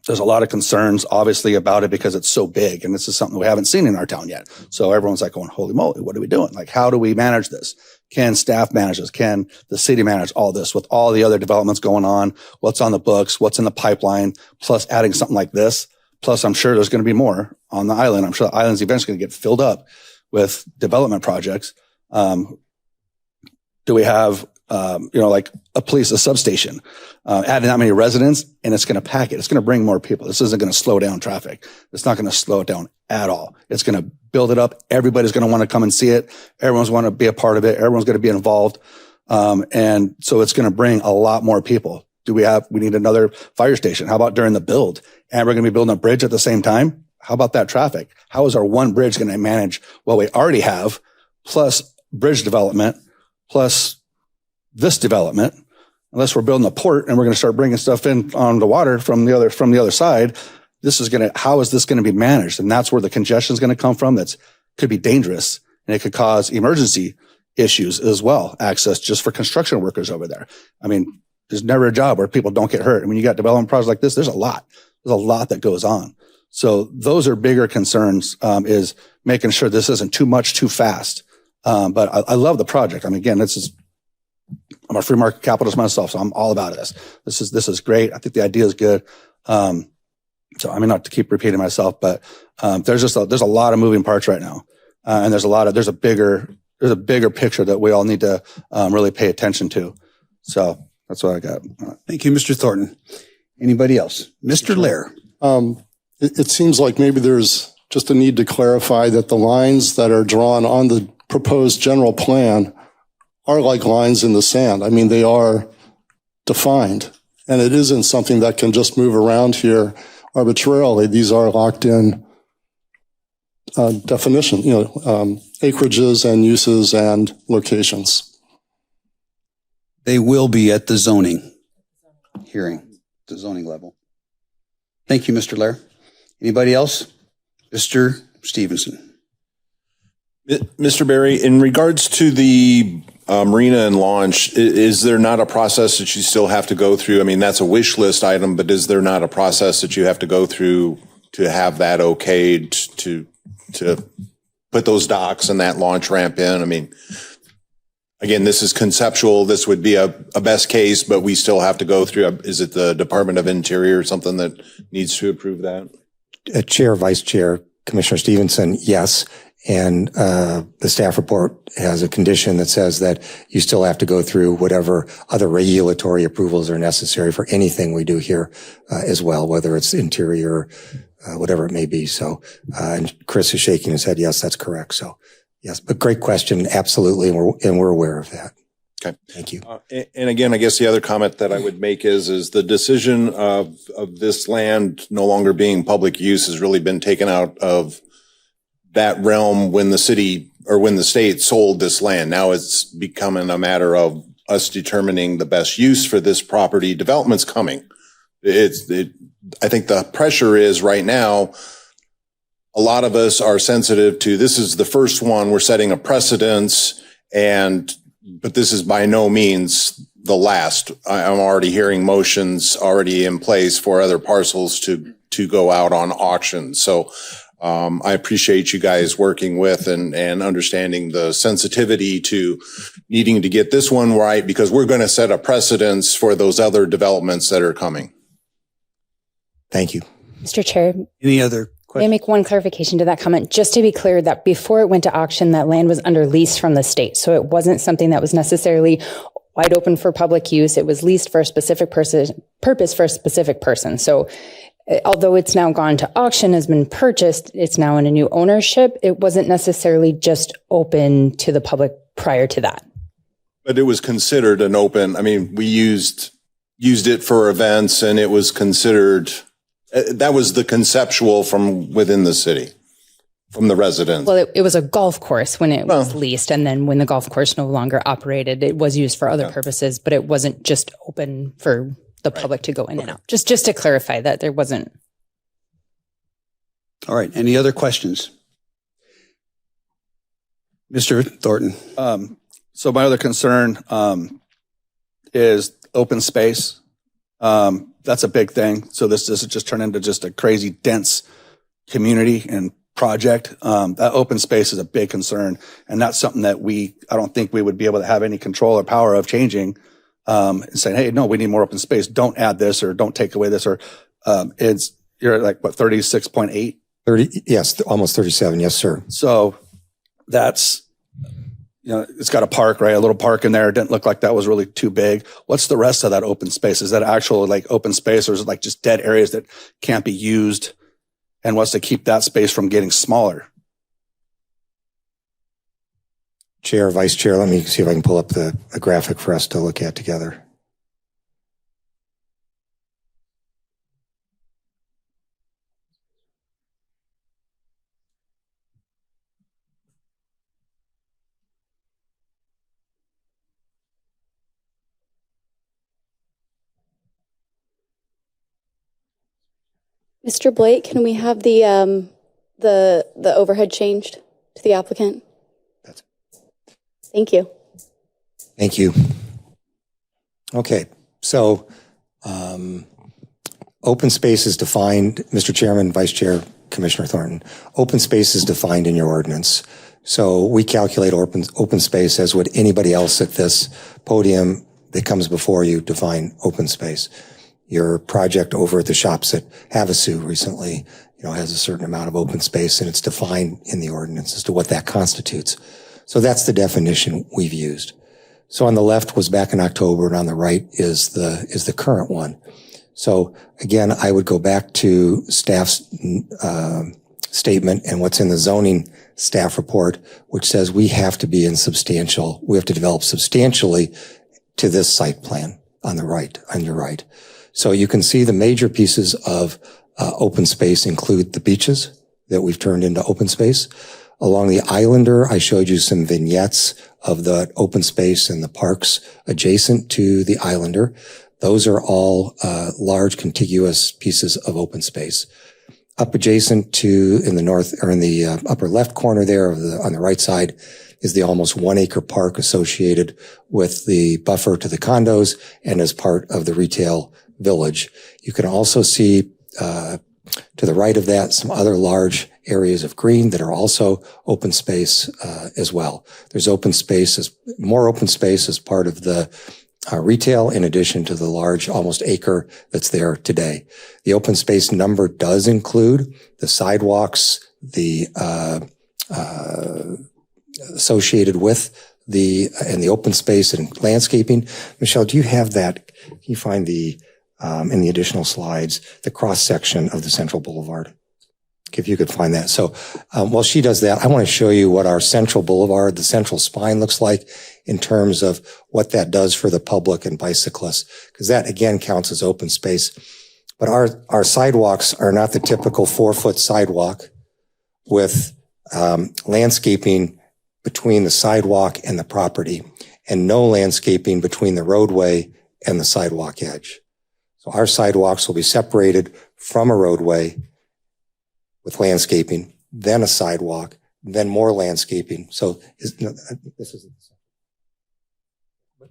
There's a lot of concerns, obviously, about it because it's so big, and this is something we haven't seen in our town yet. So everyone's like going, holy moly, what are we doing? Like, how do we manage this? Can staff manage this? Can the city manage all this with all the other developments going on? What's on the books? What's in the pipeline? Plus adding something like this. Plus, I'm sure there's going to be more on the island. I'm sure the island's eventually going to get filled up with development projects. Do we have like a substation, adding that many residents, and it's going to pack it. It's going to bring more people. This isn't going to slow down traffic. It's not going to slow it down at all. It's going to build it up. Everybody's going to want to come and see it. Everyone's want to be a part of it. Everyone's going to be involved. And so it's going to bring a lot more people. We need another fire station. How about during the build? And we're going to be building a bridge at the same time. How about that traffic? How is our one bridge going to manage what we already have, plus bridge development, plus this development? Unless we're building a port and we're going to start bringing stuff in on the water from the other side, how is this going to be managed? And that's where the congestion is going to come from. Could be dangerous, and it could cause emergency issues as well. Access just for construction workers over there. There's never a job where people don't get hurt. And when you got development projects like this, there's a lot that goes on. So those are bigger concerns, is making sure this isn't too much too fast. But I love the project. Again, I'm a free market capitalist myself, so I'm all about this. This is great. I think the idea is good. So not to keep repeating myself, but there's a lot of moving parts right now, and there's a bigger picture that we all need to really pay attention to. So that's what I got. Thank you, Mr. Thornton. Anybody else? Mr. Lair. It seems like maybe there's just a need to clarify that the lines that are drawn on the proposed general plan are like lines in the sand. They are defined, and it isn't something that can just move around here arbitrarily. These are locked in definition, acreages and uses and locations. They will be at the zoning hearing, the zoning level. Thank you, Mr. Lair. Anybody else? Mr. Stevenson. Mr. Berry, in regards to the marina and launch, is there not a process that you still have to go through? That's a wish list item, but is there not a process that you have to go through to have that okayed to put those docks and that launch ramp in? again, this is conceptual. This would be a best case, but we still have to go through, is it the Department of Interior or something that needs to approve that? Chair, Vice Chair, Commissioner Stevenson, yes. And the staff report has a condition that says that you still have to go through whatever other regulatory approvals are necessary for anything we do here as well, whether it's interior, whatever it may be. So, and Chris is shaking his head. Yes, that's correct. So, yes, but great question. Absolutely. And we're aware of that. Okay. Thank you. And again, I guess the other comment that I would make is the decision of this land no longer being public use has really been taken out of that realm when the city or when the state sold this land. Now it's becoming a matter of us determining the best use for this property. Development's coming. I think the pressure is right now, a lot of us are sensitive to this is the first one. We're setting a precedence, but this is by no means the last. I'm already hearing motions already in place for other parcels to go out on auction. So I appreciate you guys working with and understanding the sensitivity to needing to get this one right, because we're going to set a precedence for those other developments that are coming. Thank you. Mr. Chair, Any other may I make one clarification to that comment? Just to be clear that before it went to auction, that land was under lease from the state. So it wasn't something that was necessarily wide open for public use. It was leased for a specific purpose for a specific person. So although it's now gone to auction, has been purchased, it's now in a new ownership. It wasn't necessarily just open to the public prior to that. But it was considered an open, I mean, we used it for events, and it was considered, that was the conceptual from within the city, from the residents. Well, it was a golf course when it was leased. And then when the golf course no longer operated, it was used for other purposes, but it wasn't just open for the public to go in and out. Just to clarify that there wasn't. All right. Any other questions? Mr. Thornton. So my other concern is open space. That's a big thing. So this doesn't just turn into just a crazy dense community and project. That open space is a big concern. And that's something that I don't think we would be able to have any control or power of changing. And saying, hey, no, we need more open space. Don't add this or don't take away this. Or you're like, what, 36.8? 30, yes, almost 37. Yes, sir. So that's, it's got a park, right? A little park in there. It didn't look like that was really too big. What's the rest of that open space? Is that actual like open space, or is it like just dead areas that can't be used? And what's to keep that space from getting smaller? Chair, Vice Chair, let me see if I can pull up a graphic for us to look at together. Mr. Blake, can we have the overhead changed to the applicant? Thank you. Thank you. Okay, so open space is defined, Mr. Chairman, Vice Chair, Commissioner Thornton. Open space is defined in your ordinance. So we calculate open space as would anybody else at this podium that comes before you define open space. Your project over at the shops at Havasu recently, has a certain amount of open space, and it's defined in the ordinance as to what that constitutes. So that's the definition we've used. So on the left was back in October, and on the right is the current one. So again, I would go back to staff's statement and what's in the zoning staff report, which says we have to develop substantially to this site plan on your right. So you can see the major pieces of open space include the beaches that we've turned into open space. Along the Islander, I showed you some vignettes of the open space and the parks adjacent to the Islander. Those are all large contiguous pieces of open space. Up adjacent to in the upper left corner there on the right side is the almost 1 acre park associated with the buffer to the condos and as part of the retail village. You can also see To the right of that, some other large areas of green that are also open space as well. There's more open space as part of the retail, in addition to the large, almost acre that's there today. The open space number does include the sidewalks, the associated with and the open space and landscaping. Michelle, do you have that? Can you find in the additional slides, the cross section of the Central Boulevard? If you could find that. So while she does that, I want to show you what our Central Boulevard, the central spine looks like in terms of what that does for the public and bicyclists, because that again counts as open space. But our sidewalks are not the typical 4-foot sidewalk with landscaping between the sidewalk and the property, and no landscaping between the roadway and the sidewalk edge. So our sidewalks will be separated from a roadway with landscaping, then a sidewalk, then more landscaping. So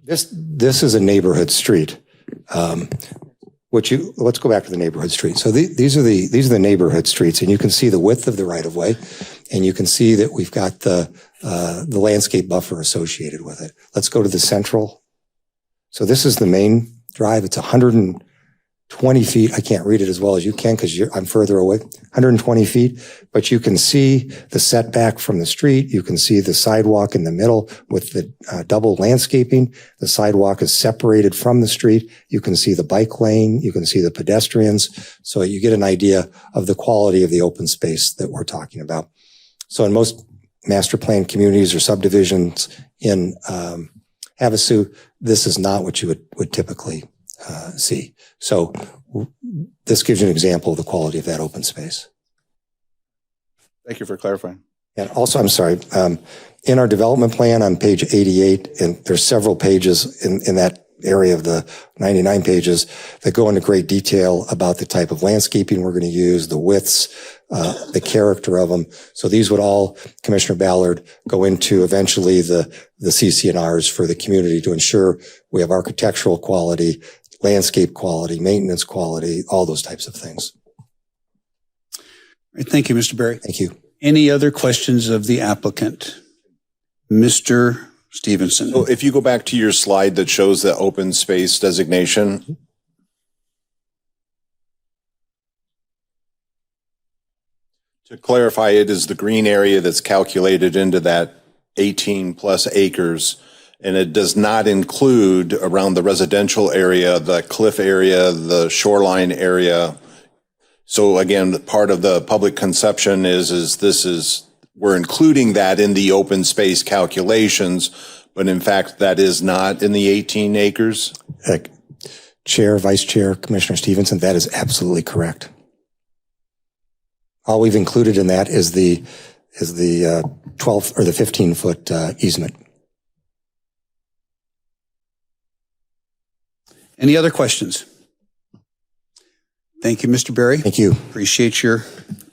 this is a neighborhood street. Let's go back to the neighborhood street. So these are the neighborhood streets, and you can see the width of the right of way, and you can see that we've got the landscape buffer associated with it. Let's go to the central. So this is the main drive. It's 120 feet. I can't read it as well as you can because I'm further away. 120 feet, but you can see the setback from the street. You can see the sidewalk in the middle with the double landscaping. The sidewalk is separated from the street. You can see the bike lane. You can see the pedestrians. So you get an idea of the quality of the open space that we're talking about. So in most master plan communities or subdivisions in Havasu, this is not what you would typically see. So this gives you an example of the quality of that open space. Thank you for clarifying. And also, I'm sorry, in our development plan on page 88, and there's several pages in that area of the 99 pages that go into great detail about the type of landscaping we're going to use, the widths, the character of them. So these would all, Commissioner Ballard, go into eventually the CC&Rs for the community to ensure we have architectural quality, landscape quality, maintenance quality, all those types of things. All right, thank you, Mr. Berry. Thank you. Any other questions of the applicant? Mr. Stevenson. So if you go back to your slide that shows the open space designation, to clarify, it is the green area that's calculated into that 18 plus acres, and it does not include around the residential area, the cliff area, the shoreline area. So again, part of the public conception is we're including that in the open space calculations, but in fact, that is not in the 18 acres. Chair, Vice Chair, Commissioner Stevenson, that is absolutely correct. All we've included in that is the 12 or the 15-foot easement. Any other questions? Thank you, Mr. Berry. Thank you. Appreciate your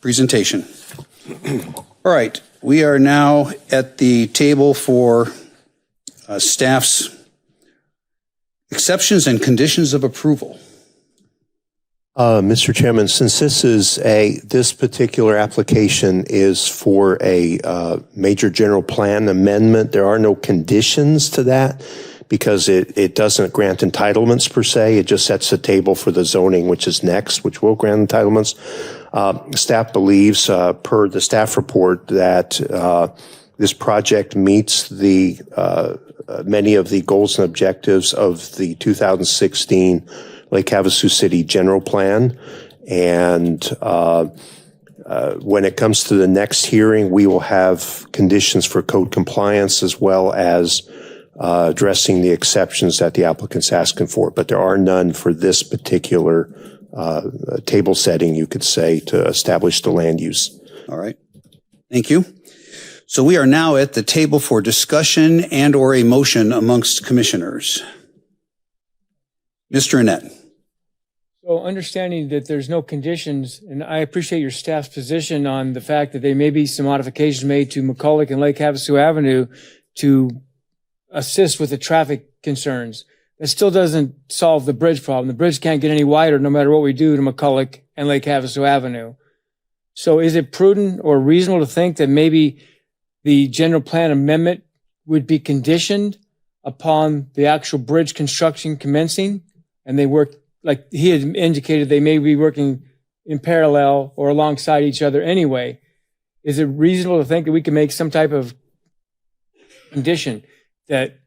presentation. All right, we are now at the table for staff's exceptions and conditions of approval. Mr. Chairman, since this particular application is for a major general plan amendment, there are no conditions to that because it doesn't grant entitlements per se. It just sets the table for the zoning, which is next, which will grant entitlements. Staff believes, per the staff report, that this project meets the many of the goals and objectives of the 2016 Lake Havasu City General Plan. And when it comes to the next hearing, we will have conditions for code compliance as well as addressing the exceptions that the applicant's asking for. But there are none for this particular table setting, you could say, to establish the land use. All right. Thank you. So we are now at the table for discussion and or a motion amongst commissioners. Mr. Annette. So understanding that there's no conditions, and I appreciate your staff's position on the fact that there may be some modifications made to McCulloch and Lake Havasu Avenue to assist with the traffic concerns. that still doesn't solve the bridge problem. The bridge can't get any wider no matter what we do to McCulloch and Lake Havasu Avenue. So is it prudent or reasonable to think that maybe the general plan amendment would be conditioned upon the actual bridge construction commencing? And they work, like he had indicated, they may be working in parallel or alongside each other anyway. Is it reasonable to think that we can make some type of condition that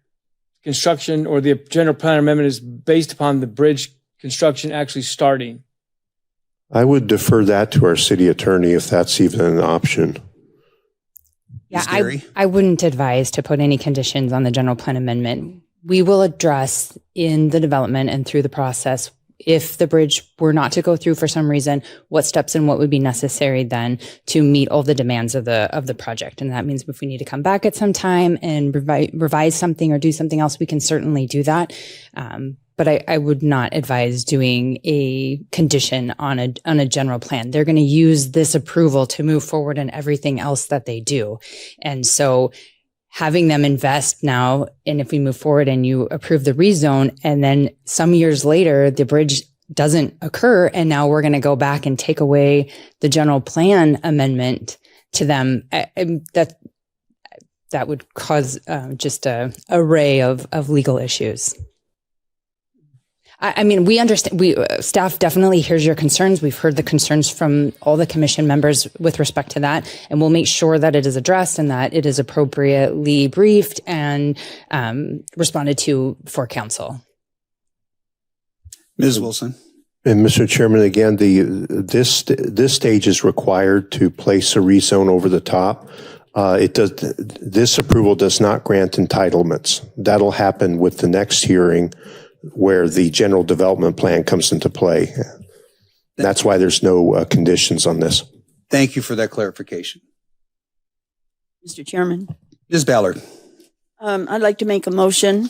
construction or the general plan amendment is based upon the bridge construction actually starting? I would defer that to our city attorney if that's even an option. Yeah, I wouldn't advise to put any conditions on the general plan amendment. We will address in the development and through the process, if the bridge were not to go through for some reason, what steps and what would be necessary then to meet all the demands of the project. And that means if we need to come back at some time and revise something or do something else, we can certainly do that. But I would not advise doing a condition on a general plan. They're going to use this approval to move forward in everything else that they do. And so having them invest now, and if we move forward and you approve the rezone, and then some years later, the bridge doesn't occur, and now we're going to go back and take away the general plan amendment to them, that would cause just a array of legal issues. I mean, we understand, staff definitely hears your concerns. We've heard the concerns from all the commission members with respect to that, and we'll make sure that it is addressed and that it is appropriately briefed and responded to for council. Ms. Wilson. And Mr. Chairman, again, this stage is required to place a rezone over the top. This approval does not grant entitlements. That'll happen with the next hearing, where the general development plan comes into play. That's why there's no conditions on this. Thank you for that clarification. Mr. Chairman. Ms. Ballard. I'd like to make a motion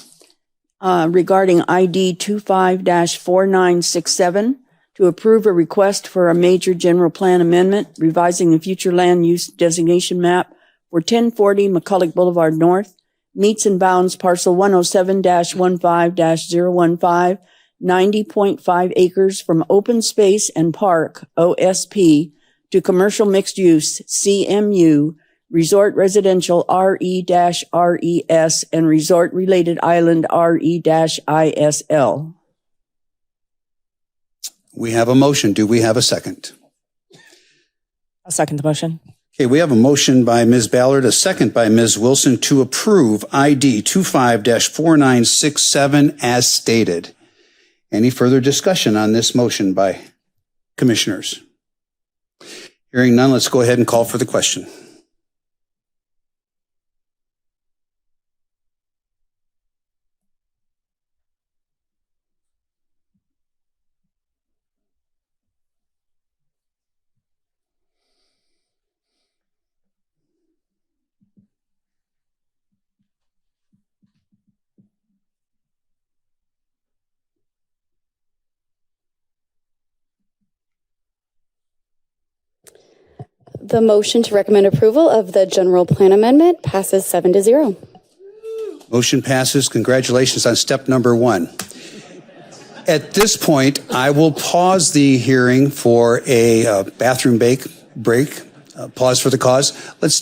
regarding ID 25-4967 to approve a request for a major general plan amendment revising the future land use designation map for 1040 McCulloch Boulevard North, meets and bounds parcel 107-15-015, 90.5 acres from open space and park, OSP, to commercial mixed use, CMU, resort residential, RE-RES, and resort related island, RE-ISL. We have a motion. Do we have a second? I'll second the motion. Okay, we have a motion by Ms. Ballard, a second by Ms. Wilson to approve ID 25-4967 as stated. Any further discussion on this motion by commissioners? Hearing none, let's go ahead and call for the question. The motion to recommend approval of the general plan amendment passes 7-0. Motion passes. Congratulations on step number 1. At this point, I will pause the hearing for a bathroom break. Pause for the cause. Let's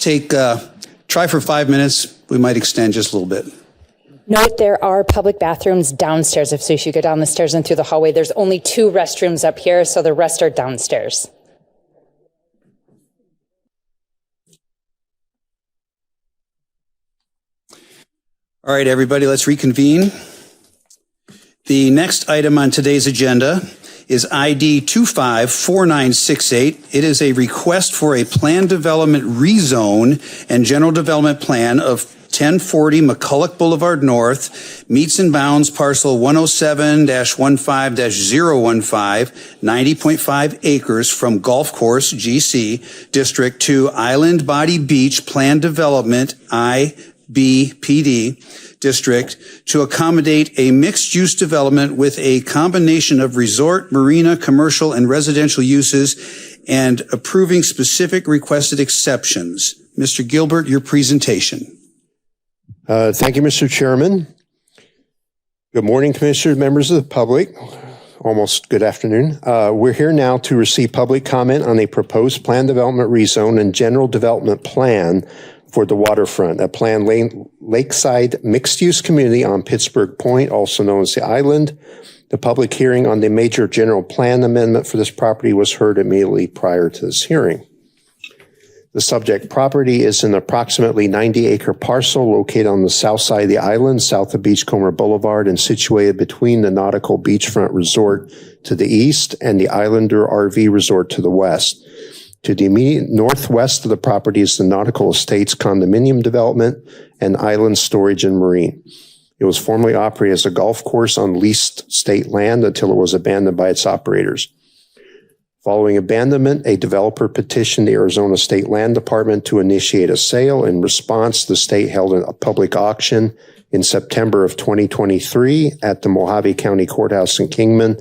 try for 5 minutes. We might extend just a little bit. Note there are public bathrooms downstairs. If you go down the stairs and through the hallway, there's only 2 restrooms up here, so the rest are downstairs. All right, everybody, let's reconvene. The next item on today's agenda is ID 254968. It is a request for a plan development rezone and general development plan of 1040 McCulloch Boulevard North, meets and bounds parcel 107-15-015, 90.5 acres from Golf Course GC District to Island Body Beach Plan Development IBPD District to accommodate a mixed-use development with a combination of resort, marina, commercial, and residential uses, and approving specific requested exceptions. Mr. Gilbert, your presentation. Thank you, Mr. Chairman. Good morning, Commissioners, members of the public. Almost good afternoon. We're here now to receive public comment on a proposed plan development rezone and general development plan for the waterfront, a planned lakeside mixed-use community on Pittsburgh Point, also known as the Island. The public hearing on the major general plan amendment for this property was heard immediately prior to this hearing. The subject property is an approximately 90-acre parcel located on the south side of the island, south of Beachcomber Boulevard, and situated between the Nautical Beachfront Resort to the east and the Islander RV Resort to the west. To the immediate northwest of the property is the Nautical Estates condominium development and Island Storage and Marine. It was formerly operated as a golf course on leased state land until it was abandoned by its operators. Following abandonment, a developer petitioned the Arizona State Land Department to initiate a sale. In response, the state held a public auction in September of 2023 at the Mojave County Courthouse in Kingman,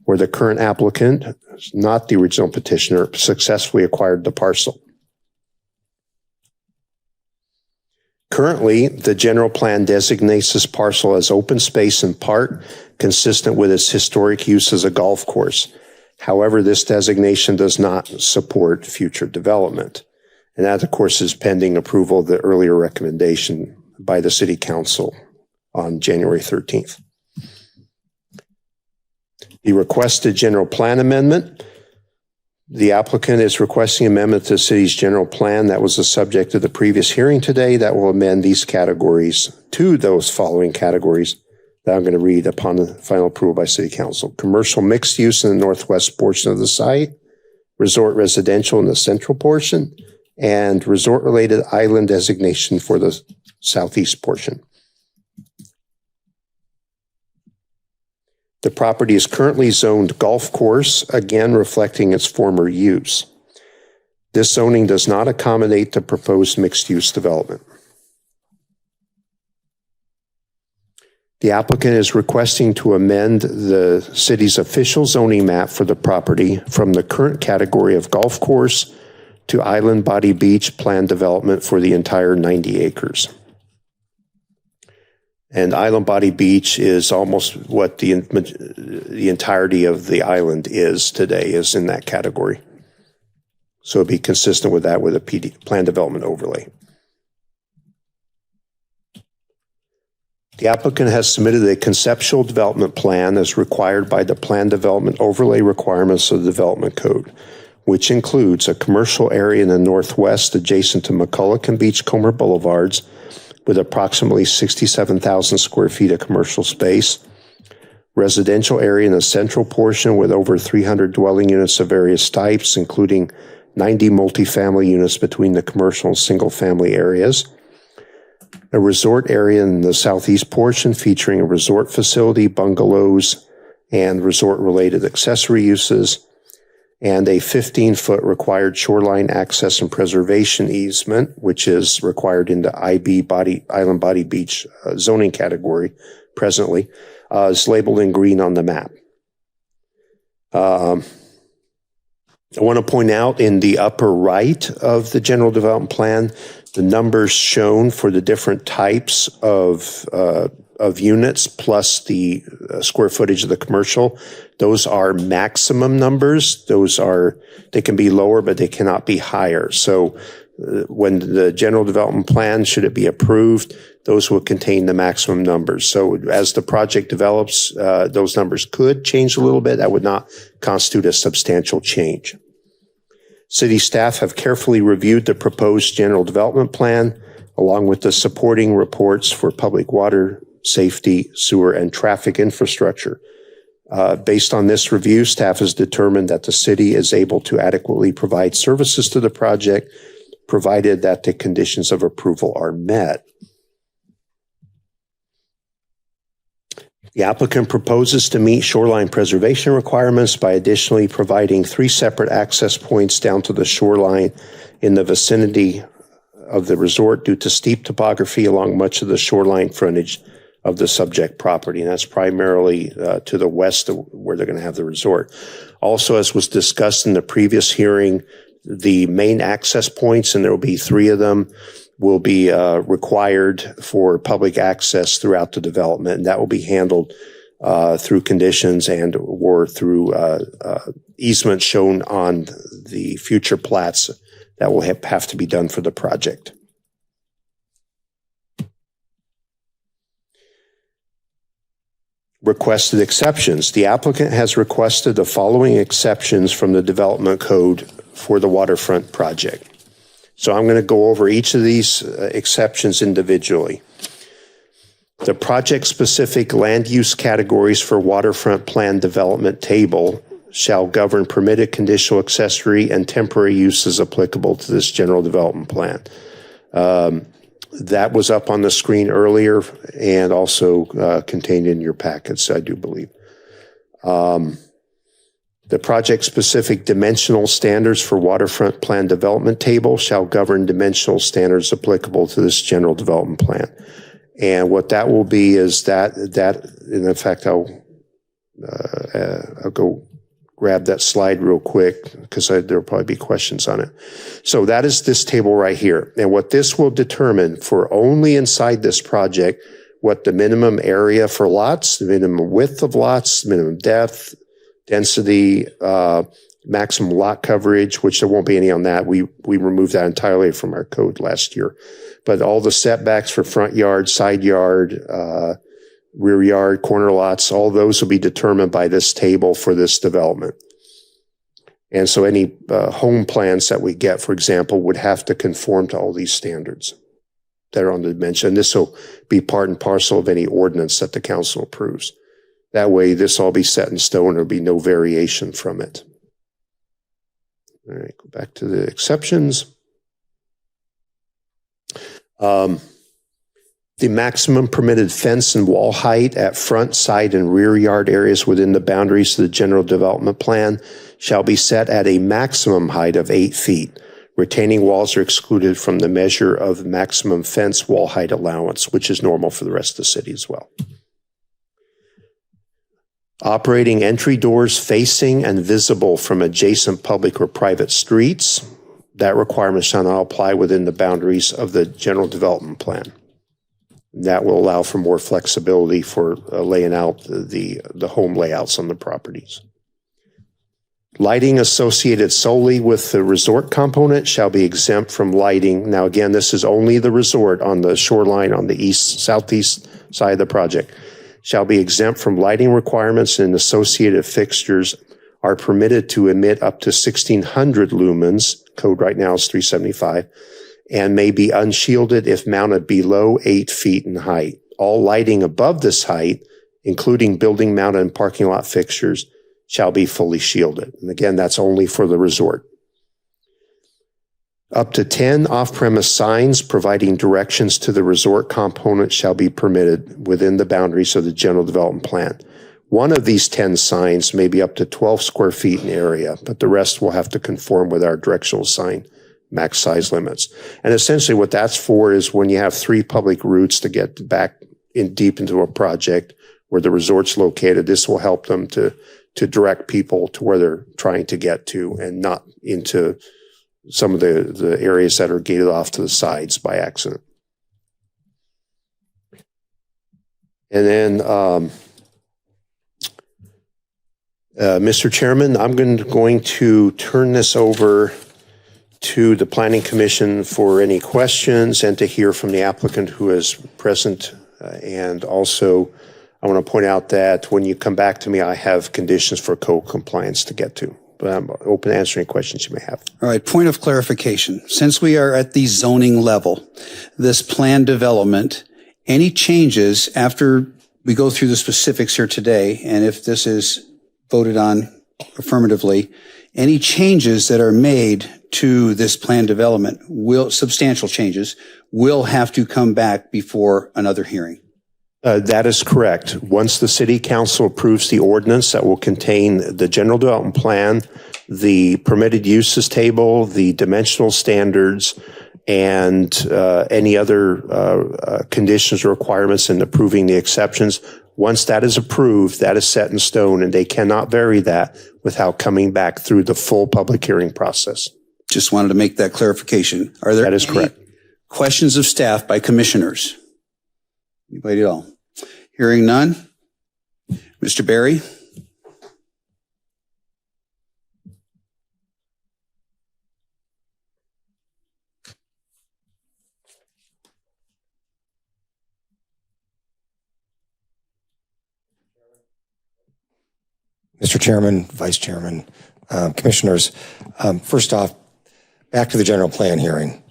where the current applicant, not the original petitioner, successfully acquired the parcel. Currently, the general plan designates this parcel as open space in part, consistent with its historic use as a golf course. However, this designation does not support future development. And that, of course, is pending approval of the earlier recommendation by the City Council on January 13th. The requested general plan amendment. The applicant is requesting amendment to the city's general plan that was the subject of the previous hearing today that will amend these categories to those following categories that I'm going to read upon the final approval by City Council. Commercial mixed use in the northwest portion of the site, resort residential in the central portion, and resort-related island designation for the southeast portion. The property is currently zoned golf course, again reflecting its former use. This zoning does not accommodate the proposed mixed-use development. The applicant is requesting to amend the city's official zoning map for the property from the current category of golf course to Island Body Beach planned development for the entire 90 acres. And Island Body Beach is almost what the entirety of the island is today, is in that category. So it'd be consistent with that with a plan development overlay. The applicant has submitted a conceptual development plan as required by the plan development overlay requirements of the development code, which includes a commercial area in the northwest adjacent to McCulloch and Beachcomber Boulevards with approximately 67,000 square feet of commercial space, residential area in the central portion with over 300 dwelling units of various types, including 90 multifamily units between the commercial and single family areas, a resort area in the southeast portion featuring a resort facility, bungalows, and resort-related accessory uses, and a 15-foot required shoreline access and preservation easement, which is required in the Island Body Beach zoning category presently, is labeled in green on the map. I want to point out in the upper right of the general development plan, the numbers shown for the different types of units plus the square footage of the commercial, those are maximum numbers. They can be lower, but they cannot be higher. So when the general development plan, should it be approved, those will contain the maximum numbers. So as the project develops, those numbers could change a little bit. That would not constitute a substantial change. City staff have carefully reviewed the proposed general development plan, along with the supporting reports for public water, safety, sewer, and traffic infrastructure. Based on this review, staff has determined that the city is able to adequately provide services to the project, provided that the conditions of approval are met. The applicant proposes to meet shoreline preservation requirements by additionally providing 3 separate access points down to the shoreline in the vicinity of the resort due to steep topography along much of the shoreline frontage of the subject property. And that's primarily to the west of where they're going to have the resort. Also, as was discussed in the previous hearing, the main access points, and there will be 3 of them, will be required for public access throughout the development, and that will be handled through conditions and or through easements shown on the future plats that will have to be done for the project. Requested exceptions. The applicant has requested the following exceptions from the development code for the waterfront project. So I'm going to go over each of these exceptions individually. The project-specific land use categories for waterfront plan development table shall govern permitted conditional accessory and temporary uses applicable to this general development plan. That was up on the screen earlier and also contained in your packets, I do believe. The project-specific dimensional standards for waterfront plan development table shall govern dimensional standards applicable to this general development plan. And what that will be is that in fact, I'll go grab that slide real quick because there'll probably be questions on it. So that is this table right here. And what this will determine for only inside this project, what the minimum area for lots, the minimum width of lots, minimum depth, density, maximum lot coverage, which there won't be any on that. We removed that entirely from our code last year. But all the setbacks for front yard, side yard, rear yard, corner lots, all those will be determined by this table for this development. And so any home plans that we get, for example, would have to conform to all these standards that are on the dimension. This will be part and parcel of any ordinance that the council approves. That way, this will all be set in stone. There'll be no variation from it. All right, go back to the exceptions. The maximum permitted fence and wall height at front, side, and rear yard areas within the boundaries of the general development plan shall be set at a maximum height of 8 feet. Retaining walls are excluded from the measure of maximum fence wall height allowance, which is normal for the rest of the city as well. Operating entry doors facing and visible from adjacent public or private streets. That requirement shall not apply within the boundaries of the general development plan. That will allow for more flexibility for laying out the home layouts on the properties. Lighting associated solely with the resort component shall be exempt from lighting. Now, again, this is only the resort on the shoreline on the southeast side of the project. Shall be exempt from lighting requirements, and associated fixtures are permitted to emit up to 1,600 lumens. Code right now is 375. And may be unshielded if mounted below 8 feet in height. All lighting above this height, including building mounted and parking lot fixtures, shall be fully shielded. And again, that's only for the resort. Up to 10 off-premise signs providing directions to the resort component shall be permitted within the boundaries of the general development plan. One of these 10 signs may be up to 12 square feet in area, but the rest will have to conform with our directional sign max size limits. And essentially what that's for is when you have 3 public routes to get back in deep into a project where the resort's located, this will help them to direct people to where they're trying to get to and not into some of the areas that are gated off to the sides by accident. And then, Mr. Chairman, I'm going to turn this over to the Planning Commission for any questions and to hear from the applicant who is present. And also, I want to point out that when you come back to me, I have conditions for code compliance to get to. But I'm open to answering questions you may have. All right, point of clarification. Since we are at the zoning level, this plan development, any changes after we go through the specifics here today, and if this is voted on affirmatively, any changes that are made to this plan development substantial changes will have to come back before another hearing. That is correct. Once the city council approves the ordinance that will contain the general development plan, the permitted uses table, the dimensional standards, and any other conditions or requirements in approving the exceptions, once that is approved, that is set in stone, and they cannot vary that without coming back through the full public hearing process. Just wanted to make that clarification. Are there that is correct. questions of staff by commissioners? Anybody at all? Hearing none. Mr. Barry? Mr. Chairman, Vice Chairman, Commissioners, first off, back to the general plan hearing.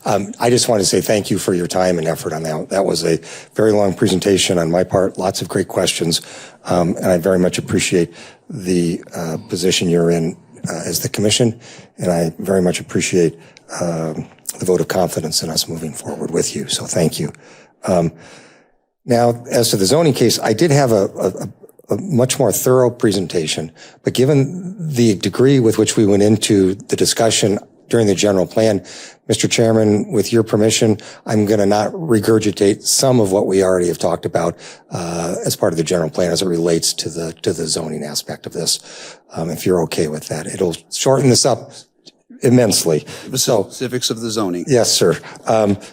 I just want to say thank you for your time and effort on that. That was a very long presentation on my part, lots of great questions, and I very much appreciate the position you're in as the Commission, and I very much appreciate the vote of confidence in us moving forward with you, so thank you. Now, as to the zoning case, I did have a much more thorough presentation, but given the degree with which we went into the discussion during the general plan, Mr. Chairman, with your permission, I'm going to not regurgitate some of what we already have talked about as part of the general plan as it relates to the zoning aspect of this. If you're okay with that, it'll shorten this up immensely. So, specifics of the zoning. Yes, sir.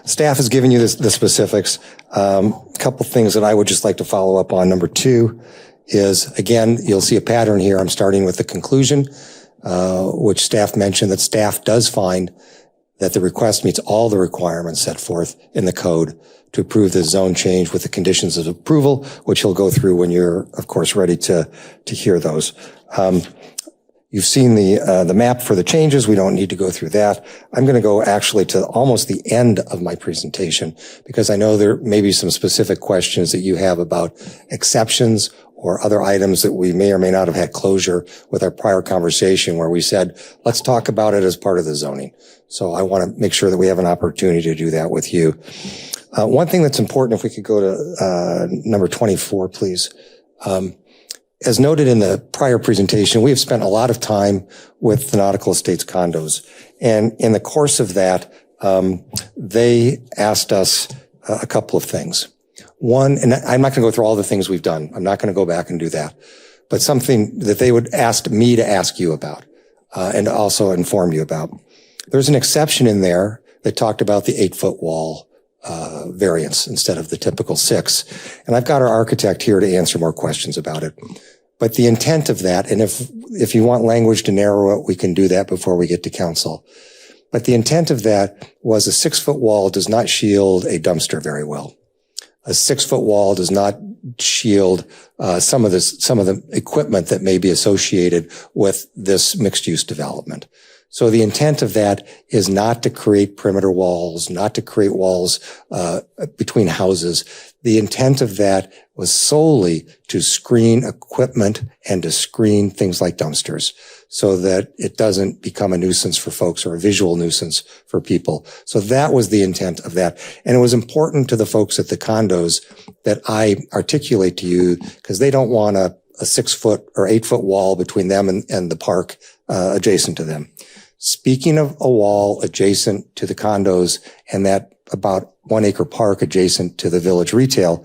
Staff has given you the specifics. A couple things that I would just like to follow up on. Number 2 is, again, you'll see a pattern here. I'm starting with the conclusion, which staff mentioned that staff does find that the request meets all the requirements set forth in the code to approve the zone change with the conditions of approval, which he'll go through when you're, of course, ready to hear those. You've seen the map for the changes. We don't need to go through that. I'm going to go actually to almost the end of my presentation because I know there may be some specific questions that you have about exceptions or other items that we may or may not have had closure with our prior conversation where we said, let's talk about it as part of the zoning. So I want to make sure that we have an opportunity to do that with you. One thing that's important, if we could go to number 24, please. As noted in the prior presentation, we have spent a lot of time with the Nautical Estates condos. And in the course of that, they asked us a couple of things. One, and I'm not going to go through all the things we've done. I'm not going to go back and do that. But something that they would ask me to ask you about and also inform you about. There's an exception in there that talked about the 8-foot wall variance instead of the typical 6. And I've got our architect here to answer more questions about it. But the intent of that, and if you want language to narrow it, we can do that before we get to council. But the intent of that was a 6-foot wall does not shield a dumpster very well. A 6-foot wall does not shield some of the equipment that may be associated with this mixed-use development. So the intent of that is not to create perimeter walls, not to create walls between houses. The intent of that was solely to screen equipment and to screen things like dumpsters so that it doesn't become a nuisance for folks or a visual nuisance for people. So that was the intent of that. And it was important to the folks at the condos that I articulate to you because they don't want a 6-foot or 8-foot wall between them and the park adjacent to them. Speaking of a wall adjacent to the condos and that about 1 acre park adjacent to the village retail,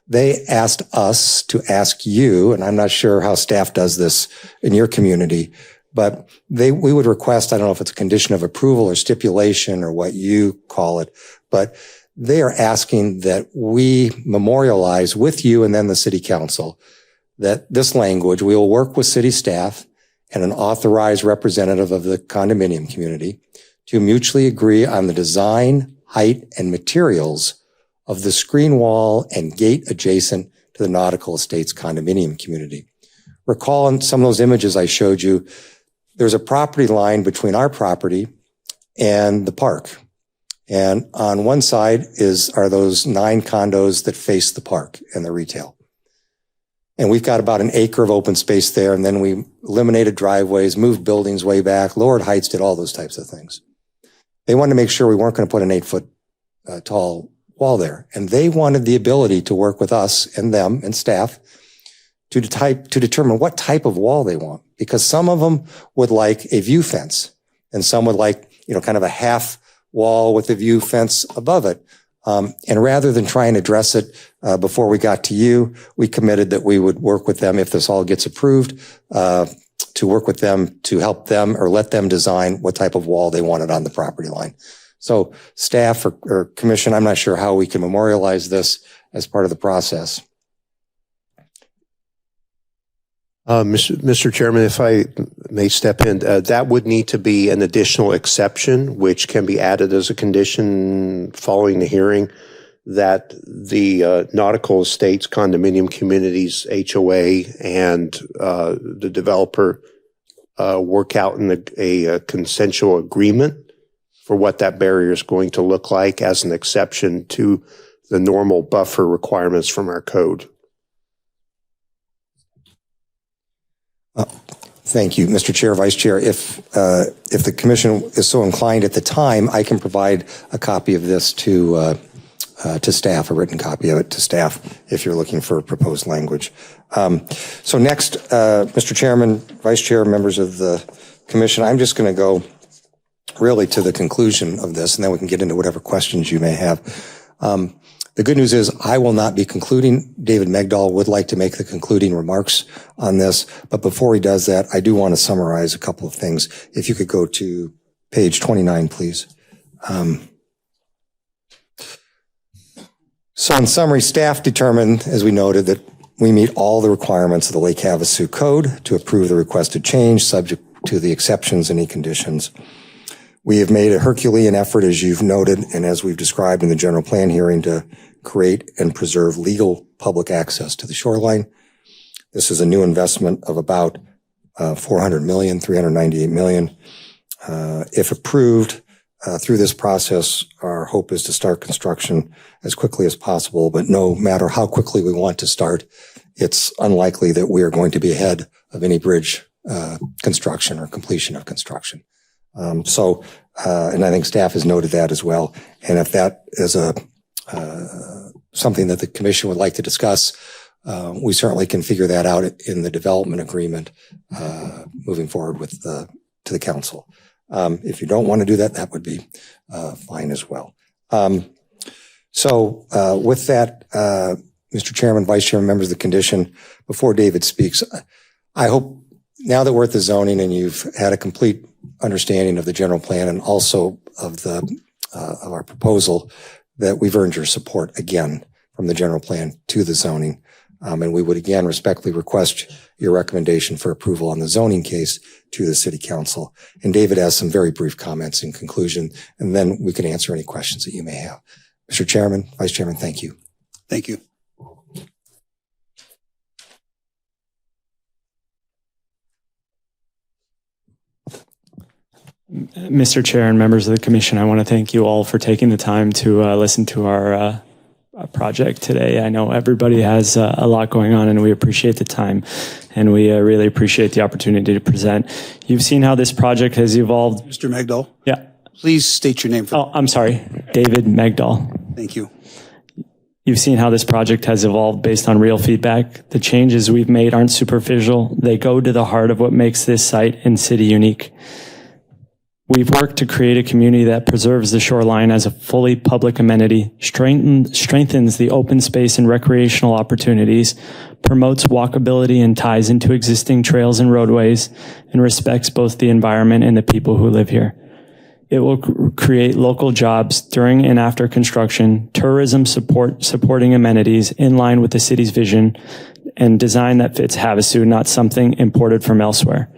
they asked us to ask you, and I'm not sure how staff does this in your community, but we would request, I don't know if it's a condition of approval or stipulation or what you call it, but they are asking that we memorialize with you and then the city council that this language, we will work with city staff and an authorized representative of the condominium community to mutually agree on the design, height, and materials of the screen wall and gate adjacent to the Nautical Estates condominium community. Recall in some of those images I showed you, there's a property line between our property and the park. And on one side are those 9 condos that face the park and the retail. And we've got about 1 acre of open space there. And then we eliminated driveways, moved buildings way back, lowered heights, did all those types of things. They wanted to make sure we weren't going to put an 8-foot tall wall there. And they wanted the ability to work with us and them and staff to determine what type of wall they want. Because some of them would like a view fence and some would like, kind of a half wall with a view fence above it. And rather than try and address it before we got to you, we committed that we would work with them if this all gets approved, to work with them to help them or let them design what type of wall they wanted on the property line. So staff or commission, I'm not sure how we can memorialize this as part of the process. Mr. Chairman, if I may step in, that would need to be an additional exception, which can be added as a condition following the hearing, that the Nautical Estates Condominium Communities HOA and the developer work out in a consensual agreement for what that barrier is going to look like as an exception to the normal buffer requirements from our code. Thank you, Mr. Chair, Vice Chair. If the commission is so inclined at the time, I can provide a copy of this to staff, a written copy of it to staff, if you're looking for proposed language. So next, Mr. Chairman, Vice Chair, members of the commission, I'm just going to go really to the conclusion of this, and then we can get into whatever questions you may have. The good news is I will not be concluding. David Megdal would like to make the concluding remarks on this. But before he does that, I do want to summarize a couple of things. If you could go to page 29, please. So in summary, staff determined, as we noted, that we meet all the requirements of the Lake Havasu Code to approve the requested change, subject to the exceptions and conditions. We have made a Herculean effort, as you've noted, and as we've described in the general plan hearing, to create and preserve legal public access to the shoreline. This is a new investment of about $400 million, $398 million. If approved through this process, our hope is to start construction as quickly as possible, but no matter how quickly we want to start, it's unlikely that we are going to be ahead of any bridge construction or completion of construction. And I think staff has noted that as well. And if that is something that the commission would like to discuss, we certainly can figure that out in the development agreement moving forward to the council. If you don't want to do that, that would be fine as well. With that, Mr. Chairman, Vice Chairman, members of the commission, before David speaks, I hope now that we're at the zoning and you've had a complete understanding of the general plan and also of our proposal, that we've earned your support again from the general plan to the zoning. And we would again respectfully request your recommendation for approval on the zoning case to the city council. And David has some very brief comments in conclusion, and then we can answer any questions that you may have. Mr. Chairman, Vice Chairman, thank you. Thank you. Mr. Chair and members of the commission, I want to thank you all for taking the time to listen to our project today. I know everybody has a lot going on, and we appreciate the time, and we really appreciate the opportunity to present. You've seen how this project has evolved. Mr. Megdal? Yeah. Please state your name. I'm sorry. David Megdal. Thank you. You've seen how this project has evolved based on real feedback. The changes we've made aren't superficial. They go to the heart of what makes this site and city unique. We've worked to create a community that preserves the shoreline as a fully public amenity, strengthens the open space and recreational opportunities, promotes walkability and ties into existing trails and roadways, and respects both the environment and the people who live here. It will create local jobs during and after construction, tourism supporting amenities in line with the city's vision, and design that fits Havasu, not something imported from elsewhere.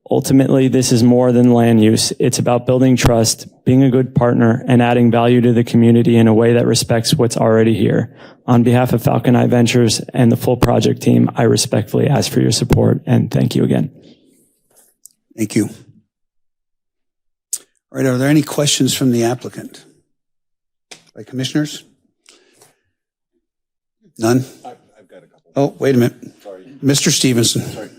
Ultimately, this is more than land use. It's about building trust, being a good partner, and adding value to the community in a way that respects what's already here. On behalf of Falcon Eye Ventures and the full project team, I respectfully ask for your support, and thank you again. Thank you. All right, are there any questions from the applicant? By commissioners? None? I've got a couple. Oh, wait a minute. Sorry. Mr. Stevenson. Sorry.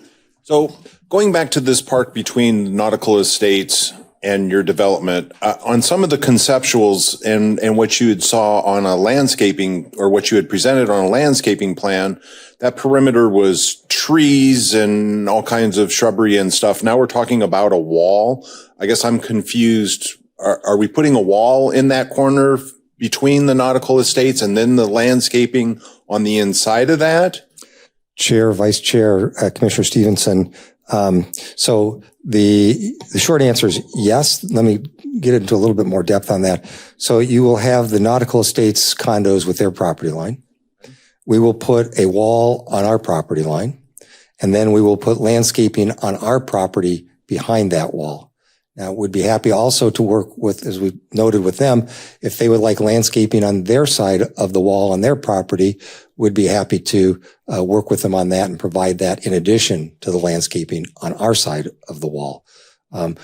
So going back to this park between Nautical Estates and your development, on some of the conceptuals and what you had saw on a landscaping, or what you had presented on a landscaping plan, that perimeter was trees and all kinds of shrubbery and stuff. Now we're talking about a wall. I guess I'm confused. Are we putting a wall in that corner between the Nautical Estates and then the landscaping on the inside of that? Chair, Vice Chair, Commissioner Stevenson, So the short answer is yes. Let me get into a little bit more depth on that. So you will have the Nautical Estates condos with their property line. We will put a wall on our property line, and then we will put landscaping on our property behind that wall. Now, we'd be happy also to work with, as we noted with them, if they would like landscaping on their side of the wall on their property, we'd be happy to work with them on that and provide that in addition to the landscaping on our side of the wall.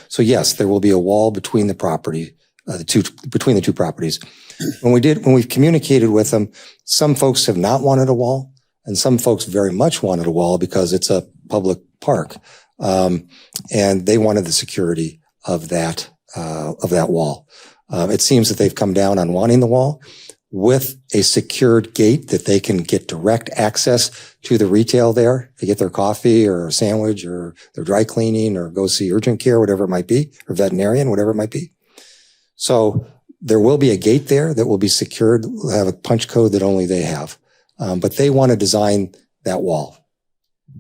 So yes, there will be a wall between the property, between the two properties. When we've communicated with them, some folks have not wanted a wall, and some folks very much wanted a wall because it's a public park, and they wanted the security of that wall. It seems that they've come down on wanting the wall with a secured gate that they can get direct access to the retail there. They get their coffee or a sandwich or their dry cleaning or go see urgent care, whatever it might be, or veterinarian, whatever it might be. So there will be a gate there that will be secured. We'll have a punch code that only they have. But they want to design that wall.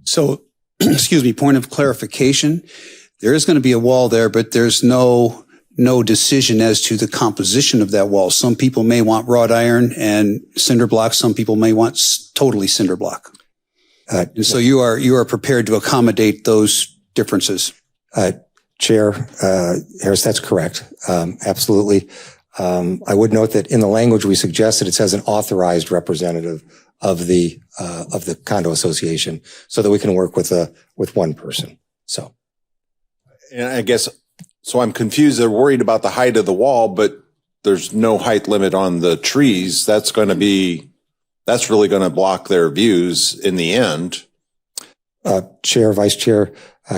So, excuse me, point of clarification. There is going to be a wall there, but there's no decision as to the composition of that wall. Some people may want wrought iron and cinder block. Some people may want totally cinder block. And so you are prepared to accommodate those differences. Chair Harris, that's correct. Absolutely. I would note that in the language we suggested, it says an authorized representative of the condo association, so that we can work with one person. So, and I guess, so I'm confused. They're worried about the height of the wall, but there's no height limit on the trees. That's really going to block their views in the end. Chair, Vice Chair,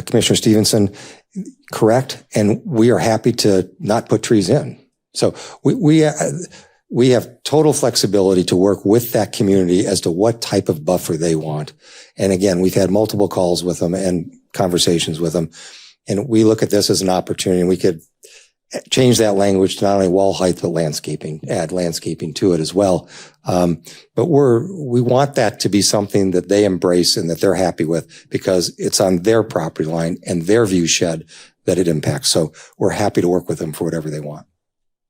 Commissioner Stevenson, correct. And we are happy to not put trees in. So we have total flexibility to work with that community as to what type of buffer they want. And again, we've had multiple calls with them and conversations with them. And we look at this as an opportunity, and we could change that language to not only wall height, but landscaping, add landscaping to it as well. But we want that to be something that they embrace and that they're happy with, because it's on their property line and their view shed that it impacts. So we're happy to work with them for whatever they want.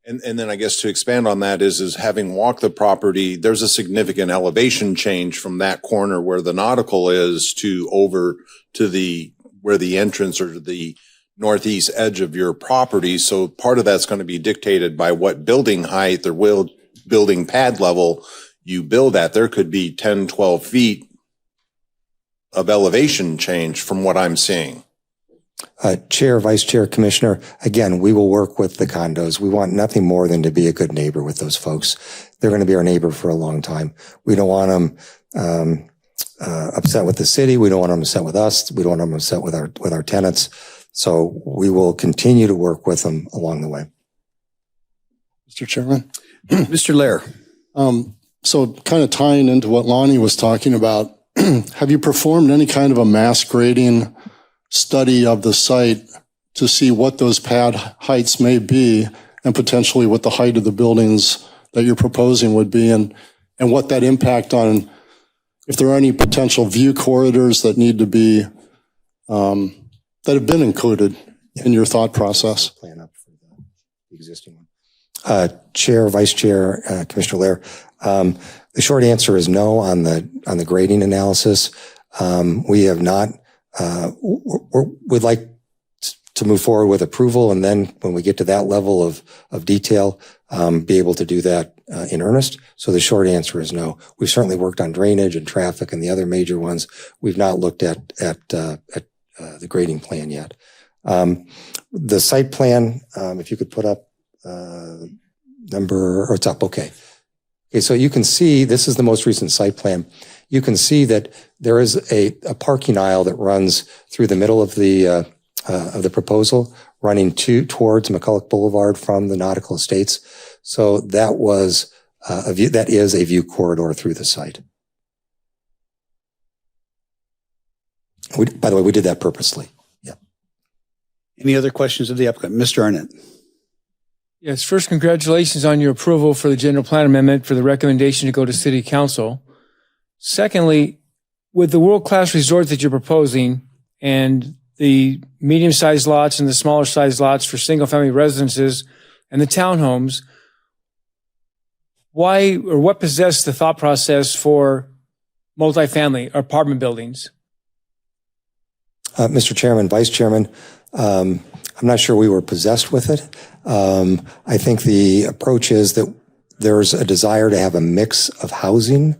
And then I guess to expand on that is having walked the property, there's a significant elevation change from that corner where the nautical is to over to where the entrance or the northeast edge of your property. So part of that's going to be dictated by what building height or building pad level you build at. There could be 10, 12 feet of elevation change from what I'm seeing. Chair, Vice Chair, Commissioner, again, we will work with the condos. We want nothing more than to be a good neighbor with those folks. They're going to be our neighbor for a long time. We don't want them upset with the city. We don't want them upset with us. We don't want them upset with our tenants. So we will continue to work with them along the way. Mr. Chairman. Mr. Lair. So kind of tying into what Lonnie was talking about, have you performed any kind of a mass grading study of the site to see what those pad heights may be and potentially what the height of the buildings that you're proposing would be, and what that impact on, if there are any potential view corridors that need to be, that have been included in your thought process? Plan up for the existing one. Chair, Vice Chair, Commissioner Lair, the short answer is no on the grading analysis. We have not. We'd like to move forward with approval, and then when we get to that level of detail, be able to do that in earnest. So the short answer is no. We've certainly worked on drainage and traffic and the other major ones. We've not looked at the grading plan yet. The site plan, if you could put up it's up. Okay. Okay. So you can see this is the most recent site plan. You can see that there is a parking aisle that runs through the middle of the proposal, running towards McCulloch Boulevard from the Nautical Estates. So that was that is a view corridor through the site. By the way, we did that purposely. Yeah. Any other questions of the applicant? Mr. Arnett. Yes, first, congratulations on your approval for the general plan amendment for the recommendation to go to City Council. Secondly, with the world-class resort that you're proposing and the medium-sized lots and the smaller-sized lots for single-family residences and the townhomes, why or what possessed the thought process for multifamily or apartment buildings? Mr. Chairman, Vice Chairman, I'm not sure we were possessed with it. I think the approach is that there's a desire to have a mix of housing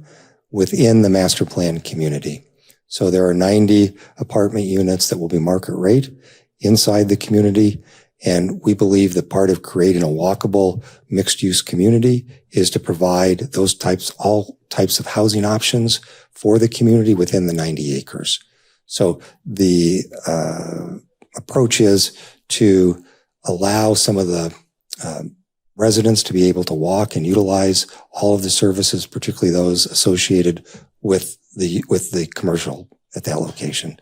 within the master plan community. So there are 90 apartment units that will be market rate inside the community. And we believe that part of creating a walkable mixed use community is to provide all types of housing options for the community within the 90 acres. So the approach is to allow some of the residents to be able to walk and utilize all of the services, particularly those associated with the commercial at that location.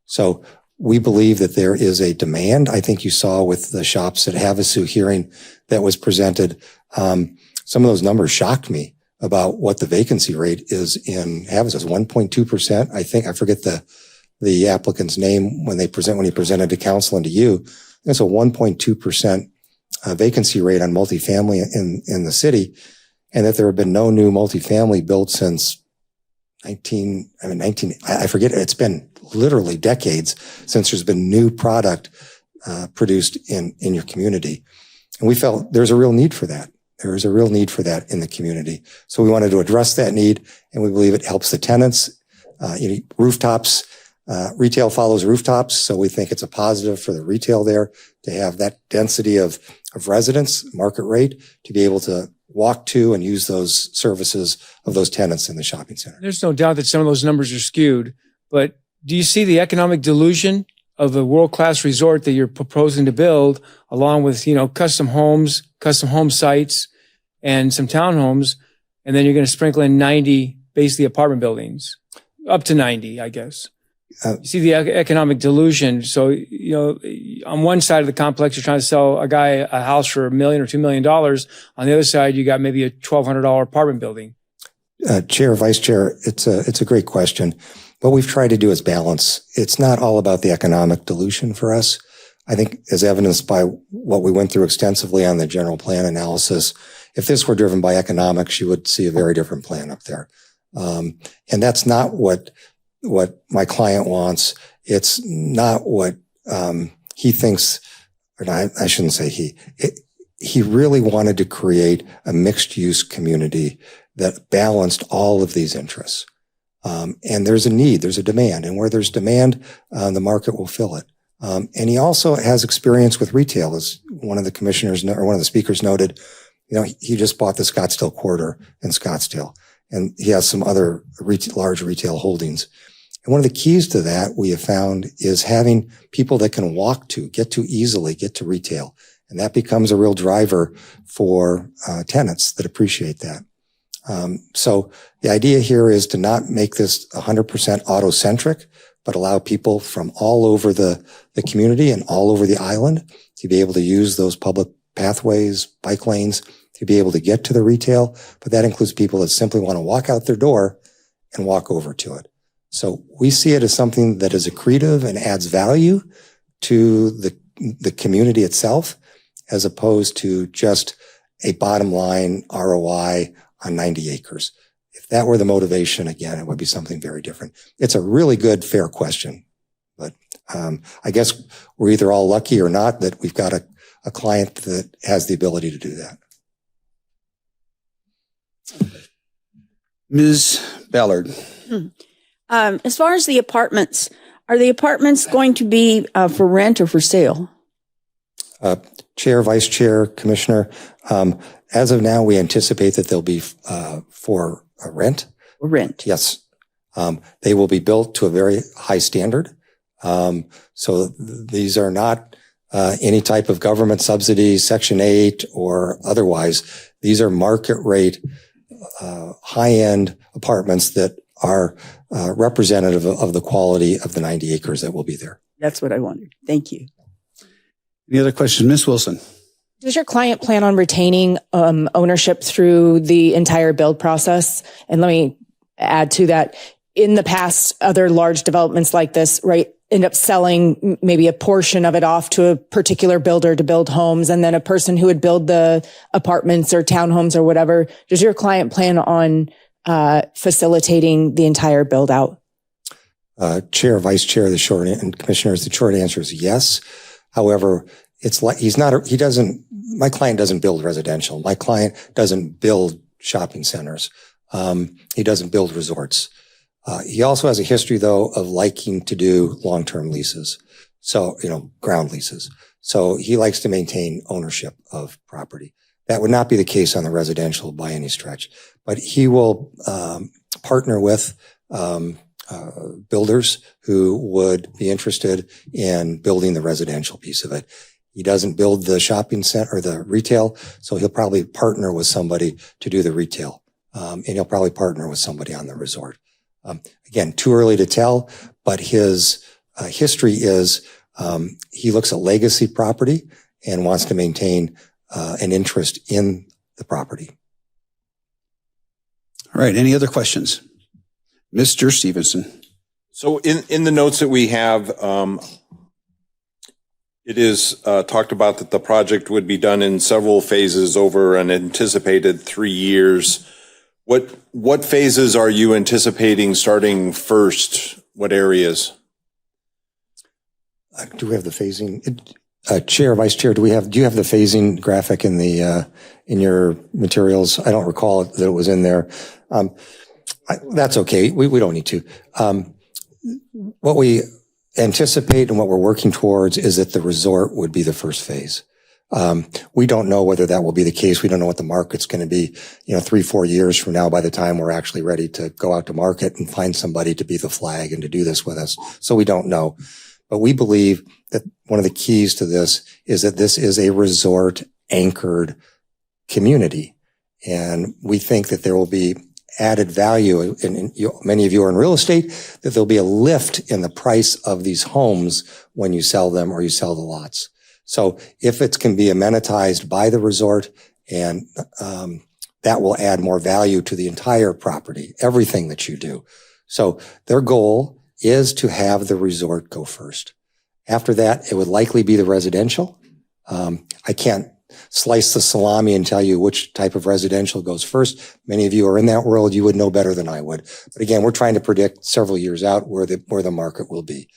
So we believe that there is a demand. I think you saw with the Shops at Havasu hearing that was presented, some of those numbers shocked me about what the vacancy rate is in Havasu. It's 1.2%. I think, I forget the applicant's name when he presented to council and to you. It's a 1.2% vacancy rate on multifamily in the city, and that there have been no new multifamily built since I forget, it's been literally decades since there's been new product produced in your community. And we felt there's a real need for that. There is a real need for that in the community. So we wanted to address that need, and we believe it helps the tenants. Rooftops, retail follows rooftops. So we think it's a positive for the retail there to have that density of residents, market rate, to be able to walk to and use those services of those tenants in the shopping center. There's no doubt that some of those numbers are skewed, but do you see the economic delusion of a world-class resort that you're proposing to build, along with, custom homes, custom home sites, and some townhomes, and then you're going to sprinkle in 90, basically apartment buildings, up to 90, I guess. You see the economic delusion. So, on one side of the complex, you're trying to sell a guy a house for $1 million or $2 million. On the other side, you got maybe a $1,200 apartment building. Chair, Vice Chair, it's a great question. What we've tried to do is balance. It's not all about the economic dilution for us. I think, as evidenced by what we went through extensively on the general plan analysis, if this were driven by economics, you would see a very different plan up there. And that's not what my client wants. It's not what he thinks, or I shouldn't say he really wanted to create a mixed use community that balanced all of these interests. And there's a need, there's a demand, and where there's demand, the market will fill it. And he also has experience with retail, as one of the commissioners or one of the speakers noted. He just bought the Scottsdale Quarter in Scottsdale, and he has some other large retail holdings. And one of the keys to that we have found is having people that can get to retail. And that becomes a real driver for tenants that appreciate that. So the idea here is to not make this 100% auto-centric, but allow people from all over the community and all over the island to be able to use those public pathways, bike lanes, to be able to get to the retail. But that includes people that simply want to walk out their door and walk over to it. So we see it as something that is accretive and adds value to the community itself, as opposed to just a bottom line ROI on 90 acres. If that were the motivation, again, it would be something very different. It's a really good, fair question. But I guess we're either all lucky or not that we've got a client that has the ability to do that. Ms. Ballard. As far as the apartments, are the apartments going to be for rent or for sale? Chair, Vice Chair, Commissioner, as of now, we anticipate that they'll be for rent. Rent. Yes. They will be built to a very high standard. So these are not any type of government subsidy, Section 8 or otherwise. These are market rate, high-end apartments that are representative of the quality of the 90 acres that will be there. That's what I wondered. Thank you. Any other questions? Ms. Wilson. Does your client plan on retaining ownership through the entire build process? And let me add to that. In the past, other large developments like this, right, end up selling maybe a portion of it off to a particular builder to build homes, and then a person who would build the apartments or townhomes or whatever. Does your client plan on facilitating the entire build out? Chair, Vice Chair, and Commissioners, the short answer is yes. However, it's like my client doesn't build residential. My client doesn't build shopping centers. He doesn't build resorts. He also has a history, though, of liking to do long-term leases. So, ground leases. So he likes to maintain ownership of property. That would not be the case on the residential by any stretch, but he will partner with builders who would be interested in building the residential piece of it. He doesn't build the shopping center or the retail, so he'll probably partner with somebody to do the retail. And he'll probably partner with somebody on the resort. Again, too early to tell, but his history is he looks at legacy property and wants to maintain an interest in the property. All right. Any other questions? Mr. Stevenson. So in the notes that we have, it is talked about that the project would be done in several phases over an anticipated 3 years. What phases are you anticipating starting first? What areas? Do we have the phasing? Chair, Vice Chair, do you have the phasing graphic in the in your materials? I don't recall that it was in there. That's okay. We don't need to. What we anticipate and what we're working towards is that the resort would be the first phase. We don't know whether that will be the case. We don't know what the market's going to be, 3-4 years from now by the time we're actually ready to go out to market and find somebody to be the flag and to do this with us. So we don't know. But we believe that one of the keys to this is that this is a resort anchored community. And we think that there will be added value, and many of you are in real estate, that there'll be a lift in the price of these homes when you sell them or you sell the lots. So if it can be amenitized by the resort, and that will add more value to the entire property, everything that you do. So their goal is to have the resort go first. After that, it would likely be the residential. I can't slice the salami and tell you which type of residential goes first. Many of you are in that world. You would know better than I would. But again, we're trying to predict several years out where the market will be.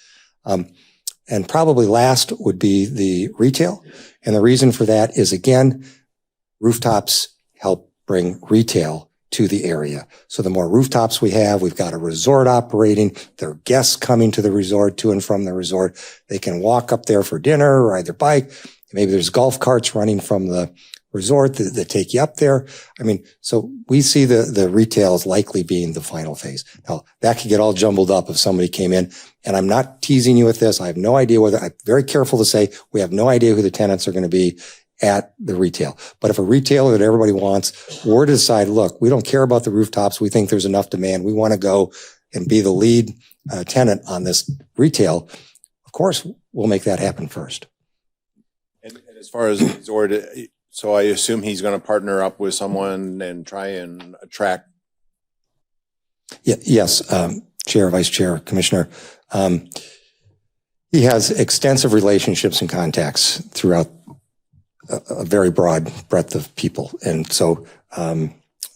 And probably last would be the retail. And the reason for that is, again, rooftops help bring retail to the area. So the more rooftops we have, we've got a resort operating. There are guests coming to the resort, to and from the resort. They can walk up there for dinner or ride their bike. Maybe there's golf carts running from the resort that take you up there. So we see the retail as likely being the final phase. Now, that could get all jumbled up if somebody came in, and I'm not teasing you with this. I have no idea I'm very careful to say we have no idea who the tenants are going to be at the retail. But if a retailer that everybody wants were to decide, look, we don't care about the rooftops. We think there's enough demand. We want to go and be the lead tenant on this retail. Of course, we'll make that happen first. And as far as resort, so I assume he's going to partner up with someone and try and attract. Yes, Chair, Vice Chair, Commissioner. He has extensive relationships and contacts throughout a very broad breadth of people. And so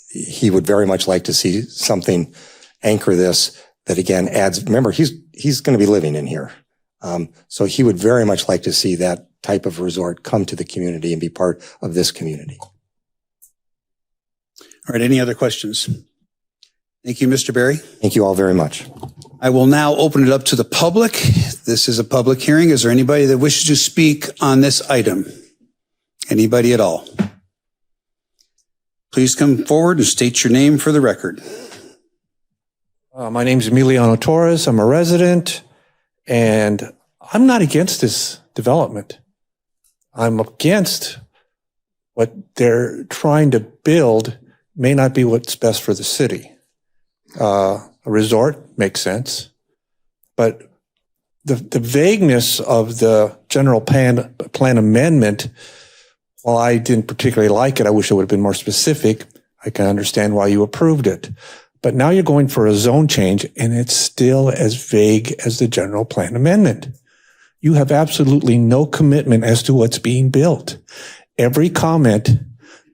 he would very much like to see something anchor this that, again, adds. Remember, he's going to be living in here. So he would very much like to see that type of resort come to the community and be part of this community. All right. Any other questions? Thank you, Mr. Berry. Thank you all very much. I will now open it up to the public. This is a public hearing. Is there anybody that wishes to speak on this item? Anybody at all? Please come forward and state your name for the record. My name is Emiliano Torres. I'm a resident, and I'm not against this development. I'm against what they're trying to build may not be what's best for the city. A resort makes sense, but the vagueness of the general plan amendment, while I didn't particularly like it, I wish it would have been more specific. I can understand why you approved it. But now you're going for a zone change, and it's still as vague as the general plan amendment. You have absolutely no commitment as to what's being built. Every comment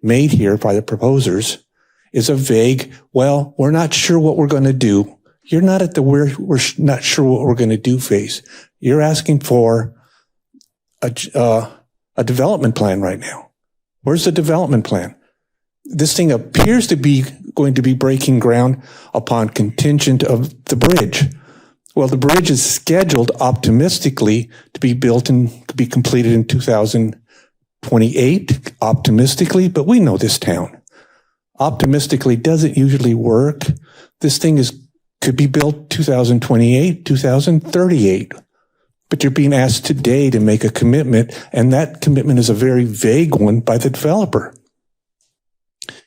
made here by the proposers is a vague, well, we're not sure what we're going to do. You're not at the we're not sure what we're going to do phase. You're asking for a development plan right now. Where's the development plan? This thing appears to be going to be breaking ground upon contingent of the bridge. Well, the bridge is scheduled optimistically to be built and to be completed in 2028, optimistically, but we know this town. Optimistically doesn't usually work. This thing could be built 2028, 2038. But you're being asked today to make a commitment, and that commitment is a very vague one by the developer.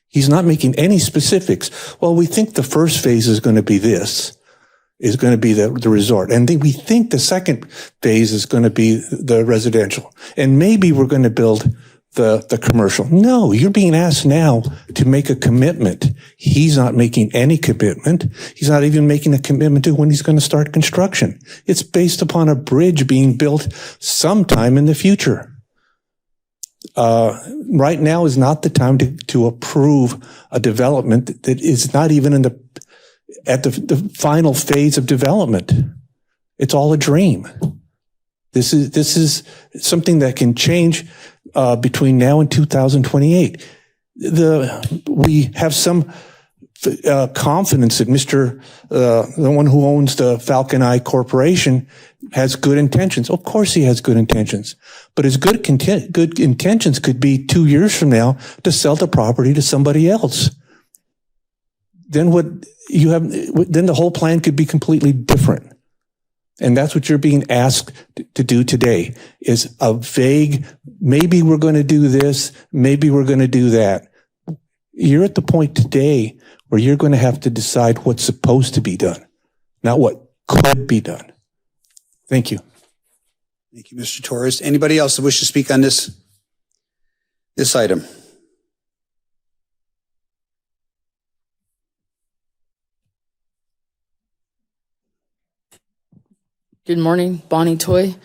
He's not making any specifics. Well, we think the first phase is going to be this, is going to be the resort. And we think the second phase is going to be the residential. And maybe we're going to build the commercial. No, you're being asked now to make a commitment. He's not making any commitment. He's not even making a commitment to when he's going to start construction. It's based upon a bridge being built sometime in the future. Right now is not the time to approve a development that is not even at the final phase of development. It's all a dream. This is something that can change between now and 2028. We have some confidence that the one who owns the Falcon Eye Corporation has good intentions. Of course he has good intentions, but his good intentions could be 2 years from now to sell the property to somebody else. Then then the whole plan could be completely different. And that's what you're being asked to do today, is a vague, maybe we're going to do this, maybe we're going to do that. You're at the point today where you're going to have to decide what's supposed to be done, not what could be done. Thank you. Thank you, Mr. Torres. Anybody else that wish to speak on this item? Good morning, Bonnie Toy.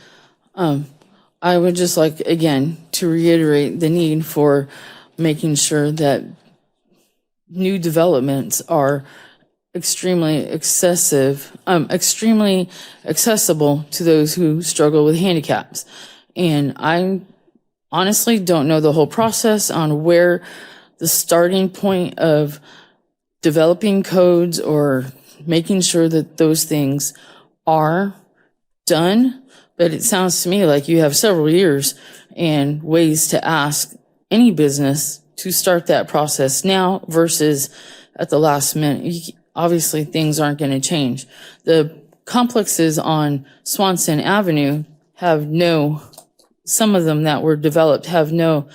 I would just like, again, to reiterate the need for making sure that new developments are extremely accessible to those who struggle with handicaps. And I honestly don't know the whole process on where the starting point of developing codes or making sure that those things are done, but it sounds to me like you have several years and ways to ask any business to start that process now versus at the last minute. Obviously, things aren't going to change. The complexes on Swanson Avenue some of them that were developed have no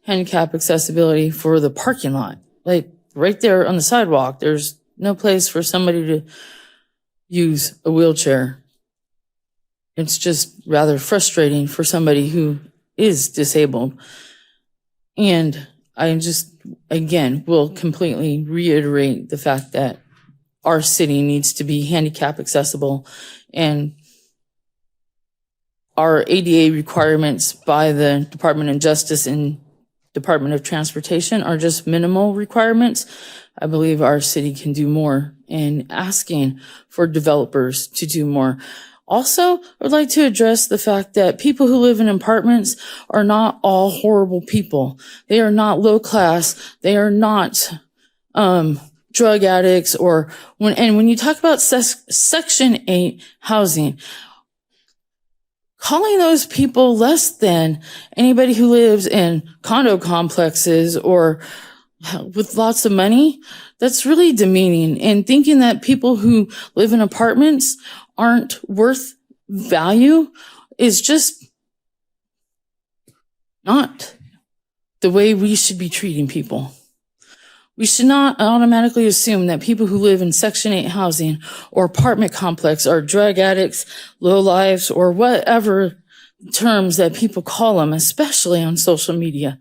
handicap accessibility for the parking lot. Like right there on the sidewalk, there's no place for somebody to use a wheelchair. It's just rather frustrating for somebody who is disabled. And I just, again, will completely reiterate the fact that our city needs to be handicap accessible, and our ADA requirements by the Department of Justice and Department of Transportation are just minimal requirements. I believe our city can do more in asking for developers to do more. Also, I would like to address the fact that people who live in apartments are not all horrible people. They are not low class. They are not drug addicts when you talk about Section 8 housing, calling those people less than anybody who lives in condo complexes or with lots of money, that's really demeaning. And thinking that people who live in apartments aren't worth value is just not the way we should be treating people. We should not automatically assume that people who live in Section 8 housing or apartment complex are drug addicts, lowlifes, or whatever terms that people call them, especially on social media.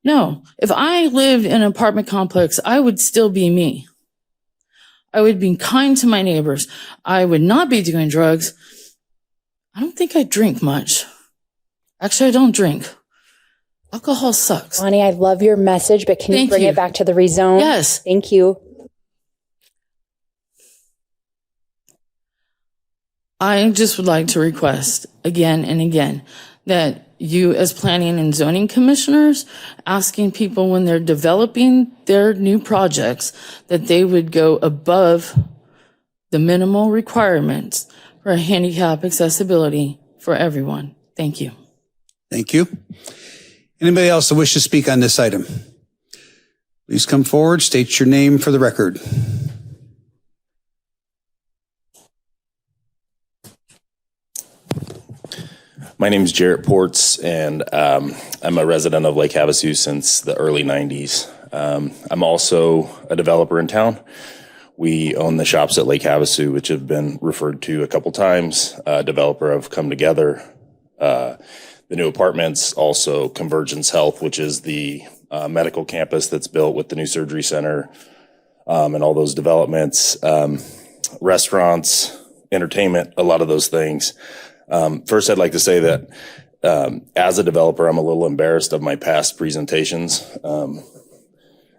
No, if I lived in an apartment complex, I would still be me. I would be kind to my neighbors. I would not be doing drugs. I don't think I drink much. Actually, I don't drink. Alcohol sucks. Bonnie, I love your message, but can you bring it back to the rezone? Yes. Thank you. I just would like to request again and again that you, as planning and zoning commissioners, asking people when they're developing their new projects that they would go above the minimal requirements for handicap accessibility for everyone. Thank you. Thank you. Anybody else that wish to speak on this item? Please come forward, state your name for the record. My name is Jarrett Ports, and I'm a resident of Lake Havasu since the early 90s. I'm also a developer in town. We own the shops at Lake Havasu, which have been referred to a couple times. Developer have come together. The new apartments, also Convergence Health, which is the medical campus that's built with the new surgery center and all those developments, restaurants, entertainment, a lot of those things. First, I'd like to say that as a developer, I'm a little embarrassed of my past presentations.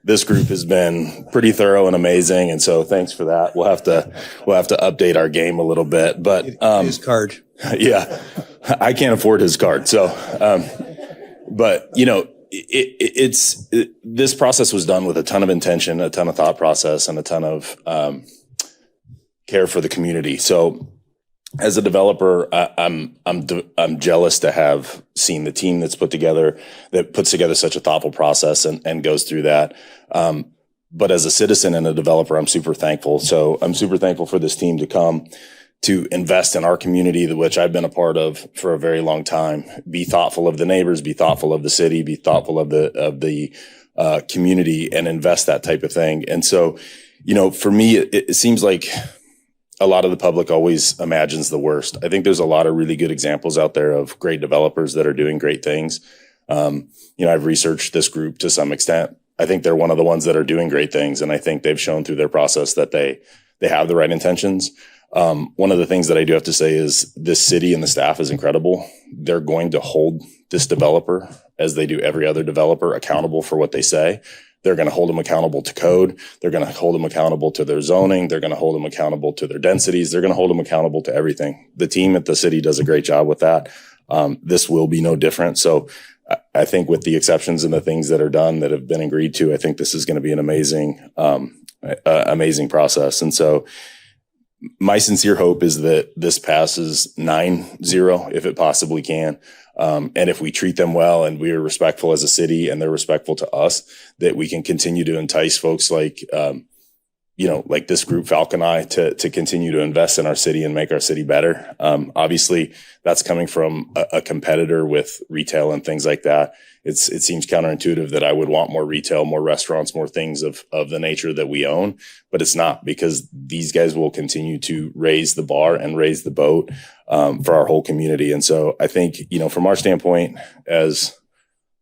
This group has been pretty thorough and amazing, and so thanks for that. We'll have to update our game a little bit. But his card, yeah, I can't afford his card. So, but you know, this process was done with a ton of intention, a ton of thought process, and a ton of care for the community. So, as a developer, I'm jealous to have seen the team that's put together, that puts together such a thoughtful process and goes through that. But as a citizen and a developer, I'm super thankful. So I'm super thankful for this team to come to invest in our community, which I've been a part of for a very long time. Be thoughtful of the neighbors, be thoughtful of the city, be thoughtful of the community, and invest that type of thing. And so, you know, for me, it seems like a lot of the public always imagines the worst. I think there's a lot of really good examples out there of great developers that are doing great things. You know, I've researched this group to some extent. I think they're one of the ones that are doing great things. And I think they've shown through their process that they have the right intentions. One of the things that I do have to say is this city and the staff is incredible. They're going to hold this developer, as they do every other developer, accountable for what they say. They're going to hold them accountable to code. They're going to hold them accountable to their zoning. They're going to hold them accountable to their densities. They're going to hold them accountable to everything. The team at the city does a great job with that. This will be no different. So I think with the exceptions and the things that are done that have been agreed to, I think this is going to be an amazing, amazing process. And so my sincere hope is that this passes 9-0 if it possibly can. And if we treat them well and we are respectful as a city and they're respectful to us, that we can continue to entice folks like, you know, like this group, Falcon Eye, to continue to invest in our city and make our city better. Obviously that's coming from a competitor with retail and things like that. It seems counterintuitive that I would want more retail, more restaurants, more things of the nature that we own, but it's not, because these guys will continue to raise the bar and raise the boat for our whole community. And so I think, you know, from our standpoint, as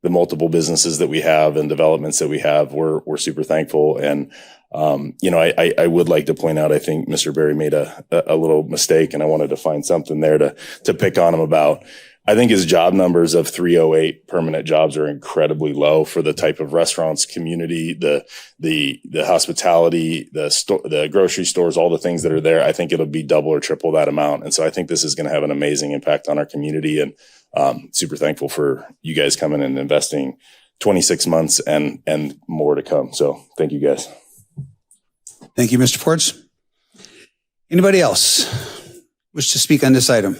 the multiple businesses that we have and developments that we have, we're super thankful. And you know, I would like to point out, I think Mr. Berry made a little mistake, and I wanted to find something there to pick on him about. I think his job numbers of 308 permanent jobs are incredibly low for the type of restaurants, community, the hospitality, the grocery stores, all the things that are there. I think it'll be double or triple that amount. And so I think this is going to have an amazing impact on our community, and super thankful for you guys coming and investing 26 months and more to come. So thank you guys. Thank you, Mr. Ports. Anybody else wish to speak on this item?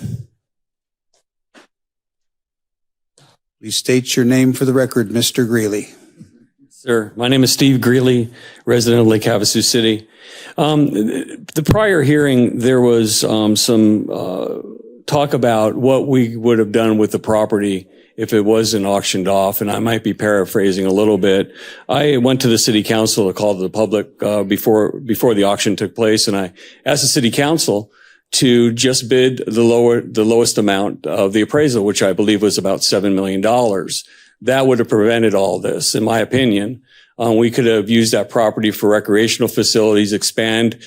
Please state your name for the record, Mr. Greeley. Sir, my name is Steve Greeley, resident of Lake Havasu City. The prior hearing, there was some talk about what we would have done with the property if it wasn't auctioned off, and I might be paraphrasing a little bit. I went to the city council to call to the public before the auction took place, and I asked the city council to just bid the lowest amount of the appraisal, which I believe was about $7 million. that would have prevented all this, in my opinion. We could have used that property for recreational facilities, expanded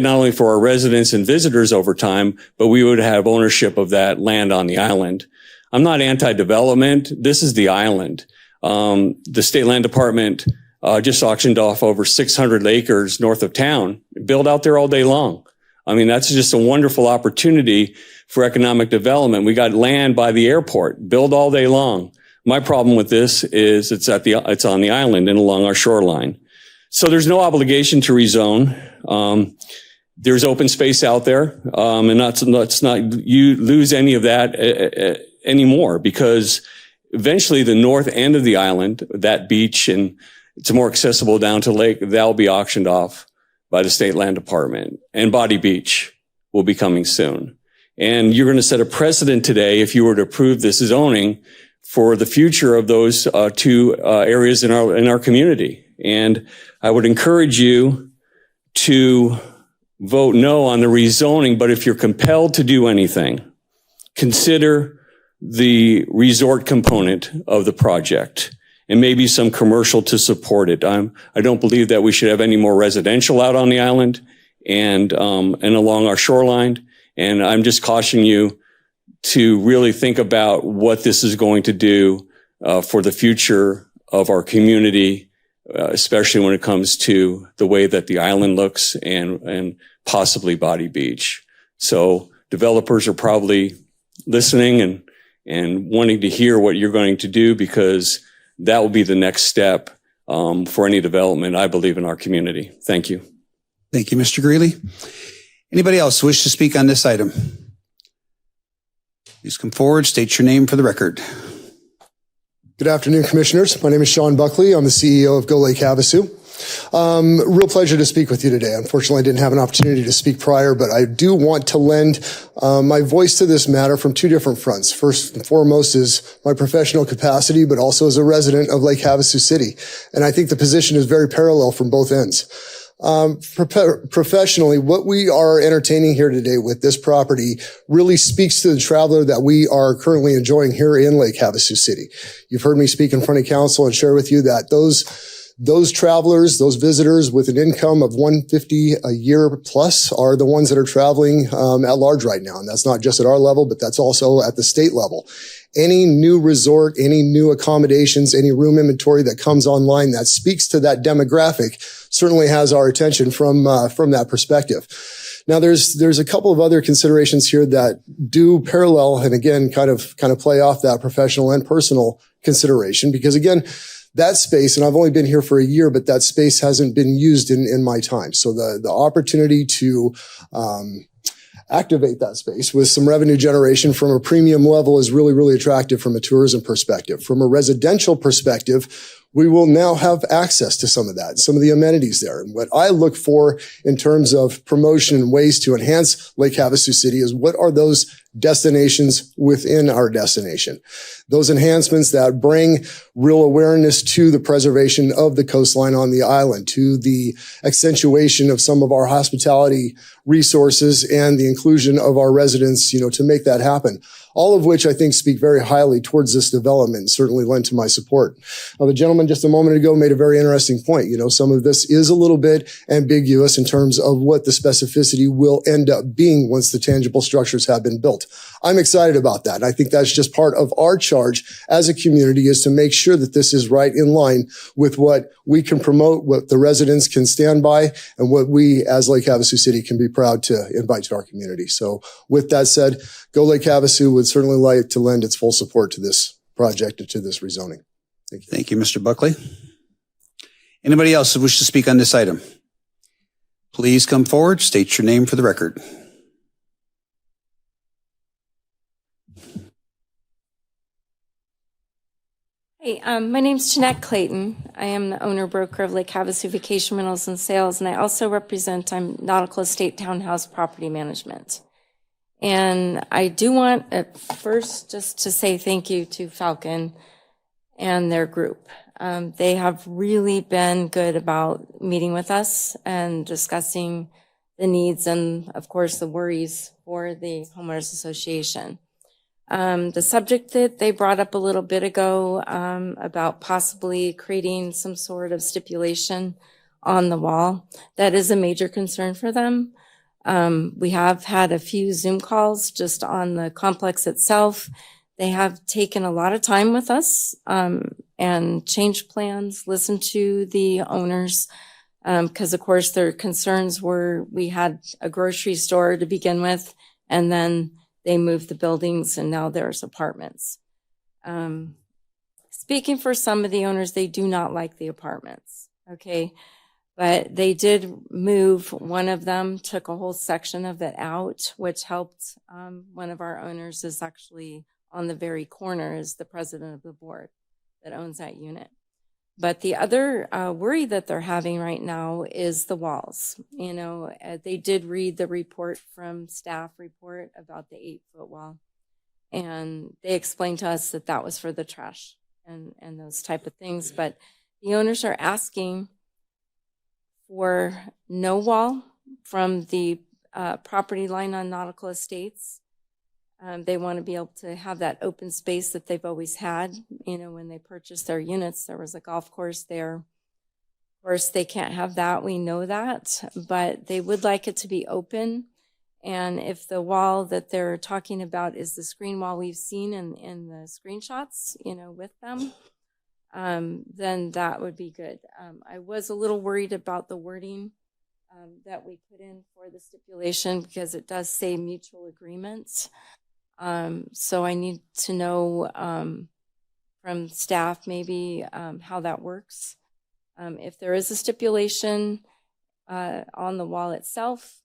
not only for our residents and visitors over time, but we would have ownership of that land on the island. I'm not anti-development. This is the island. The State Land Department just auctioned off over 600 acres north of town. Build out there all day long. I mean, that's just a wonderful opportunity for economic development. We got land by the airport. Build all day long. My problem with this is it's on the island and along our shoreline. So there's no obligation to rezone. There's open space out there. And let's not you lose any of that anymore, because eventually the north end of the island, that beach, and it's more accessible down to lake, that'll be auctioned off by the State Land Department. And Body Beach will be coming soon. And you're going to set a precedent today, if you were to approve this zoning, for the future of those two areas in our community. And I would encourage you to vote no on the rezoning, but if you're compelled to do anything, consider the resort component of the project and maybe some commercial to support it. I don't believe that we should have any more residential out on the island and along our shoreline. And I'm just cautioning you to really think about what this is going to do for the future of our community, especially when it comes to the way that the island looks and possibly Body Beach. So developers are probably listening and wanting to hear what you're going to do, because that will be the next step for any development, I believe, in our community. Thank you. Thank you, Mr. Greeley. Anybody else wish to speak on this item? Please come forward, state your name for the record. Good afternoon, Commissioners. My name is Sean Buckley. I'm the CEO of Go Lake Havasu. Real pleasure to speak with you today. Unfortunately, I didn't have an opportunity to speak prior, but I do want to lend my voice to this matter from two different fronts. First and foremost is my professional capacity, but also as a resident of Lake Havasu City. And I think the position is very parallel from both ends. Professionally, what we are entertaining here today with this property really speaks to the traveler that we are currently enjoying here in Lake Havasu City. You've heard me speak in front of council and share with you that those travelers, those visitors with an income of $150 a year plus are the ones that are traveling at large right now. And that's not just at our level, but that's also at the state level. Any new resort, any new accommodations, any room inventory that comes online that speaks to that demographic certainly has our attention from that perspective. Now, there's a couple of other considerations here that do parallel and again kind of play off that professional and personal consideration, because again, that space, and I've only been here for a year, but that space hasn't been used in my time. So the opportunity to activate that space with some revenue generation from a premium level is really, really attractive from a tourism perspective. From a residential perspective, we will now have access to some of that, some of the amenities there. And what I look for in terms of promotion and ways to enhance Lake Havasu City is what are those destinations within our destination. Those enhancements that bring real awareness to the preservation of the coastline on the island, to the accentuation of some of our hospitality resources and the inclusion of our residents, to make that happen. All of which I think speak very highly towards this development and certainly lend to my support. The gentleman just a moment ago made a very interesting point. Some of this is a little bit ambiguous in terms of what the specificity will end up being once the tangible structures have been built. I'm excited about that. And I think that's just part of our charge as a community, is to make sure that this is right in line with what we can promote, what the residents can stand by, and what we as Lake Havasu City can be proud to invite to our community. So with that said, Go Lake Havasu would certainly like to lend its full support to this project and to this rezoning. Thank you. Thank you, Mr. Buckley. Anybody else who wish to speak on this item? Please come forward, state your name for the record. Hey, my name's Jeanette Clayton. I am the owner-broker of Lake Havasu Vacation Rentals and Sales, and I also represent Nautical Estate Townhouse Property Management. And I do want at first just to say thank you to Falcon and their group. They have really been good about meeting with us and discussing the needs and, of course, the worries for the Homeowners Association. The subject that they brought up a little bit ago about possibly creating some sort of stipulation on the wall, that is a major concern for them. We have had a few Zoom calls just on the complex itself. They have taken a lot of time with us and changed plans, listened to the owners, because of course their concerns were we had a grocery store to begin with, and then they moved the buildings and now there's apartments. Speaking for some of the owners, they do not like the apartments, okay? But they did move, one of them took a whole section of it out, which helped. One of our owners is actually on the very corner, is the president of the board that owns that unit. But the other worry that they're having right now is the walls. You know, they did read the report from staff report about the 8-foot wall. And they explained to us that that was for the trash and those type of things. But the owners are asking for no wall from the property line on Nautical Estates. They want to be able to have that open space that they've always had. You know, when they purchased their units, there was a golf course there. Of course, they can't have that. We know that, but they would like it to be open. And if the wall that they're talking about is the screen wall we've seen in the screenshots, you know, with them, then that would be good. I was a little worried about the wording that we put in for the stipulation because it does say mutual agreements. So I need to know from staff maybe how that works. If there is a stipulation on the wall itself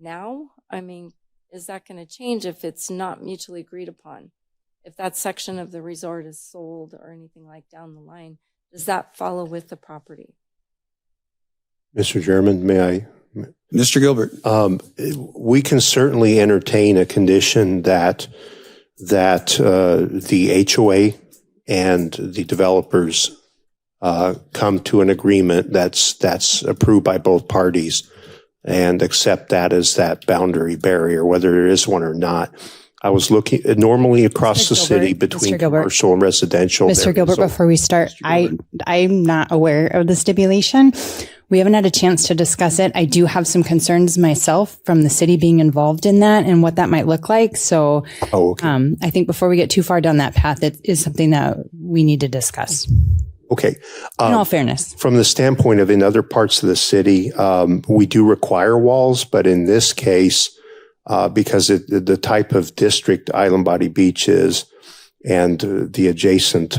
now, I mean, is that going to change if it's not mutually agreed upon? If that section of the resort is sold or anything like down the line, does that follow with the property? Mr. Chairman, may I? Mr. Gilbert. We can certainly entertain a condition that the HOA and the developers come to an agreement that's approved by both parties and accept that as that boundary barrier, whether there is one or not. I was looking normally across the city between commercial and residential. Mr. Gilbert, before we start, I'm not aware of the stipulation. We haven't had a chance to discuss it. I do have some concerns myself from the city being involved in that and what that might look like. So I think before we get too far down that path, it is something that we need to discuss. Okay. In all fairness. From the standpoint of in other parts of the city, we do require walls, but in this case, because the type of district Island Body Beach is and the adjacent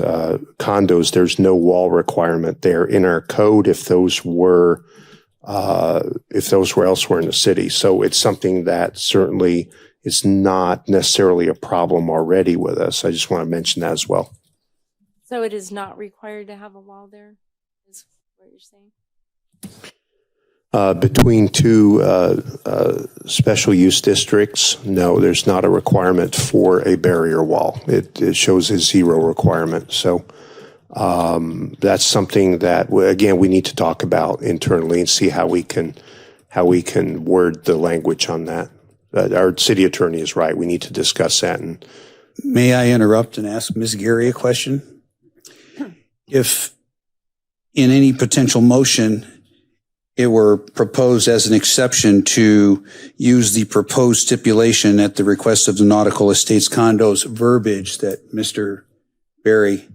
condos, there's no wall requirement there in our code if those were elsewhere in the city. So it's something that certainly is not necessarily a problem already with us. I just want to mention that as well. So it is not required to have a wall there, is what you're saying? Between two special use districts, no, there's not a requirement for a barrier wall. It shows a zero requirement. So that's something that, again, we need to talk about internally and see how we can word the language on that. Our city attorney is right. We need to discuss that. And may I interrupt and ask Ms. Gary a question? If in any potential motion it were proposed as an exception to use the proposed stipulation at the request of the Nautical Estates condos verbiage that Mr. Berry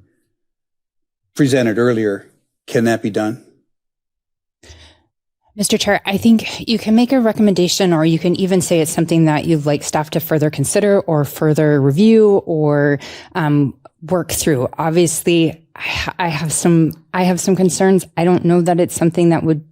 presented earlier, can that be done? Mr. Chair, I think you can make a recommendation, or you can even say it's something that you'd like staff to further consider or further review or work through. Obviously, I have some concerns. I don't know that it's something that would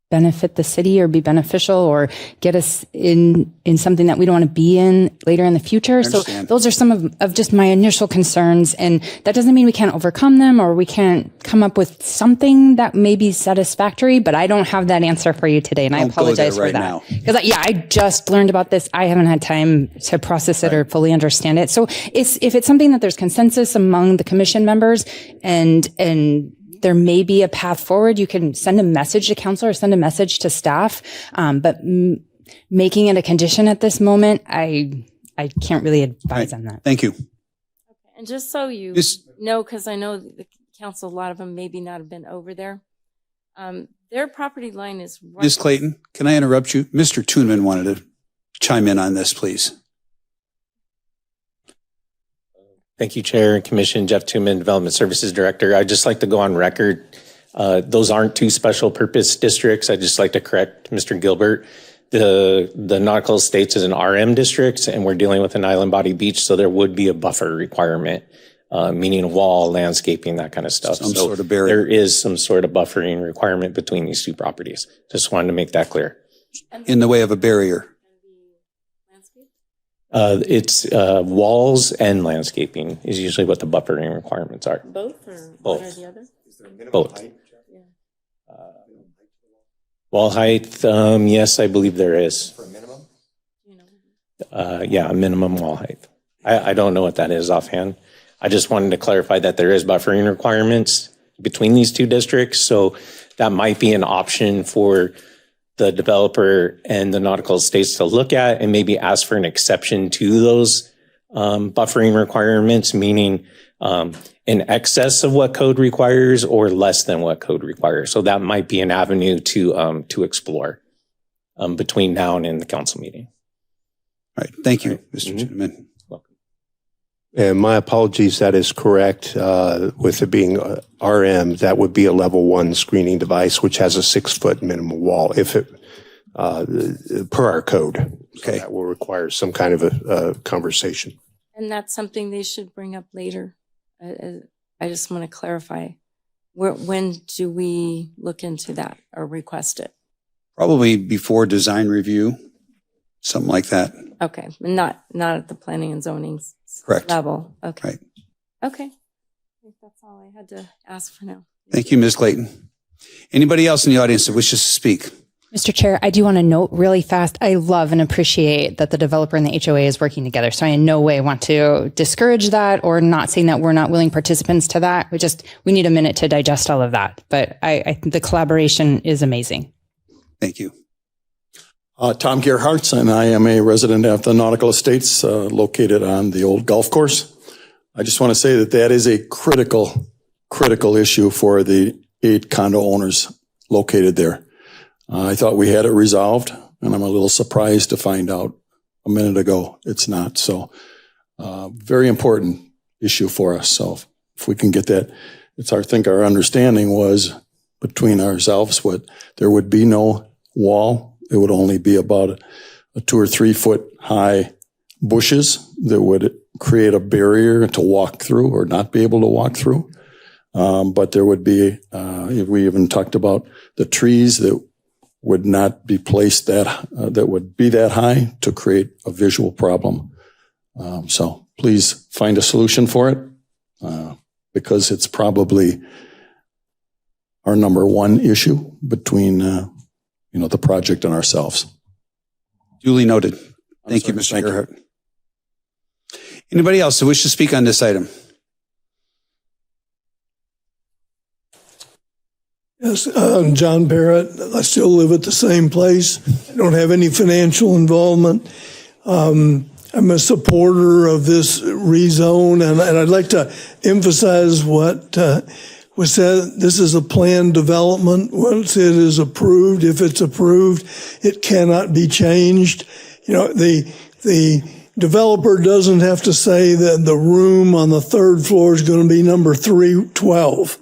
benefit the city or be beneficial or get us in something that we don't want to be in later in the future. So those are some of just my initial concerns. And that doesn't mean we can't overcome them or we can't come up with something that may be satisfactory, but I don't have that answer for you today. And I apologize for that. Because I just learned about this. I haven't had time to process it or fully understand it. So if it's something that there's consensus among the commission members and there may be a path forward, you can send a message to council or send a message to staff. But making it a condition at this moment, I I can't really advise on that. Thank you. And just so you know, because I know the council, a lot of them maybe not have been over there. Their property line is right. Ms. Clayton, can I interrupt you? Mr. Toonman wanted to chime in on this, please. Thank you, Chair and Commission. Jeff Toonman, Development Services Director. I'd just like to go on record. Those aren't two special purpose districts. I'd just like to correct Mr. Gilbert. The Nautical Estates is an RM district, and we're dealing with an island body beach, so there would be a buffer requirement, meaning a wall, landscaping, that kind of stuff. Some sort of barrier. There is some sort of buffering requirement between these two properties. Just wanted to make that clear. In the way of a barrier. It's walls and landscaping is usually what the buffering requirements are. Both or Both. one or the other? Both. Wall height, yes, I believe there is. For a minimum? Yeah, a minimum wall height. I don't know what that is offhand. I just wanted to clarify that there is buffering requirements between these two districts. So that might be an option for the developer and the Nautical Estates to look at and maybe ask for an exception to those buffering requirements, meaning in excess of what code requires or less than what code requires. So that might be an avenue to explore between now and in the council meeting. All right. Thank you, Mr. Toonman. And my apologies, that is correct. With it being RM, that would be a level 1 screening device, which has a 6-foot minimum wall, if it, per our code. Okay. So that will require some kind of a conversation. And that's something they should bring up later. I just want to clarify. When do we look into that or request it? Probably before design review, something like that. Okay, not at the planning and zoning Correct. level. Okay. Right. Okay. I think that's all I had to ask for now. Thank you, Ms. Clayton. Anybody else in the audience that wishes to speak? Mr. Chair, I do want to note really fast, I love and appreciate that the developer and the HOA is working together. So I in no way want to discourage that or not saying that we're not willing participants to that. We need a minute to digest all of that. But I think the collaboration is amazing. Thank you. Tom Gerhardt, and I am a resident of the Nautical Estates located on the old golf course. I just want to say that is a critical issue for the 8 condo owners located there. I thought we had it resolved, and I'm a little surprised to find out a minute ago it's not. So very important issue for us. So if we can get that, I think our understanding was between ourselves, there would be no wall. It would only be about a 2 or 3 foot high bushes that would create a barrier to walk through or not be able to walk through. But there would be, we even talked about the trees that would not be placed that would be that high to create a visual problem. So please find a solution for it because it's probably our number 1 issue between the project and ourselves. Duly noted. Thank you, Mr. Gerhardt. Anybody else who wishes to speak on this item? Yes, John Barrett. I still live at the same place. I don't have any financial involvement. I'm a supporter of this rezone, and I'd like to emphasize what was said. This is a planned development. Once it is approved, if it's approved, it cannot be changed. The developer doesn't have to say that the room on the 3rd floor is going to be number 312.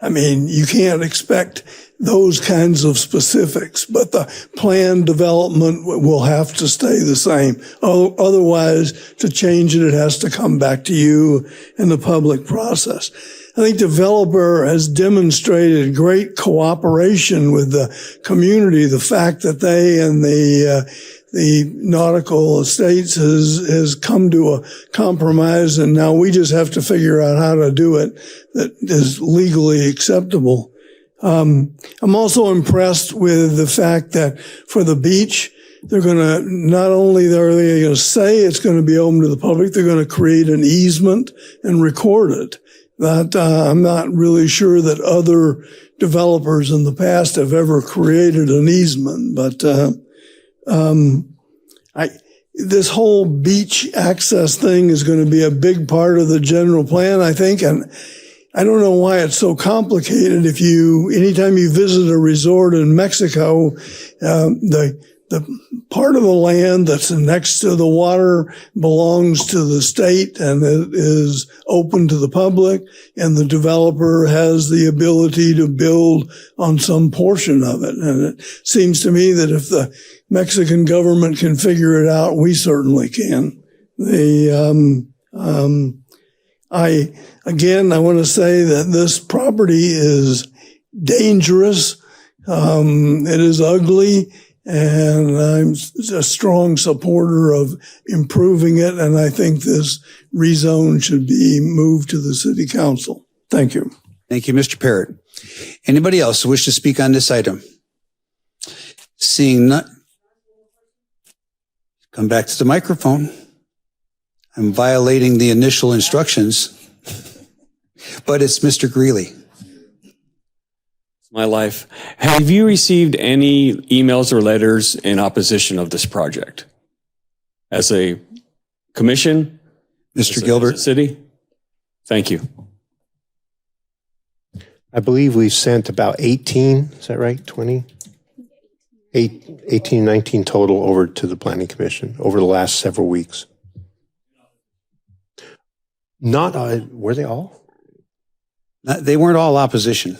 I mean, you can't expect those kinds of specifics, but the planned development will have to stay the same. Otherwise, to change it, it has to come back to you in the public process. I think developer has demonstrated great cooperation with the community. The fact that they and the Nautical Estates has come to a compromise, and now we just have to figure out how to do it that is legally acceptable. I'm also impressed with the fact that for the beach, they're going to, not only are they going to say it's going to be open to the public, they're going to create an easement and record it. That I'm not really sure that other developers in the past have ever created an easement, but this whole beach access thing is going to be a big part of the general plan, I think. And I don't know why it's so complicated. Anytime you visit a resort in Mexico, the part of the land that's next to the water belongs to the state and it is open to the public, and the developer has the ability to build on some portion of it. And it seems to me that if the Mexican government can figure it out, we certainly can. I want to say that this property is dangerous. It is ugly, and I'm a strong supporter of improving it. And I think this rezone should be moved to the city council. Thank you. Thank you, Mr. Parrott. Anybody else wish to speak on this item? Seeing none, come back to the microphone. I'm violating the initial instructions, but it's Mr. Greeley. My life. Have you received any emails or letters in opposition of this project? As a commission? Mr. Gilbert? As a city? Thank you. I believe we've sent about 18, is that right? 20? 18, 19 total over to the Planning Commission over the last several weeks. Were they all? They weren't all opposition.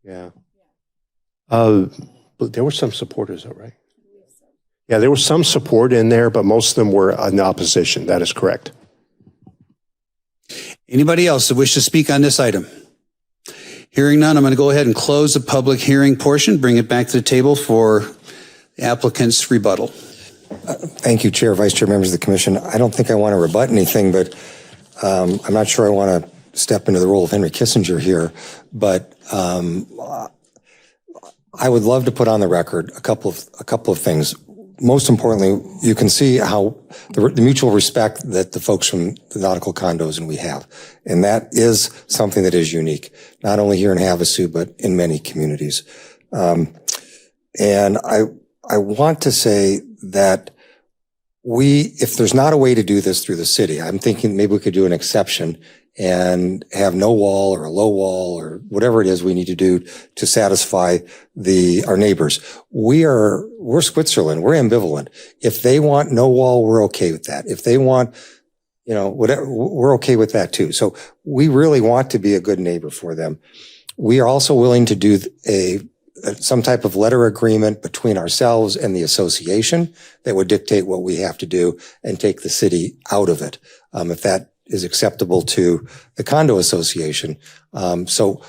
Yeah. But there were some supporters, though, right? Yeah, there was some support in there, but most of them were in opposition. That is correct. Anybody else that wish to speak on this item? Hearing none, I'm going to go ahead and close the public hearing portion, bring it back to the table for the applicant's rebuttal. Thank you, Chair, Vice Chair, members of the Commission. I don't think I want to rebut anything, but I'm not sure I want to step into the role of Henry Kissinger here, but I would love to put on the record a couple of things. Most importantly, you can see how the mutual respect that the folks from the nautical condos and we have, and that is something that is unique, not only here in Havasu, but in many communities. And I want to say that if there's not a way to do this through the city, I'm thinking maybe we could do an exception and have no wall or a low wall or whatever it is we need to do to satisfy our neighbors. We're Switzerland. We're ambivalent. If they want no wall, we're okay with that. If they want, whatever, we're okay with that too. So we really want to be a good neighbor for them. We are also willing to do some type of letter agreement between ourselves and the association that would dictate what we have to do and take the city out of it. If that is acceptable to the condo association. So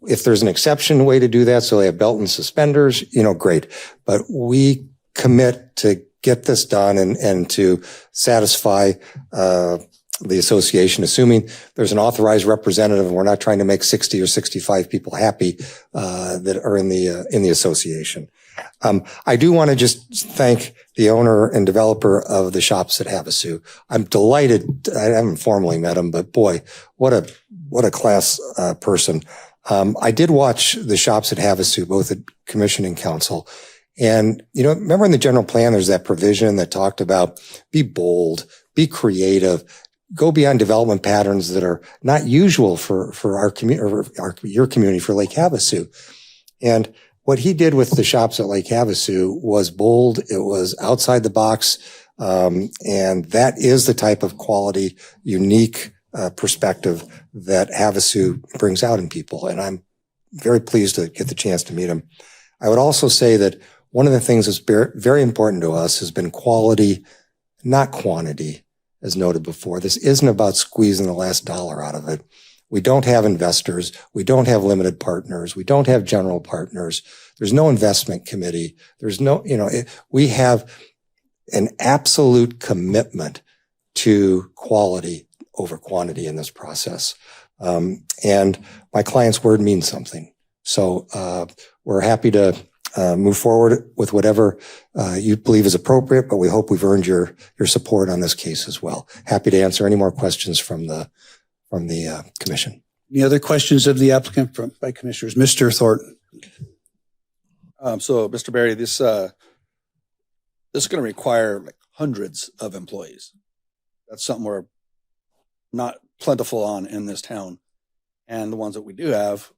if there's an exception way to do that, so they have belt and suspenders, great. But we commit to get this done and to satisfy the association, assuming there's an authorized representative and we're not trying to make 60 or 65 people happy that are in the association. I do want to just thank the owner and developer of the shops at Havasu. I'm delighted. I haven't formally met him, but boy, what a class person. I did watch the shops at Havasu, both at commission and council. And, remember in the general plan, there's that provision that talked about be bold, be creative, go beyond development patterns that are not usual for our community or your community for Lake Havasu. And what he did with the shops at Lake Havasu was bold. It was outside the box. And that is the type of quality, unique perspective that Havasu brings out in people. And I'm very pleased to get the chance to meet him. I would also say that one of the things that's very important to us has been quality, not quantity, as noted before. This isn't about squeezing the last dollar out of it. We don't have investors. We don't have limited partners. We don't have general partners. There's no investment committee. There's no, we have an absolute commitment to quality over quantity in this process. And my client's word means something. So, we're happy to move forward with whatever you believe is appropriate, but we hope we've earned your support on this case as well. Happy to answer any more questions from the commission. Any other questions of the applicant by commissioners? Mr. Thornton. So, Mr. Berry, this this is going to require like hundreds of employees. That's something we're not plentiful on in this town. And the ones that we do have,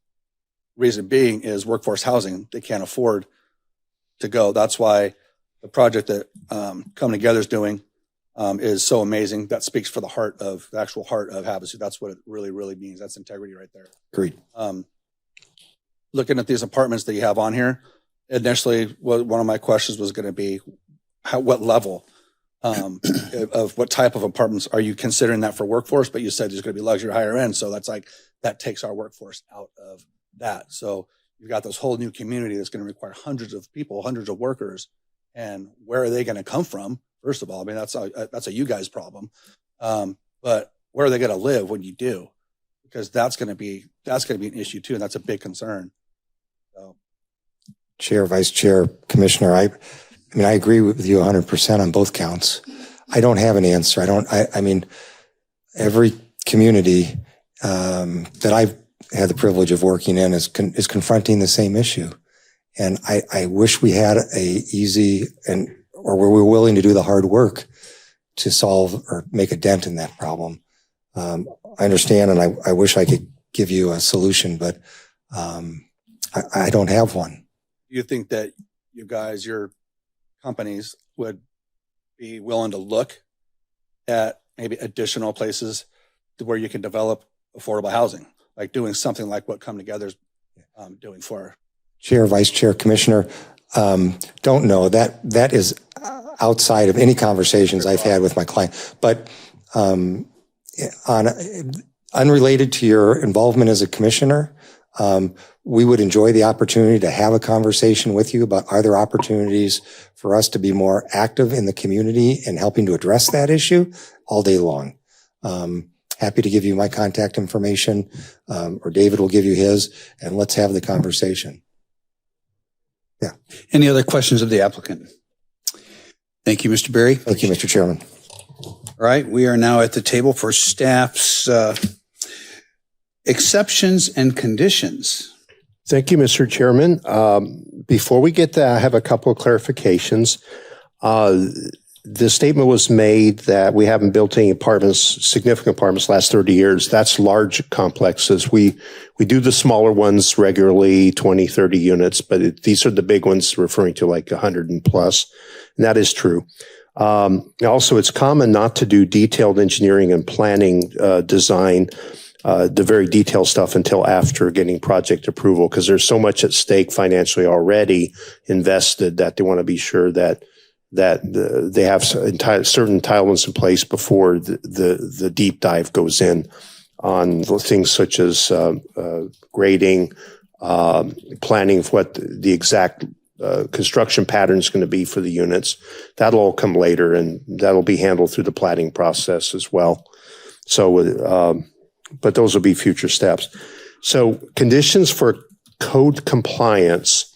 reason being is workforce housing. They can't afford to go. That's why the project that Come Together is doing is so amazing. That speaks for the actual heart of Havasu. That's what it really, really means. That's integrity right there. Agreed. Looking at these apartments that you have on here, initially, one of my questions was going to be, what level of what type of apartments are you considering that for workforce? But you said there's going to be luxury higher end. So that's like, that takes our workforce out of that. So you've got this whole new community that's going to require hundreds of people, hundreds of workers. And where are they going to come from? First of all, I mean, that's a you guys problem. But where are they going to live when you do? Because that's going to be an issue too. And that's a big concern. So. Chair, Vice Chair, Commissioner, I mean, I agree with you 100% on both counts. I don't have an answer. I mean, every community that I've had the privilege of working in is confronting the same issue. And I wish we had or were we willing to do the hard work to solve or make a dent in that problem. I understand, and I wish I could give you a solution, but I don't have one. Do you think that you guys, your companies, would be willing to look at maybe additional places where you can develop affordable housing, like doing something like what Come Together is doing for? Chair, Vice Chair, Commissioner, don't know. That is outside of any conversations I've had with my client. But unrelated to your involvement as a commissioner, we would enjoy the opportunity to have a conversation with you about are there opportunities for us to be more active in the community and helping to address that issue all day long. Happy to give you my contact information, or David will give you his, and let's have the conversation. Yeah. Any other questions of the applicant? Thank you, Mr. Berry. Thank you, Mr. Chairman. All right, we are now at the table for staff's exceptions and conditions. Thank you, Mr. Chairman. Before we get there, I have a couple of clarifications. The statement was made that we haven't built any significant apartments last 30 years. That's large complexes. We do the smaller ones regularly, 20, 30 units, but these are the big ones referring to like 100 and plus. And that is true. Also, it's common not to do detailed engineering and planning design, the very detailed stuff until after getting project approval, because there's so much at stake financially already invested that they want to be sure that they have certain entitlements in place before the deep dive goes in on things such as grading, planning of what the exact construction pattern is going to be for the units. That'll all come later, and that'll be handled through the planning process as well. So, but those will be future steps. So conditions for code compliance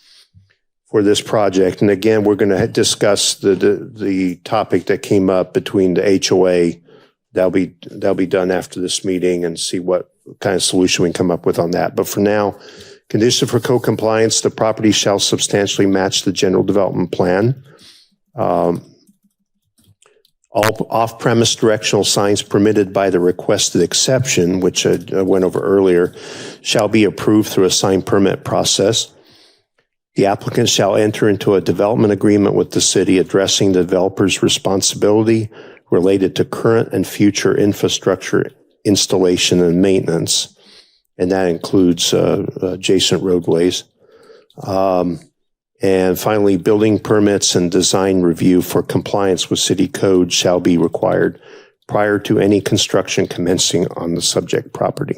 for this project. And again, we're going to discuss the topic that came up between the HOA. That'll be done after this meeting, and see what kind of solution we can come up with on that. But for now, condition for code compliance, the property shall substantially match the general development plan. All off-premise directional signs permitted by the requested exception, which I went over earlier, shall be approved through a sign permit process. The applicant shall enter into a development agreement with the city addressing the developer's responsibility related to current and future infrastructure installation and maintenance. And that includes adjacent roadways. And finally, building permits and design review for compliance with city code shall be required prior to any construction commencing on the subject property.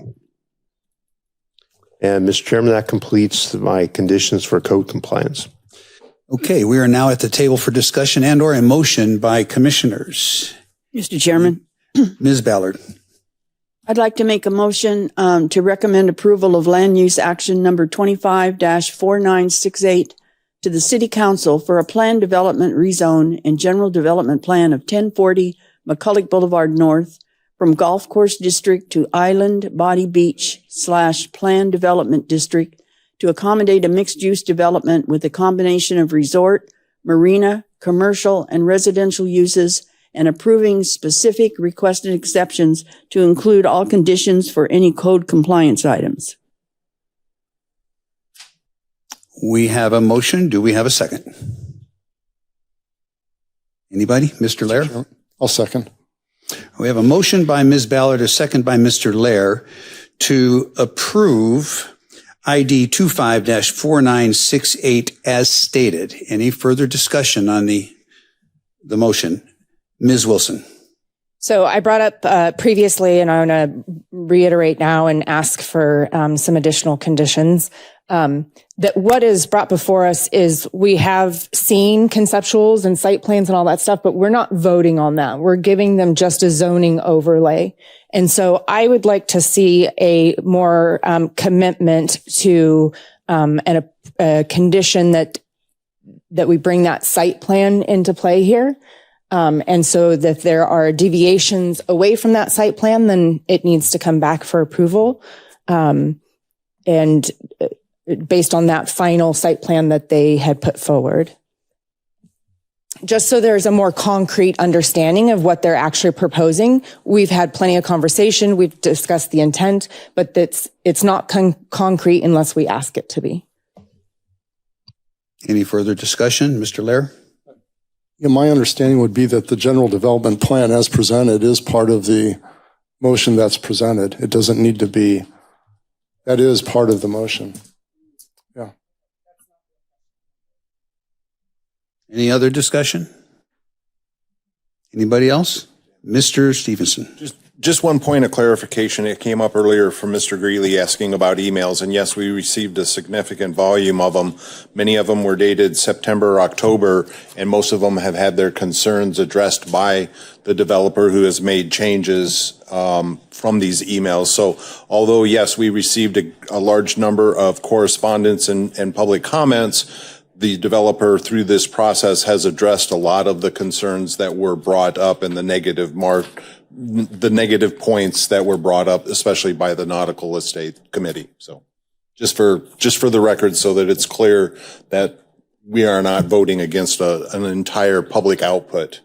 And Mr. Chairman, that completes my conditions for code compliance. Okay, we are now at the table for discussion and or a motion by commissioners. Mr. Chairman. Ms. Ballard. I'd like to make a motion to recommend approval of land use action number 25-4968 to the City Council for a planned development rezone and general development plan of 1040 McCulloch Boulevard North from Golf Course District to Island Body Beach / Planned Development District to accommodate a mixed-use development with a combination of resort, marina, commercial, and residential uses, and approving specific requested exceptions to include all conditions for any code compliance items. We have a motion. Do we have a second? Anybody? Mr. Lair? I'll second. We have a motion by Ms. Ballard, a second by Mr. Lair to approve ID 25-4968 as stated. Any further discussion on the motion? Ms. Wilson. So I brought up previously, and I want to reiterate now and ask for some additional conditions. That what is brought before us is we have seen conceptuals and site plans and all that stuff, but we're not voting on that. We're giving them just a zoning overlay. And so I would like to see a more commitment to and a condition that we bring that site plan into play here. And so that if there are deviations away from that site plan, then it needs to come back for approval. And based on that final site plan that they had put forward. Just so there's a more concrete understanding of what they're actually proposing. We've had plenty of conversation. We've discussed the intent, but it's not concrete unless we ask it to be. Any further discussion? Mr. Lair? Yeah, my understanding would be that the general development plan as presented is part of the motion that's presented. It doesn't need to be, that is part of the motion. Yeah. Any other discussion? Anybody else? Mr. Stevenson. Just one point of clarification. It came up earlier from Mr. Greeley asking about emails, and yes, we received a significant volume of them. Many of them were dated September, October, and most of them have had their concerns addressed by the developer who has made changes from these emails. So although, yes, we received a large number of correspondence and public comments, the developer through this process has addressed a lot of the concerns that were brought up in the negative points that were brought up, especially by the Nautical Estate Committee. So just for the record, so that it's clear that we are not voting against an entire public output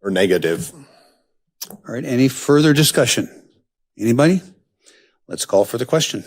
or negative. All right. Any further discussion? Anybody? Let's call for the question.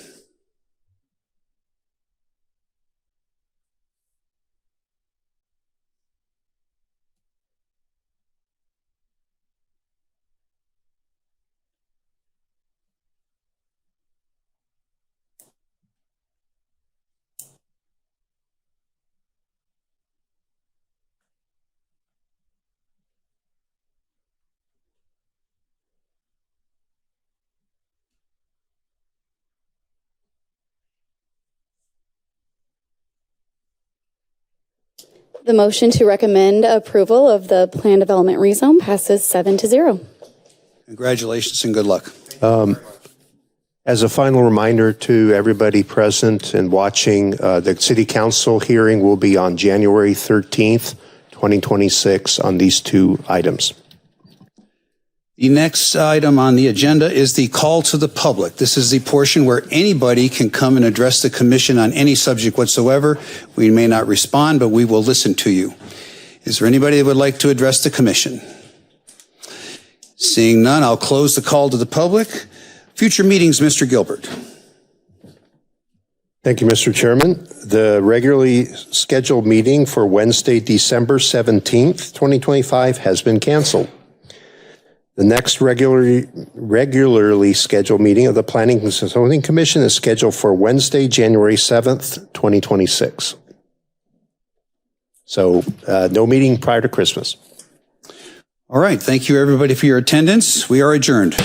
The motion to recommend approval of the plan development rezone passes 7-0. Congratulations and good luck. As a final reminder to everybody present and watching, the City Council hearing will be on January 13th, 2026 on these two items. The next item on the agenda is the call to the public. This is the portion where anybody can come and address the commission on any subject whatsoever. We may not respond, but we will listen to you. Is there anybody that would like to address the commission? Seeing none, I'll close the call to the public. Future meetings, Mr. Gilbert. Thank you, Mr. Chairman. The regularly scheduled meeting for Wednesday, December 17th, 2025 has been canceled. The next regularly scheduled meeting of the Planning and Zoning Commission is scheduled for Wednesday, January 7th, 2026. So no meeting prior to Christmas. All right. Thank you, everybody, for your attendance. We are adjourned.